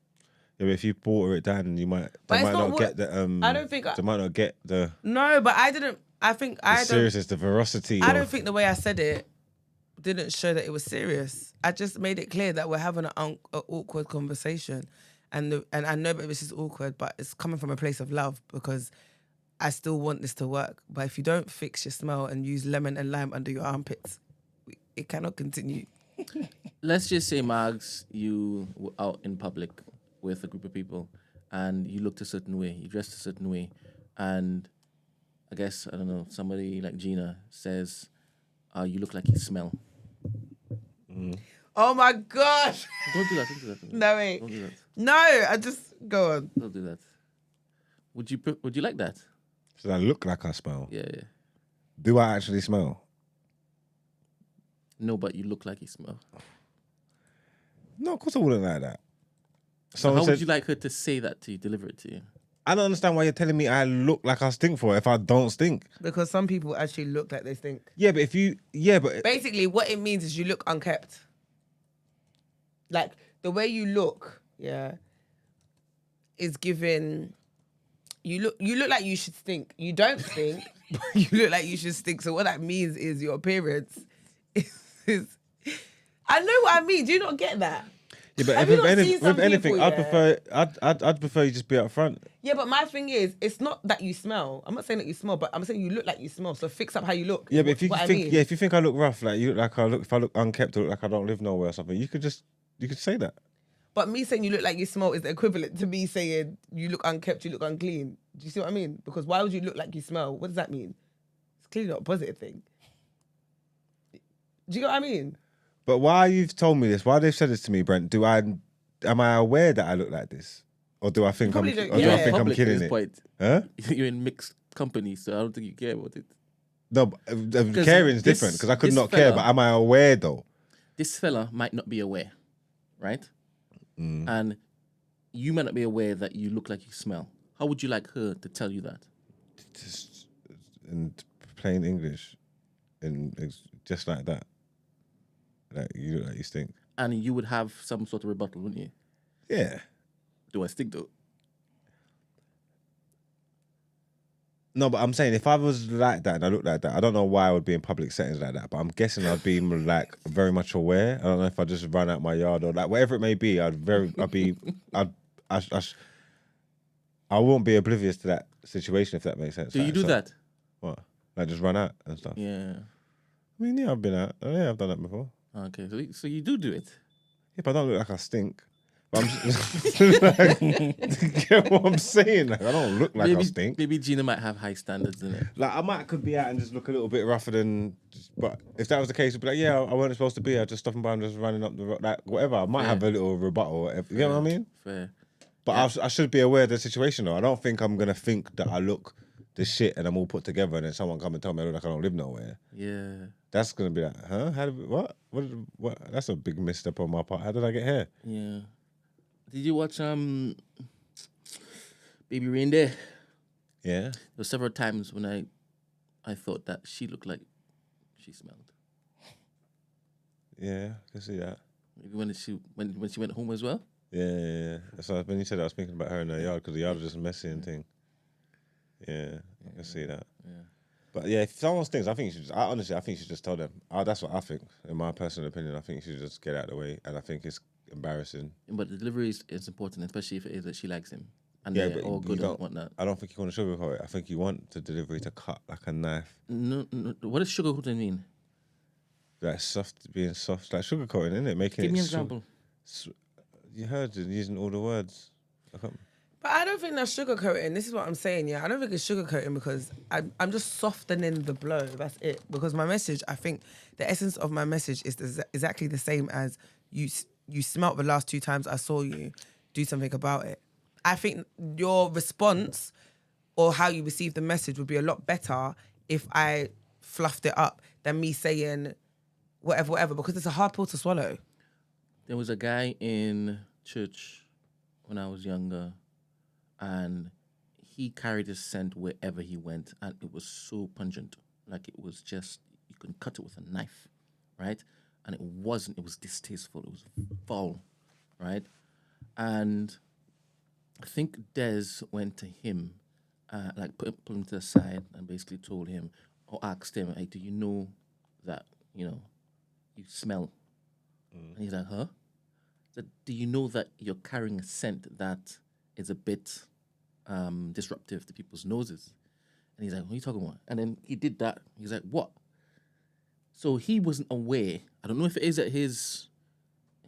Yeah, but if you water it down, they might not get the. I don't think they might not get the. No, but I didn't. I think I don't. Seriousness, the veracity. I don't think the way I said it didn't show that it was serious. I just made it clear that we're having an awkward conversation, and I know that this is awkward, but it's coming from a place of love because I still want this to work. But if you don't fix your smell and use lemon and lime under your armpits, it cannot continue. Let's just say, Margs, you were out in public with a group of people and you looked a certain way, you dressed a certain way, and I guess, I don't know, somebody like Gina says, you look like you smell. Oh my gosh. Don't do that, don't do that. No, wait. Don't do that. No, I just, go on. Don't do that. Would you like that? Should I look like I smell? Yeah. Do I actually smell? No, but you look like you smell. No, of course I wouldn't like that. So how would you like her to say that to you, deliver it to you? I don't understand why you're telling me I look like I stink for if I don't stink. Because some people actually look like they stink. Yeah, but but basically what it means is you look unkept. Like the way you look, is giving. You look like you should stink. You don't stink, but you look like you should stink. So what that means is your appearance is I know what I mean. Do you not get that? Yeah, but Have if you not seen some with anything, people, I'd prefer you just be up front. Yeah, but my thing is, it's not that you smell. I'm not saying that you smell, but I'm saying you look like you smell. So fix up how you look. Yeah, but if you What I think, mean. if you think I look rough, like you look like I look, if I look unkept or look like I don't live nowhere or something, you could say that. But me saying you look like you smell is equivalent to me saying you look unkept, you look unclean. Do you see what I mean? Because why would you look like you smell? What does that mean? It's clearly not a positive thing. Do you know what I mean? But why you've told me this? Why they've said this to me, Brent? Am I aware that I look like this, or do I think I'm killing it? Point. Huh? You're in mixed company, so I don't think you care about it. No, caring is different because I could not care. But am I aware though? This fella might not be aware, right? And you might not be aware that you look like you smell. How would you like her to tell you that? Just in plain English, just like that. Like you look like you stink. And you would have some sort of rebuttal, wouldn't you? Yeah. Do I stink though? No, but I'm saying if I was like that and I looked like that, I don't know why I would be in public settings like that. But I'm guessing I'd be like very much aware. I don't know if I just run out my yard or like whatever it may be. I won't be oblivious to that situation if that makes sense. Do you do that? What? Like just run out and stuff. Yeah. I mean, yeah, I've been out. Yeah, I've done that before. Okay, so you do it. Yeah, but I don't look like I stink. But I'm just, like, get what I'm saying? Like, I don't look like I stink. Maybe Gina might have high standards in it. Like could be out and just look a little bit rougher than. But if that was the case, it'd be like, yeah, I wasn't supposed to be. I just stopping by and just running up the road, like whatever. I might have a little rebuttal. Or whatever. You know what I mean? Fair. But I should be aware of the situation though. I don't think I'm gonna think that I look the shit and I'm all put together and then someone come and tell me I look like I don't live nowhere. Yeah. That's gonna be like, huh? What? That's a big misstep on my part. How did I get here? Yeah. Did you watch Baby Reindeer? Yeah. There were several times when I thought that she looked like she smelled. Yeah, I can see that. Maybe when she went home as well. Yeah. So when you said that, I was thinking about her in her yard because the yard was just messy and thing. Yeah, I can see that. Yeah. But yeah, if someone stinks, I think I think you should just tell them. That's what I think. In my personal opinion, I think you should just get out of the way. And I think it's embarrassing. But the delivery is important, especially if it is that she likes him. And yeah, they're all good and whatnot. I don't think you want to sugarcoat it. I think you want the delivery to cut like a knife. No. What does sugarcoating mean? Like being soft, like sugarcoating, isn't it? Making Give me an example. You heard it, using all the words. But I don't think that's sugarcoating. This is what I'm saying, yeah. I don't think it's sugarcoating because I'm just softening the blow. That's it. Because my message, I think the essence of my message is exactly the same as you smelt the last 2 times I saw you. Do something about it. I think your response or how you receive the message would be a lot better if I fluffed it up than me saying whatever, because it's a hard pill to swallow. There was a guy in church when I was younger, and he carried his scent wherever he went, and it was so pungent. Like, it was just, you can cut it with a knife, right? And it was distasteful. It was foul, right? And I think Des went to him, put him to the side and basically told him, or asked him, hey, do you know that, you smell? And he's like, huh? So, do you know that you're carrying a scent that is a bit disruptive to people's noses? And he's like, what are you talking about? And then he did that. He's like, what? So he wasn't aware. I don't know if it is that his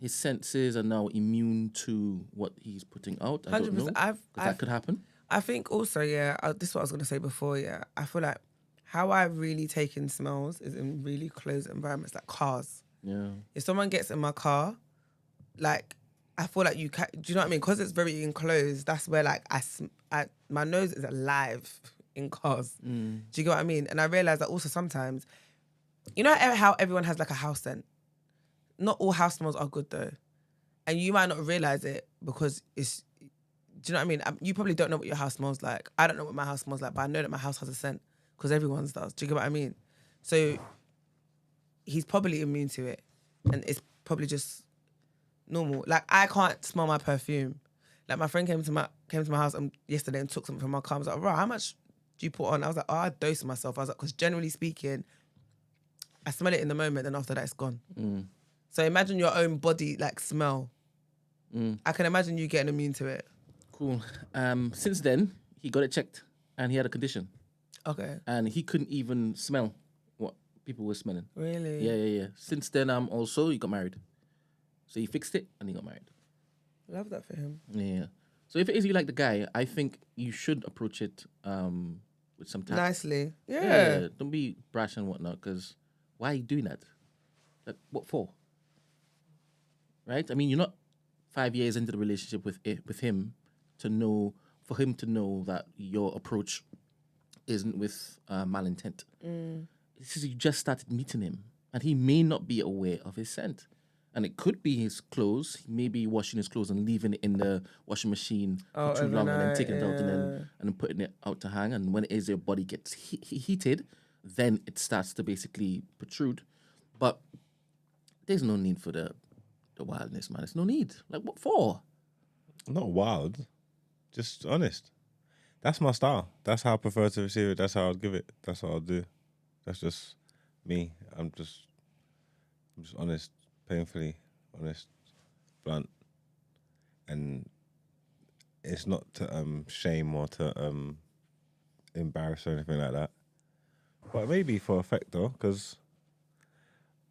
senses are now immune to what he's putting out. I don't know. That could happen. I think also, yeah, this is what I was going to say before, yeah. I feel like how I've really taken smells is in really closed environments, like cars. Yeah. If someone gets in my car, like, I feel like do you know what I mean? Because it's very enclosed, that's where, like, my nose is alive in cars. Do you get what I mean? And I realise that also sometimes, you know how everyone has, like, a house scent? Not all house smells are good, though. And you might not realise it because it's, do you know what I mean? You probably don't know what your house smells like. I don't know what my house smells like, but I know that my house has a scent because everyone's does. Do you get what I mean? So he's probably immune to it. And it's probably just normal. Like I can't smell my perfume. Like my friend came to my house yesterday and took something from my car. I was like, right, how much do you put on? I was like, I dose myself. I was like, because generally speaking, I smell it in the moment, and after that, it's gone. So imagine your own body like smell. I can imagine you getting immune to it. Cool. Since then, he got it checked, and he had a condition. Okay. And he couldn't even smell what people were smelling. Really? Yeah. Since then, also he got married. So he fixed it, and he got married. Love that for him. Yeah. So if it is you like the guy, I think you should approach it with some tact. Nicely. Yeah. Don't be brash and whatnot, because why are you doing that? Like, what for? Right? I mean, you're not 5 years into the relationship with him for him to know that your approach isn't with malintent. This is you just started meeting him, and he may not be aware of his scent. And it could be his clothes. He may be washing his clothes and leaving it in the washing machine for too long, and then taking it out and then putting it out to hang. And when it is your body gets heated, then it starts to basically protrude. But there's no need for the wildness, man. There's no need. Like, what for? Not wild, just honest. That's my style. That's how I prefer to receive it. That's how I'd give it. That's what I'll do. That's just me. I'm just honest. Painfully honest, blunt, and it's not to shame or to embarrass or anything like that. But maybe for effect though, because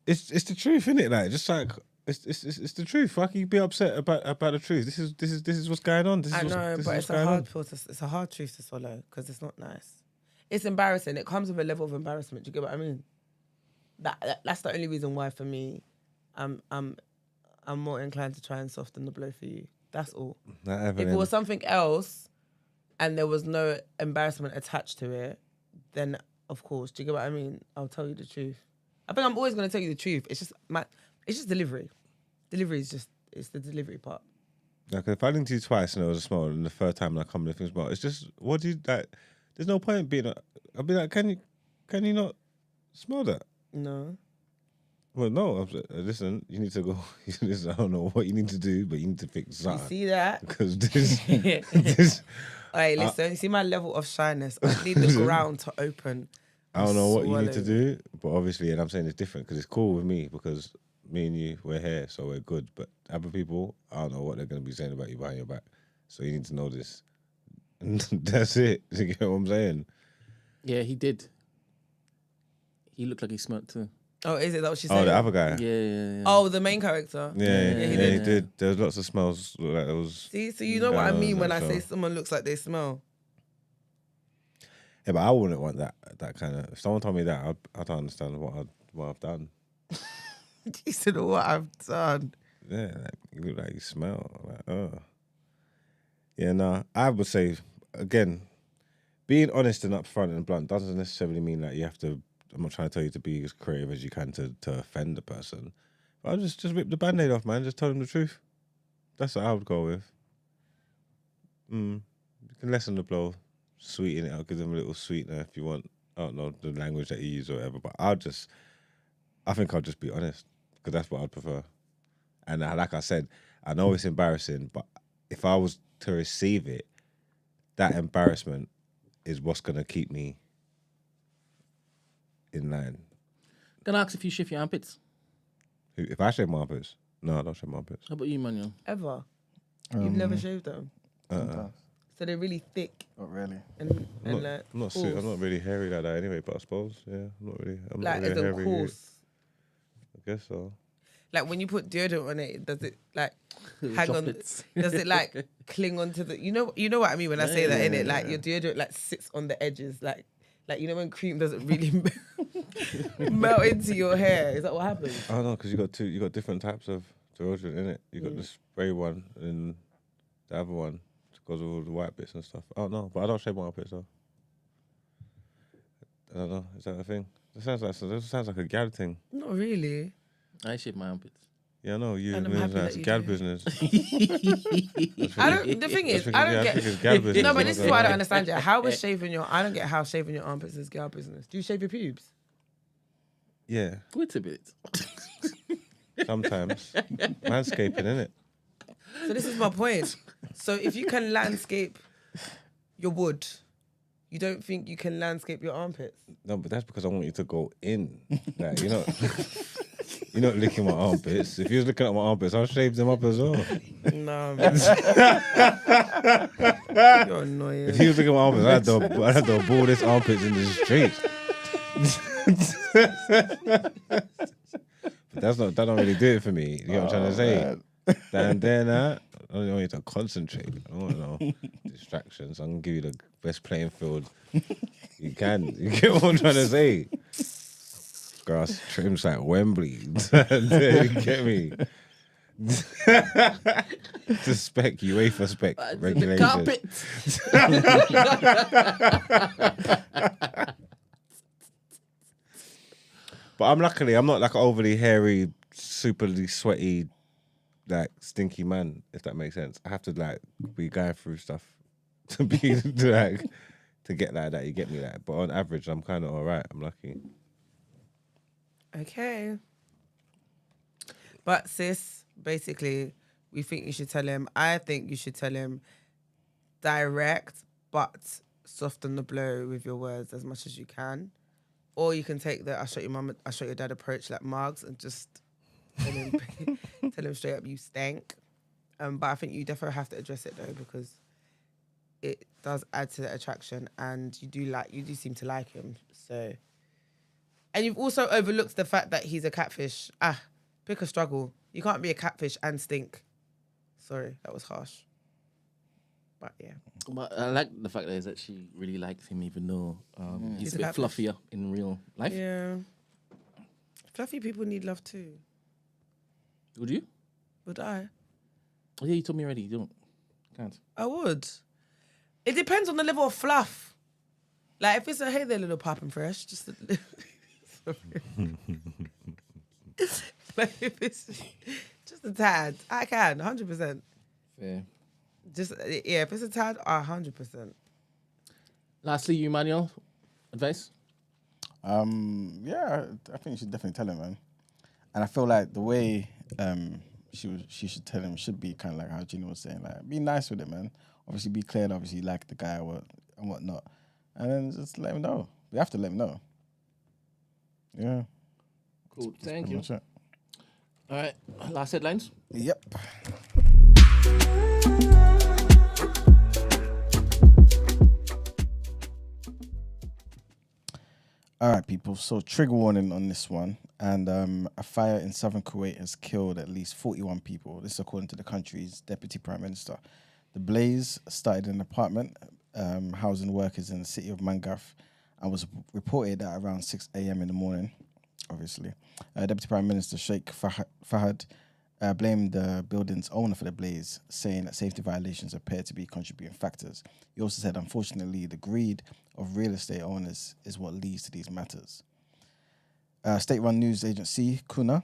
it's the truth, isn't it? Like just like it's the truth. Why can you be upset about the truth? This is what's going on. I know, but it's a hard pill. It's a hard truth to swallow because it's not nice. It's embarrassing. It comes with a level of embarrassment. Do you get what I mean? That's the only reason why for me. I'm more inclined to try and soften the blow for you. That's all. If it was something else and there was no embarrassment attached to it, then of course, do you get what I mean? I'll tell you the truth. I think I'm always going to tell you the truth. It's just delivery. Delivery is it's the delivery part. Like if I linked you twice and it was a smell, and the third time I come with things smell, it's just what do you like? There's no point being. I'll be like, can you not smell that? No. Well, no. Listen, you need to go. I don't know what you need to do, but you need to fix something. You see that? Because this. All right, listen. You see my level of shyness. I need the ground to open. I don't know what you need to do, but obviously, and I'm saying it's different because it's cool with me because me and you, we're here, so we're good. But other people, I don't know what they're going to be saying about you behind your back. So you need to know this. That's it. You get what I'm saying? Yeah, he did. He looked like he smelled too. Oh, is it that what she said? Oh, the other guy. Yeah. Oh, the main character. Yeah, he did. There was lots of smells. Like there was. See, so you know what I mean when I say someone looks like they smell. Yeah, but I wouldn't want that kind of. If someone told me that, I don't understand what I've done. You said what I've done. Yeah, like, you look like you smell. Like, oh. Yeah, no, I would say again, being honest and upfront and blunt doesn't necessarily mean that you have to. I'm not trying to tell you to be as creative as you can to offend the person. But I'll just rip the Band-Aid off, man. Just tell them the truth. That's what I would go with. You can lessen the blow, sweeten it. I'll give them a little sweetener if you want. I don't know the language that you use or whatever, but I think I'll just be honest because that's what I'd prefer. And like I said, I know it's embarrassing, but if I was to receive it, that embarrassment is what's going to keep me in line. Can I ask if you shave your armpits? If I shave my armpits? No, I don't shave my armpits. How about you, Manuel? Ever? You've never shaved them? Sometimes. So they're really thick. Not really. And I'm like I'm not really hairy like that anyway, but I suppose, yeah, I'm not really like as hairy. a coarse. I guess so. Like when you put deodorant on it, does it like hang on? Does it like cling onto the? You know what I mean when I say that, innit? Like your deodorant like sits on the edges, like you know when cream doesn't really melt into your hair. Is that what happens? I don't know because you got different types of deodorant in it. You got the spray one and the other one goes with all the white bits and stuff. I don't know, but I don't shave my armpits though. I don't know. Is that a thing? That sounds like a gal thing. Not really. I shave my armpits. Yeah, I know you. And I'm happy that It's you gal do. business. I don't. The thing is, I don't get. No, but this is why I don't understand it. How is shaving your? I don't get how shaving your armpits is girl business. Do you shave your pubes? Yeah. Wait a bit. Sometimes. Landscaping, innit? So this is my point. So if you can landscape your wood, you don't think you can landscape your armpits? No, but that's because I want you to go in. Like, you're not licking my armpits. If you was looking at my armpits, I'll shave them up as well. No, man. You're annoying. If you was looking at my armpits, I had the baldest armpits in the street. But that don't really do it for me. You know what I'm trying to say? I don't want you to concentrate. I don't want no distractions. I'm gonna give you the best playing field you can. You get what I'm trying to say? Grass trims like Wembley. You get me? To spec, UEFA spec regulations. But I'm not like an overly hairy, superly sweaty, like stinky man, if that makes sense. I have to like be going through stuff to be to get like that. You get me, like. But on average, I'm kind of all right. I'm lucky. Okay. But sis, basically, we think you should tell him. I think you should tell him direct, but soften the blow with your words as much as you can. Or you can take the I shot your dad approach like Margs and just tell him straight up you stank. But I think you definitely have to address it though, because it does add to the attraction, and you do seem to like him. So, and you've also overlooked the fact that he's a catfish. Pick a struggle. You can't be a catfish and stink. Sorry, that was harsh. But yeah. But I like the fact that he's actually really likes him, even though he's a bit fluffier in real life. Yeah. Fluffy people need love too. Would you? Would I? Oh yeah, you told me already. You don't. Can't. I would. It depends on the level of fluff. Like if it's a hey there little pop and fresh, just a like if it's just a tad, I can 100%. Fair. Just if it's a tad, 100%. Lastly, you, Manuel, advice? Yeah, I think you should definitely tell him, man. And I feel like the way she should tell him should be kind of like how Gina was saying, like be nice with it, man. Obviously, be clear. Obviously, like the guy and whatnot, and then just let him know. We have to let him know. Yeah. Cool. That's Thank you. much it. All right. Last headlines. Yep. All right, people. So trigger warning on this one. And a fire in southern Kuwait has killed at least 41 people. This is according to the country's deputy prime minister. The blaze started in an apartment housing workers in the city of Mangarf and was reported at around 6 a.m. in the morning, obviously. Deputy Prime Minister Sheikh Fahad blamed the building's owner for the blaze, saying that safety violations appear to be contributing factors. He also said, unfortunately, the greed of real estate owners is what leads to these matters. State-run news agency KUNA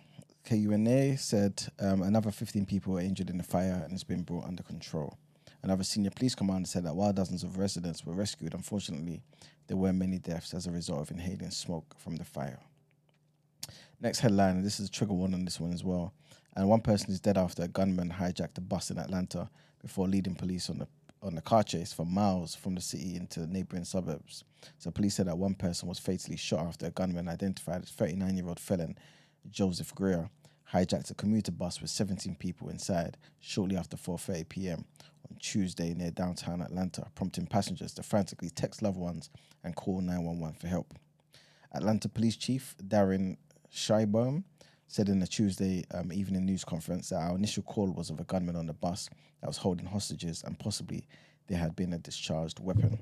said another 15 people were injured in the fire and has been brought under control. Another senior police commander said that while dozens of residents were rescued, unfortunately, there were many deaths as a result of inhaling smoke from the fire. Next headline, and this is a trigger one on this one as well. And one person is dead after a gunman hijacked a bus in Atlanta before leading police on the car chase for miles from the city into neighbouring suburbs. So police said that one person was fatally shot after a gunman identified as 39-year-old felon Joseph Greer hijacked a commuter bus with 17 people inside shortly after 4:30 p.m. on Tuesday near downtown Atlanta, prompting passengers to frantically text loved ones and call 911 for help. Atlanta Police Chief Darren Scheibaum said in a Tuesday evening news conference that our initial call was of a gunman on the bus that was holding hostages and possibly there had been a discharged weapon.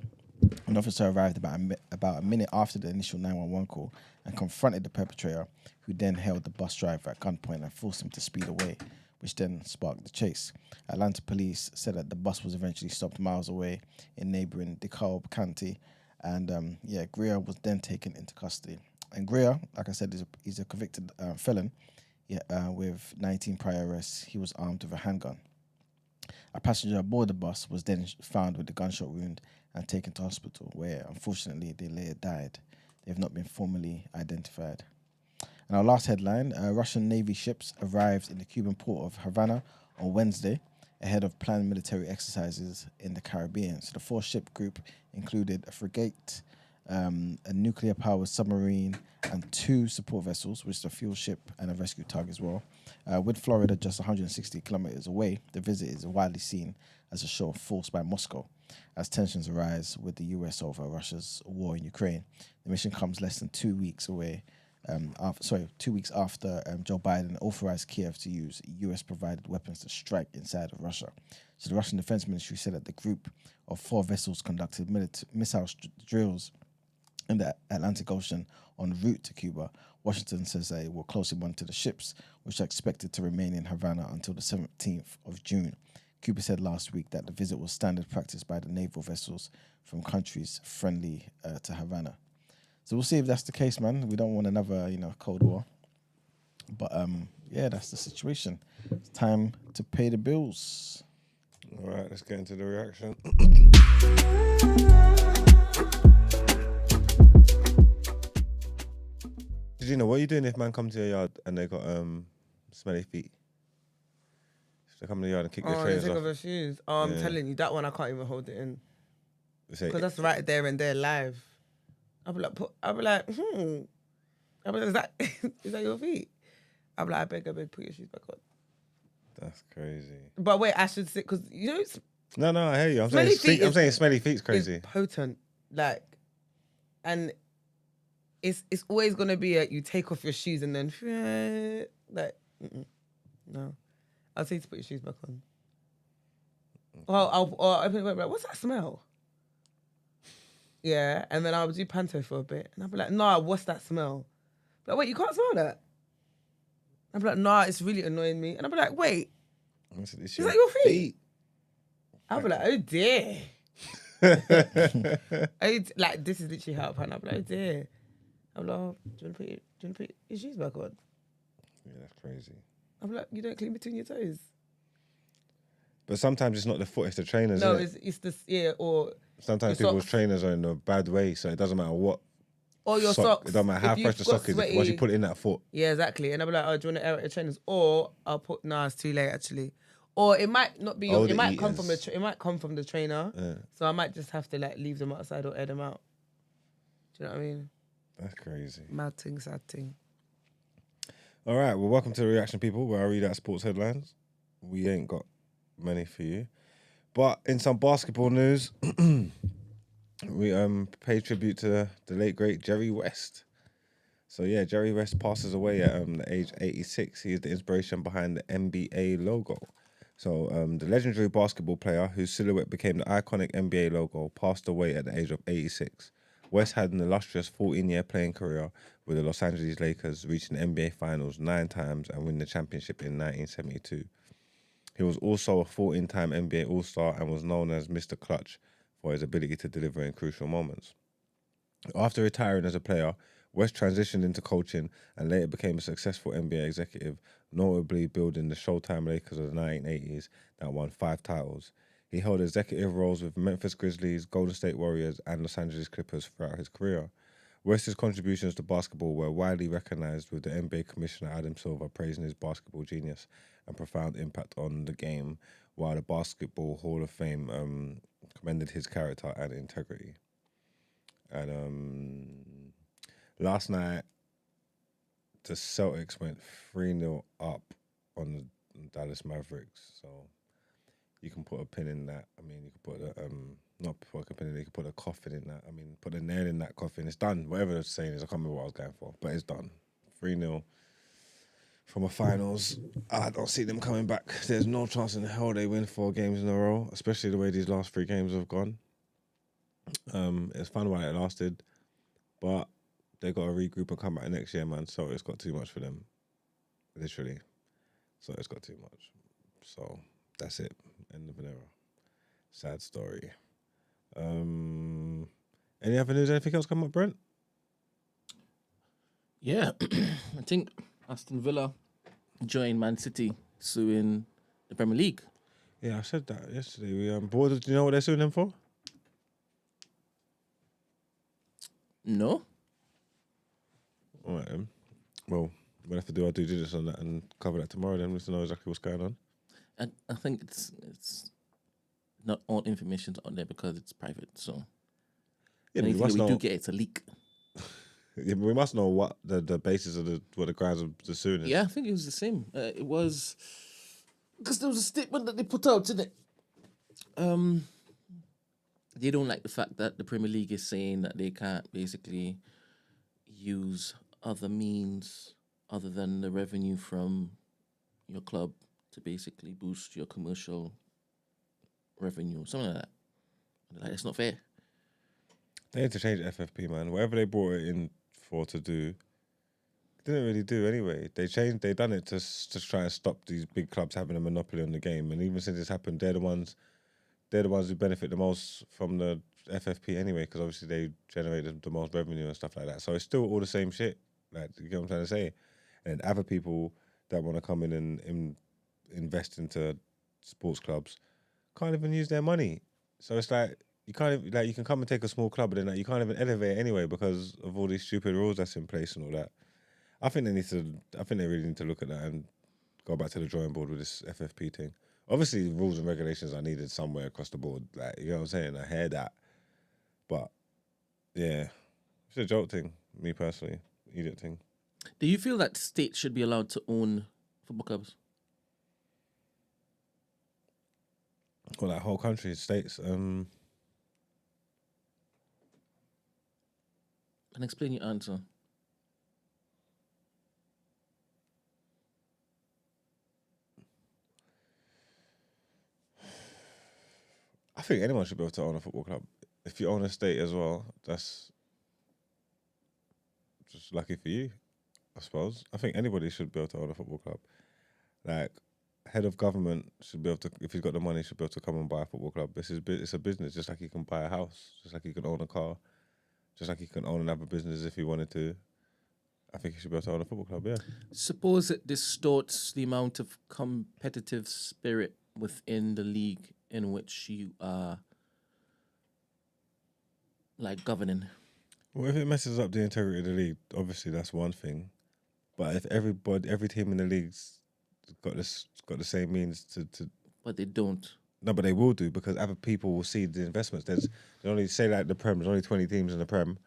An officer arrived about a minute after the initial 911 call and confronted the perpetrator, who then held the bus driver at gunpoint and forced him to speed away, which then sparked the chase. Atlanta police said that the bus was eventually stopped miles away in neighbouring DeKalb County, and Greer was then taken into custody. And Greer, like I said, he's a convicted felon with 19 prior arrests. He was armed with a handgun. A passenger aboard the bus was then found with a gunshot wound and taken to hospital, where unfortunately they later died. They have not been formally identified. And our last headline, Russian Navy ships arrived in the Cuban port of Havana on Wednesday ahead of planned military exercises in the Caribbean. So the 4-ship group included a frigate, a nuclear-powered submarine, and 2 support vessels, which is a fuel ship and a rescue tug as well. With Florida just 160 kilometers away, the visit is widely seen as a show of force by Moscow as tensions arise with the US over Russia's war in Ukraine. The mission comes less than 2 weeks away. 2 weeks after Joe Biden authorized Kiev to use US-provided weapons to strike inside of Russia. So the Russian Defense Ministry said that the group of 4 vessels conducted missile drills in the Atlantic Ocean en route to Cuba. Washington says they will closely monitor the ships, which are expected to remain in Havana until the 17th of June. Cuba said last week that the visit was standard practice by the naval vessels from countries friendly to Havana. So we'll see if that's the case, man. We don't want another, Cold War. But yeah, that's the situation. It's time to pay the bills. All right, let's get into the reaction. Did you know what are you doing if man come to your yard and they got smelly feet? If they come to your yard and kick your trainers they take off. off their shoes. I'm telling you, that one I can't even hold it in. Because that's right there and there live. I'll be like, I'll be like, is that your feet? I'll be like, I beg, put your shoes back on. That's crazy. But wait, I should say, because No, I hear you. I'm saying smelly feet's crazy. It's potent, and it's always gonna be you take off your shoes and then no, I'll say to put your shoes back on. Or I'll open it, like, what's that smell? Yeah, and then I'll do panto for a bit, and I'll be like, nah, what's that smell? Like, wait, you can't smell that? I'll be like, nah, it's really annoying me. And I'll be like, wait, is that your feet? I'll be like, oh dear. This is literally how I'll be like, oh dear. I'm like, oh, do you want to put your shoes back on? Yeah, that's crazy. I'll be like, you don't clean between your toes. But sometimes it's not the foot, it's the trainers. No, isn't it's the, or sometimes people's trainers are in a bad way, so it doesn't matter what. Or your socks. It doesn't matter how fresh the sock is once you put it in that foot. Yeah, exactly. And I'll be like, oh, do you want to air out your trainers? Or I'll put, nah, it's too late actually. Or it might not be. It might come from the trainer. Yeah. So I might just have to leave them outside or air them out. Do you know what I mean? That's crazy. Mad thing, sad thing. All right, well, welcome to the reaction, people, where I read out sports headlines. We ain't got many for you, but in some basketball news, we pay tribute to the late great Jerry West. So yeah, Jerry West passes away at the age 86. He is the inspiration behind the NBA logo. So the legendary basketball player whose silhouette became the iconic NBA logo passed away at the age of 86. West had an illustrious 14-year playing career with the Los Angeles Lakers, reaching the NBA Finals 9 times and winning the championship in 1972. He was also a 14-time NBA All-Star and was known as Mr. Clutch for his ability to deliver in crucial moments. After retiring as a player, West transitioned into coaching and later became a successful NBA executive, notably building the Showtime Lakers of the 1980s that won 5 titles. He held executive roles with Memphis Grizzlies, Golden State Warriors, and Los Angeles Clippers throughout his career. West's contributions to basketball were widely recognized, with the NBA Commissioner Adam Silver praising his basketball genius and profound impact on the game, while the Basketball Hall of Fame commended his character and integrity. And last night, the Celtics went 3-0 up on the Dallas Mavericks, so you can put a pin in that. I mean, you can put not put a pin in it, you can put a coffin in that. I mean, put a nail in that coffin. It's done. Whatever the saying is, I can't remember what I was going for, but it's done. 3-0 from a finals. I don't see them coming back. There's no chance in hell they win 4 games in a row, especially the way these last 3 games have gone. It's fun while it lasted, but they got to regroup and come back next year, man. So it's got too much for them, literally. So it's got too much. So that's it. End of an era. Sad story. Any other news? Anything else come up, Brent? Yeah, I think Aston Villa joined Man City suing the Premier League. Yeah, I said that yesterday. Do you know what they're suing them for? No. All right, well, we'll have to do our due diligence on that and cover that tomorrow. Then we have to know exactly what's going on. And I think it's not all information's on there because it's private. So Yeah, but anything that we do get, it's a leak. Yeah, but we must know what the basis of what the grounds of the suing is. Yeah, I think it was the same. It was because there was a statement that they put out in it. They don't like the fact that the Premier League is saying that they can't basically use other means other than the revenue from your club to basically boost your commercial revenue, something like that. Like, it's not fair. They need to change FFP, man. Whatever they brought it in for to do, didn't really do anyway. They done it to try and stop these big clubs having a monopoly on the game. And even since it's happened, they're the ones who benefit the most from the FFP anyway, because obviously they generate the most revenue and stuff like that. So it's still all the same shit. Like, you get what I'm trying to say? And other people that want to come in and invest into sports clubs can't even use their money. So it's like, you can't even, like, you can come and take a small club, but then like, you can't even elevate it anyway because of all these stupid rules that's in place and all that. I think they really need to look at that and go back to the drawing board with this FFP thing. Obviously, rules and regulations are needed somewhere across the board. Like, you know what I'm saying? I hear that. But, yeah, it's a joke thing, me personally. Idiot thing. Do you feel that states should be allowed to own football clubs? Well, like whole country, states. And explain your answer. I think anyone should be able to own a football club. If you own a state as well, that's just lucky for you, I suppose. I think anybody should be able to own a football club. Like, head of government should be able to, if he's got the money, should be able to come and buy a football club. It's a business, just like he can buy a house, just like he can own a car, just like he can own another business if he wanted to. I think he should be able to own a football club, yeah. Suppose it distorts the amount of competitive spirit within the league in which you are, like, governing. Well, if it messes up the integrity of the league, obviously that's one thing. But if every team in the league's got the same means to But they don't. No, but they will do, because other people will see the investments. There's only, say like the Prem, there's only 20 teams in the Prem.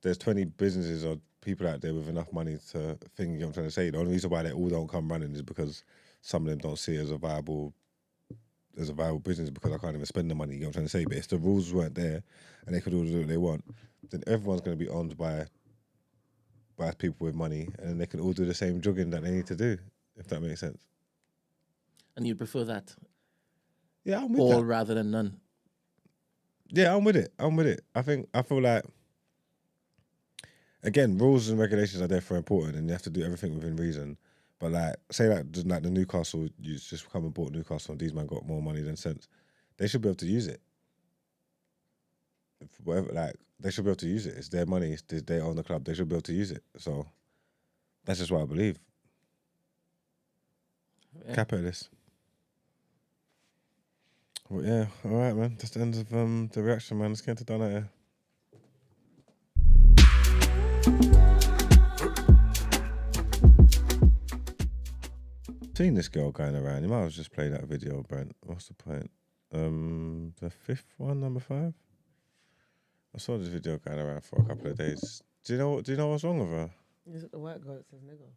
There's 20 businesses or people out there with enough money to think, you know what I'm trying to say. The only reason why they all don't come running is because some of them don't see it as a viable business, because I can't even spend the money, you know what I'm trying to say. But if the rules weren't there and they could all do what they want, then everyone's going to be owned by people with money, and they can all do the same jogging that they need to do, if that makes sense. And you'd prefer that? Yeah, I'm with all that. rather than none. Yeah, I'm with it. I feel like, again, rules and regulations are therefore important, and you have to do everything within reason. But like, say like the Newcastle, you just come and bought Newcastle, and these man got more money than sense. They should be able to use it. Whatever, like, they should be able to use it. It's their money. They own the club. They should be able to use it. So that's just what I believe. Yeah. Capitalist. Well, yeah, all right, man. That's the end of the reaction, man. Let's get to Out Ere. Seen this girl going around. You might have just played that video, Brent. What's the point? The fifth one, number 5. I saw this video going around for a couple of days. Do you know what's wrong with her? Is it the white girl that says nigger?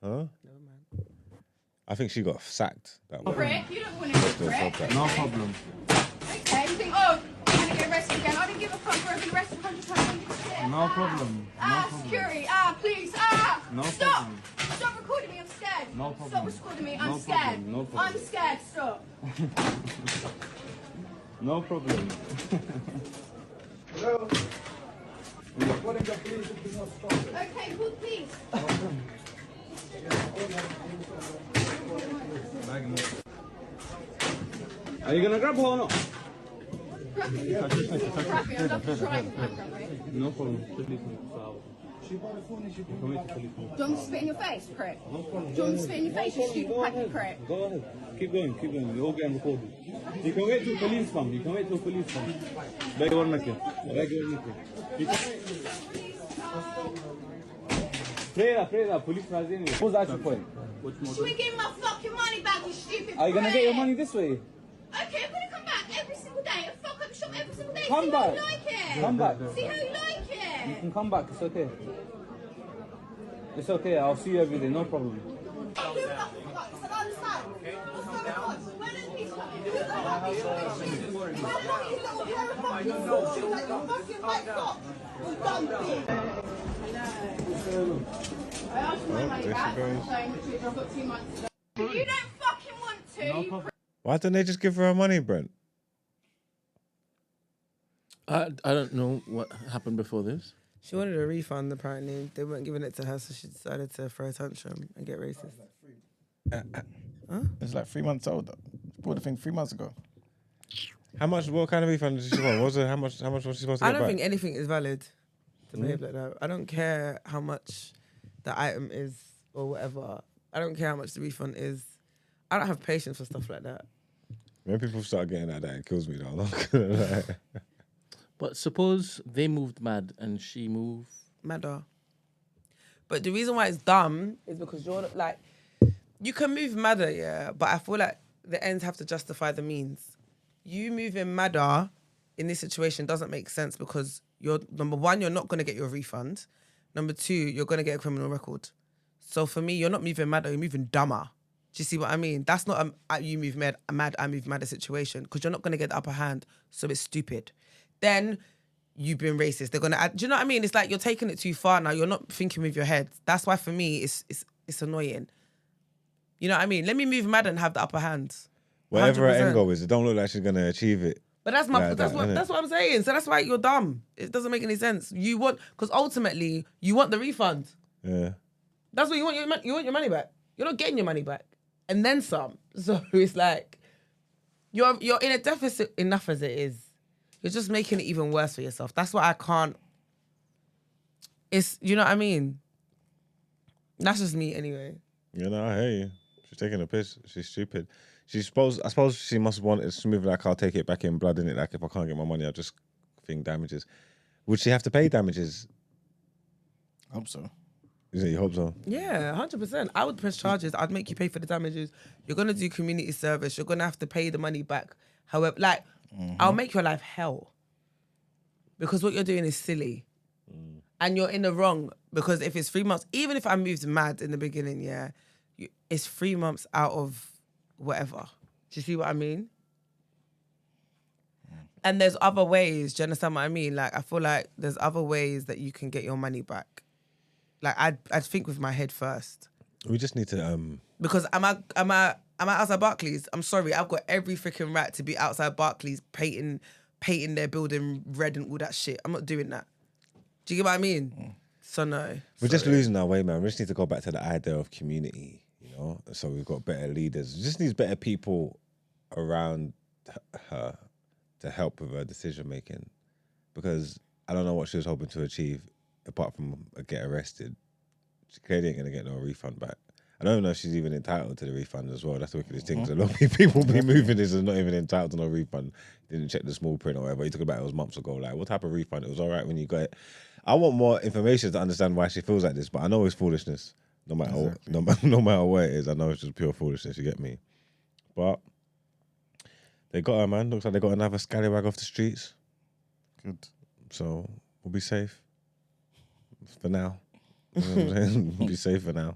Huh? Never mind. I think she got sacked. That one. Prick, you don't want to get prick. No problem. Okay, you think, oh, you're going to get arrested again. I didn't give a fuck for being arrested 100 times. No problem. Security, please, No stop. problem. Stop recording me, I'm scared. No problem. Stop recording me, I'm No scared. problem, no problem. I'm scared, stop. No problem. Hello? Okay, call police. Are you gonna grab her or not? No problem. Do you want to spit in your face, prick? No problem. Do you want to spit in your face, you stupid packy prick? Go ahead. Keep going. You're all getting recorded. You can wait till police come. Beg one minute. You can wait. Faiza, police prize anyway. What's the actual point? Should we give my fucking money back, you stupid Are you gonna prick? get your money this way? Okay, I'm gonna come back every single day and fuck up the shop every single day. Come See back. how you like it. Come back. See how you like it. You can come back, it's okay. It's okay, I'll see you every day, no problem. If you don't fucking want to, Why don't they just give her her money, Brent? I don't know what happened before this. She wanted a refund, apparently. They weren't giving it to her, so she decided to throw a tantrum and get racist. It's like 3 months old. She bought the thing 3 months ago. How much? What kind of refund did she want? How much was she supposed to I get don't back? think anything is valid to behave like that. I don't care how much the item is or whatever. I don't care how much the refund is. I don't have patience for stuff like that. When people start getting like that, it kills me though. I'm not gonna lie. But suppose they moved mad and she moved madder. But the reason why it's dumb is because you're like, you can move madder, yeah, but I feel like the ends have to justify the means. You moving madder in this situation doesn't make sense because you're, number one, you're not going to get your refund. Number two, you're going to get a criminal record. So for me, you're not moving madder, you're moving dumber. Do you see what I mean? That's not a you move mad, I move madder situation because you're not going to get the upper hand, so it's stupid. Then you've been racist. They're gonna add, do you know what I mean? It's like you're taking it too far now. You're not thinking with your head. That's why for me it's annoying. You know what I mean? Let me move mad and have the upper hand. Whatever her 100%. end goal is, it don't look like she's gonna achieve it. But that's like what I'm saying. So that's why you're dumb. It doesn't make any sense. You want, because ultimately you want the refund. Yeah. That's what you want. You want your money back. You're not getting your money back, and then some. So it's like you're in a deficit enough as it is. You're just making it even worse for yourself. That's why I can't. It's, you know what I mean? That's just me anyway. You know, I hear you. She's taking a piss. She's stupid. I suppose she must want it smooth, like I'll take it back in blood in it. Like if I can't get my money, I'll just think damages. Would she have to pay damages? I hope so. You hope so? Yeah, 100%. I would press charges. I'd make you pay for the damages. You're going to do community service. You're going to have to pay the money back. However, like, I'll make your life hell. Because what you're doing is silly. And you're in the wrong. Because if it's 3 months, even if I moved mad in the beginning, yeah, it's 3 months out of whatever. Do you see what I mean? And there's other ways. Do you understand what I mean? Like, I feel like there's other ways that you can get your money back. Like, I'd think with my head first. We just need to Because am I outside Barclays? I'm sorry, I've got every freaking right to be outside Barclays painting their building red and all that shit. I'm not doing that. Do you get what I mean? So no. We're just losing our way, man. We just need to go back to the idea of community, you know? So we've got better leaders. We just need better people around her to help with her decision making. Because I don't know what she was hoping to achieve apart from get arrested. She clearly ain't going to get no refund back. I don't know if she's even entitled to the refund as well. That's the wickedest thing. 'Cause a lot of people be moving this and not even entitled to no refund. Didn't check the small print or whatever. He took it back, it was months ago. Like, what type of refund? It was all right when you got it. I want more information to understand why she feels like this, but I know it's foolishness. No matter no matter what it is, I know it's just pure foolishness, you get me? But they got her, man. Looks like they got another scallywag off the streets. Good. So we'll be safe. For now. You know what I'm saying? We'll be safe for now.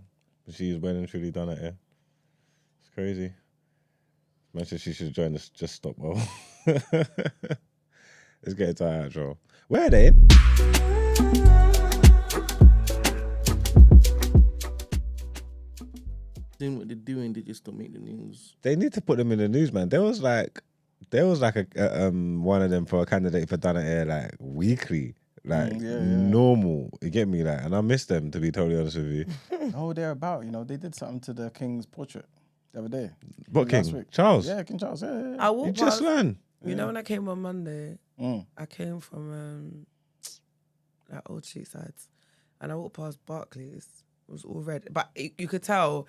She's well and truly done it, yeah. It's crazy. Imagine she should join us. Just stop, bro. Let's get it to our outro. Where are they? Doing what they're doing, they just don't make the news. They need to put them in the news, man. There was like a one of them for a candidate for Out Ere like weekly. Like normal, you get me, like, and I miss them, to be totally honest with you. Oh, they're about, you know, they did something to the King's portrait the other day. What Last King? week. Charles? Yeah, King Charles. Yeah. I walked You just past, learned. You know when I came on Monday, I came from like Old Cheapsides, and I walked past Barclays. It was all red, but you could tell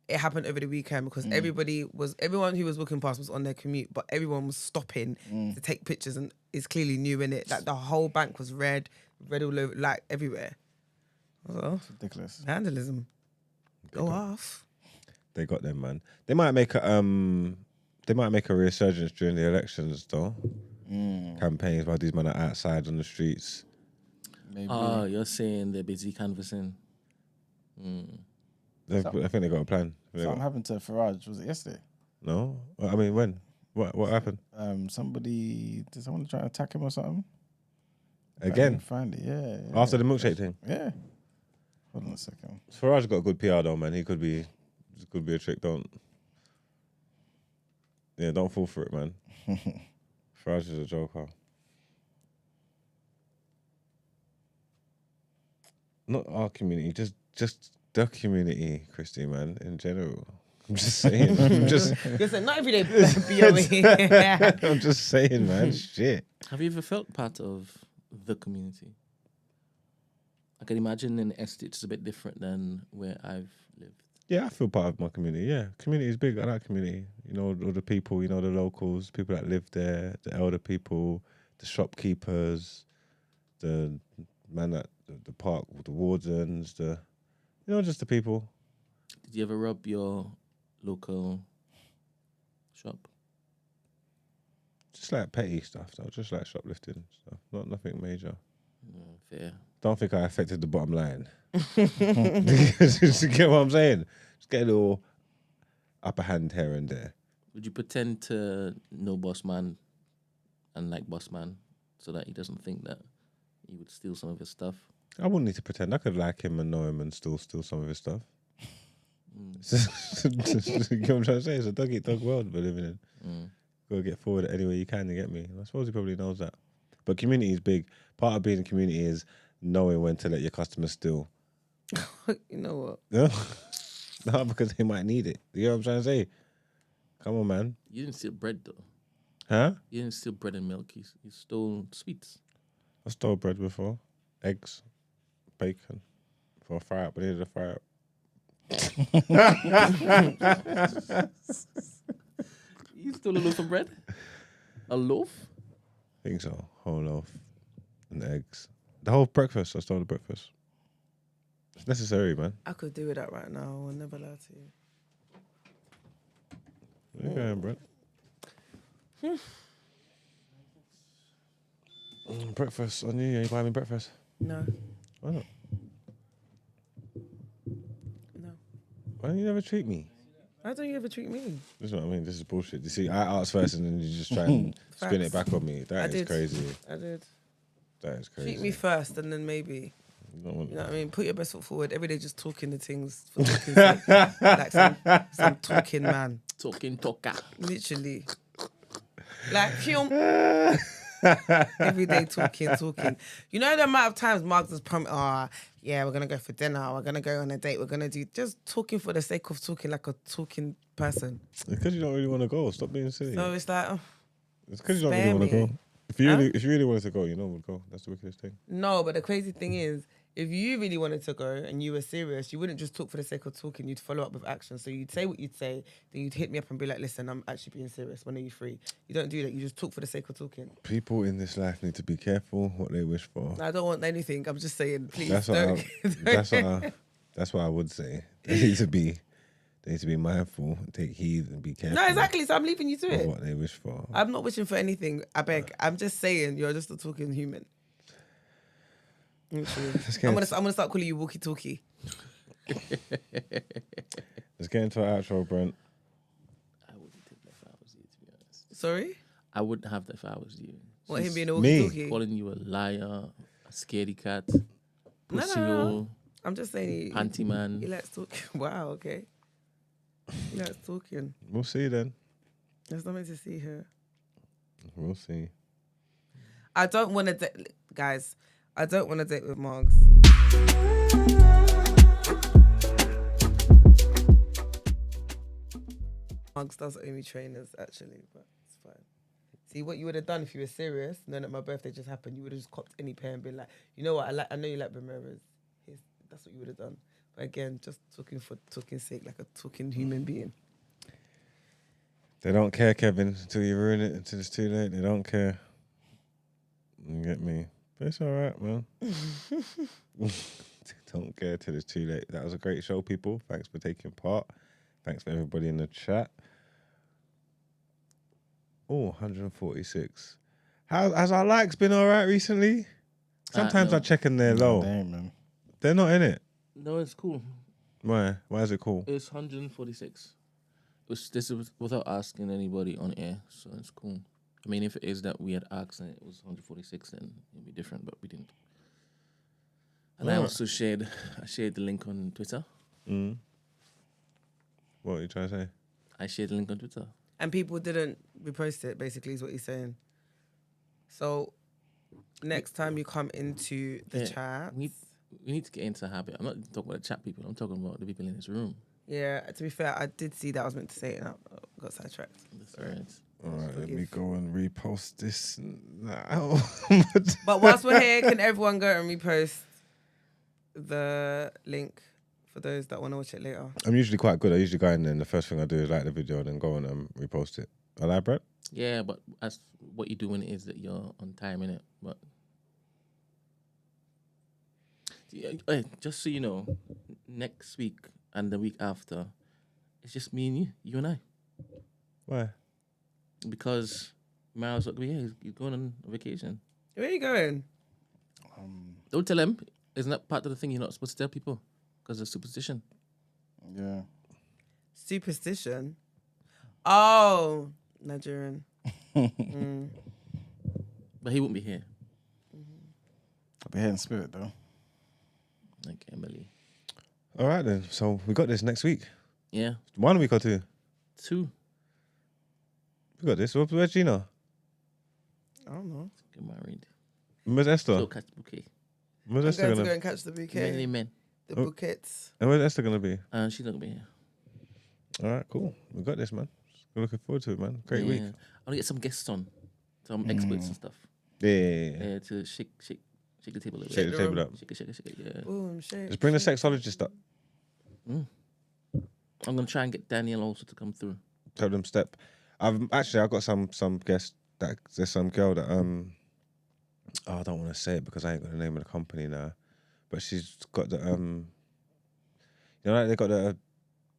it happened over the weekend because everyone who was walking past was on their commute, but everyone was stopping to take pictures, and it's clearly new in it. Like the whole bank was red all over, like everywhere. I Well, It's ridiculous. vandalism. Go off. They got them, man. They might make a resurgence during the elections, though. Campaigns while these men are outside on the streets. Maybe. Oh, you're saying they're busy canvassing. I think they got a plan. Something happened to Farage. Was it yesterday? No, I mean when? What happened? Did someone try to attack him or something? I Again? didn't find it. Yeah. After the milkshake thing. Yeah. Hold on a second. Farage got a good PR though, man. He could be a trick. Don't fall for it, man. Farage is a joker. Not our community, just the community, Christy, man, in general. I'm just saying. Listen, not every day BOE. I'm just saying, man. Shit. Have you ever felt part of the community? I can imagine in the estate it's a bit different than where I've lived. Yeah, I feel part of my community. Yeah, community is big. I like community. You know, all the people, the locals, people that live there, the elder people, the shopkeepers, the man at the park, the wardens, just the people. Did you ever rob your local shop? Just like petty stuff, though. Just like shoplifting stuff. Nothing major. Fair. Don't think I affected the bottom line. Just get what I'm saying? Just get a little upper hand here and there. Would you pretend to know boss man and like boss man so that he doesn't think that you would steal some of his stuff? I wouldn't need to pretend. I could like him and know him and still steal some of his stuff. You know what I'm trying to say? It's a dog-eat-dog world we're living in. Go get forward any way you can to get me. I suppose he probably knows that. But community is big. Part of being a community is knowing when to let your customers steal. You know what? Yeah? No, because they might need it. You know what I'm trying to say? Come on, man. You didn't steal bread, though. Huh? You didn't steal bread and milk. You stole sweets. I stole bread before. Eggs. Bacon. For a fry-up. I needed a fry-up. You stole a loaf of bread? A loaf? I think so. Whole loaf. And eggs. The whole breakfast. I stole the breakfast. It's necessary, man. I could do with that right now. I will never lie to you. Where you going, Brent? Breakfast on you. You buy me breakfast? No. Why not? No. Why don't you never treat me? How don't you ever treat me? This is what I mean. This is bullshit. You see, I asked first and then you just try and spin it back on me. That is crazy. I did. That is crazy. Treat me first and then maybe. You know what I mean? Put your best foot forward. Every day just talking the things for talking sake. Like some talking man. Talking talker. Literally. Like, every day talking. You know the amount of times Mark has promised, yeah, we're going to go for dinner. We're going to go on a date. We're going to do just talking for the sake of talking like a talking person. Because you don't really want to go. Stop being silly. So it's like, it's because you don't really want to go. If you really wanted to go, you know, would go. That's the wickedest thing. No, but the crazy thing is, if you really wanted to go and you were serious, you wouldn't just talk for the sake of talking. You'd follow up with action. So you'd say what you'd say, then you'd hit me up and be like, listen, I'm actually being serious. When are you free? You don't do that. You just talk for the sake of talking. People in this life need to be careful what they wish for. I don't want anything. I'm just saying, please That's what I would say. They need to be mindful, take heed, and be careful. No, exactly. So I'm leaving you to it. What they wish for. I'm not wishing for anything. I beg. I'm just saying, you're just a talking human. I'm gonna start calling you walkie-talkie. Let's get into our outro, Brent. I wouldn't take that if I was you, to be honest. Sorry? I wouldn't have that if I was you. What, him being a walkie-talkie? Calling you a liar, a scaredy cat, pussy no. I'm just saying. Panty man. He likes talking. Wow, okay. He likes talking. We'll see then. There's nothing to see here. We'll see. I don't want to guys. I don't want to date with Margs. Margs does owe me trainers, actually, but it's fine. See, what you would have done if you were serious, knowing that my birthday just happened, you would have just copped any pair and been like, you know what, I know you like Ramirez. That's what you would have done. But again, just talking for talking's sake, like a talking human being. They don't care, Kevin, until you ruin it, until it's too late. They don't care. You get me? But it's all right, man. don't care till it's too late. That was a great show, people. Thanks for taking part. Thanks for everybody in the chat. Oh, 146. Has our likes been all right recently? Sometimes no. I check and they're low. They ain't, man. They're not in it. No, it's cool. Why? Why is it cool? It's 146. This is without asking anybody on air, so it's cool. I mean, if it is that we had asked and it was 146, then it'd be different, but we didn't. And I also shared the link on Twitter. Mm. What are you trying to say? I shared the link on Twitter. And people didn't repost it, basically, is what he's saying. So, next time you come into the chat... We need to get into a habit. I'm not talking about the chat people. I'm talking about the people in this room. Yeah, to be fair, I did see that. I was meant to say it and I got sidetracked. That's all right. All right, let me go and repost this now. But whilst we're here, can everyone go and repost the link for those that want to watch it later? I'm usually quite good. I usually go in there and the first thing I do is like the video and then go and repost it. I like, Brett? Yeah, but as what you're doing is that you're on time, innit? But hey, just so you know, next week and the week after, it's just me and you and I. Why? Because Miles not gonna be here. He's going on vacation. Where are you going? Don't tell him. Isn't that part of the thing you're not supposed to tell people? Because of superstition. Yeah. Superstition? Oh, Nigerian. But he won't be here. I'll be here in spirit, though. Like Emily. All right, then. So we got this next week. Yeah. 1 week or two? 2. We got this. Where's Gina? I don't know. Get married. Where's Esther? Go catch the bouquet. Where's I'm Esther going to gonna go and catch the bouquet. Many men. The bouquets. And where's Esther gonna be? She's not gonna be here. All right, cool. We got this, man. We're looking forward to it, man. Great week. I want to get some guests on, some experts and stuff. Yeah. To shake the table a little Shake bit. the table up. Shake it, yeah. Boom, shake. Just bring the sexologist up. I'm gonna try and get Daniel also to come through. Tell them step. I've got some guests that there's some girl that I don't want to say it because I ain't got the name of the company now, but she's got the like they got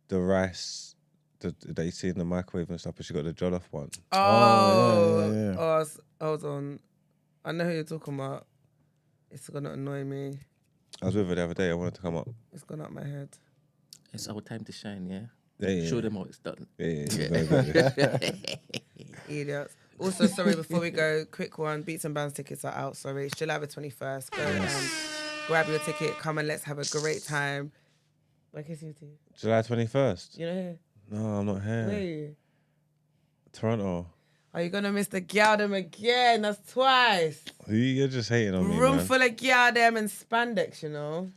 the rice that you see in the microwave and stuff, but she got the jollof one. Oh, hold on. I know who you're talking about. It's gonna annoy me. I was with her the other day. I wanted to come up. It's gone out my head. It's our time to shine, yeah. Yeah. Show them how it's done. Yeah. Idiots. Also, sorry, before we go, quick one. Beats and Bands tickets are out, sorry. July the 21st. Go and grab your ticket. Come and let's have a great time. Where can you see? July 21st. You're not here? No, I'm not here. Where are you? Toronto. Are you going to miss the girl them again? That's twice. You're just hating on me, Room man. full of girl them in spandex, you know?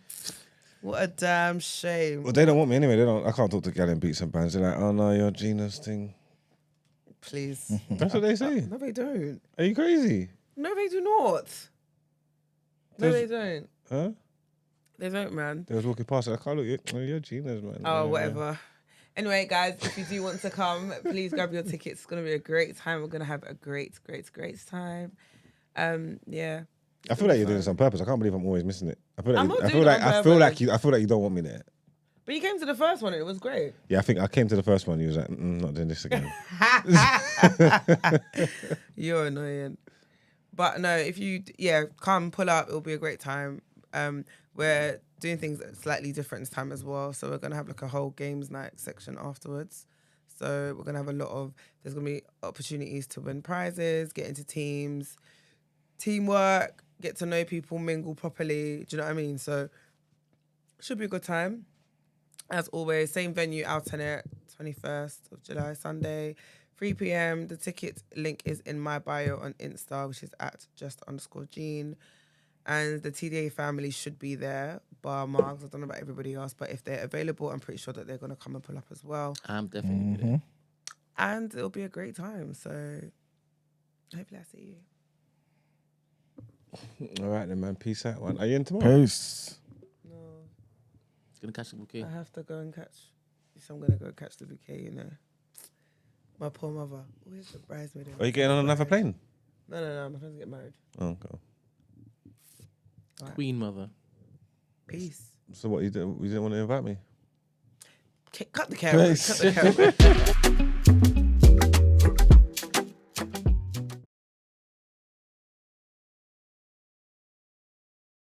What a damn shame. Well, they don't want me anyway. I can't talk to gal in Beats and Bands. They're like, oh no, your Gina's thing. Please. That's what they say. No, they don't. Are you crazy? No, they do not. No, they don't. Huh? They don't, man. They was walking past. I can't look. You're Gina's, man. Oh, Yeah. whatever. Anyway, guys, if you do want to come, please grab your tickets. It's going to be a great time. We're going to have a great time. Yeah. I feel like you're doing this on purpose. I can't believe I'm always missing it. I feel like I'm not I doing feel it like on I feel like purpose. you don't want me there. But you came to the first one and it was great. Yeah, I think I came to the first one. You was like, not doing this again. You're annoying. But no, if you, come, pull up. It'll be a great time. We're doing things slightly different this time as well. So we're going to have like a whole games night section afterwards. So we're going to have there's going to be opportunities to win prizes, get into teams, teamwork, get to know people, mingle properly. Do you know what I mean? So should be a good time. As always, same venue, Out Ere, 21st of July, Sunday, 3 p.m. The ticket link is in my bio on Insta, which is @just_Jean. And the TDA family should be there, bar Marks. I don't know about everybody else, but if they're available, I'm pretty sure that they're going to come and pull up as well. I'm definitely there. And it'll be a great time. So hopefully I see you. All right then, man. Peace out, man. Are you in tomorrow? Peace. No. Gonna catch the bouquet. I have to go and catch. So I'm going to go catch the bouquet, you know. My poor mother. Where's the bridesmaid? Are you getting on another plane? No. My friends get married. Oh, okay. Right. Queen mother. Peace. So what, you didn't want to invite me? Cut the camera. Cut the camera.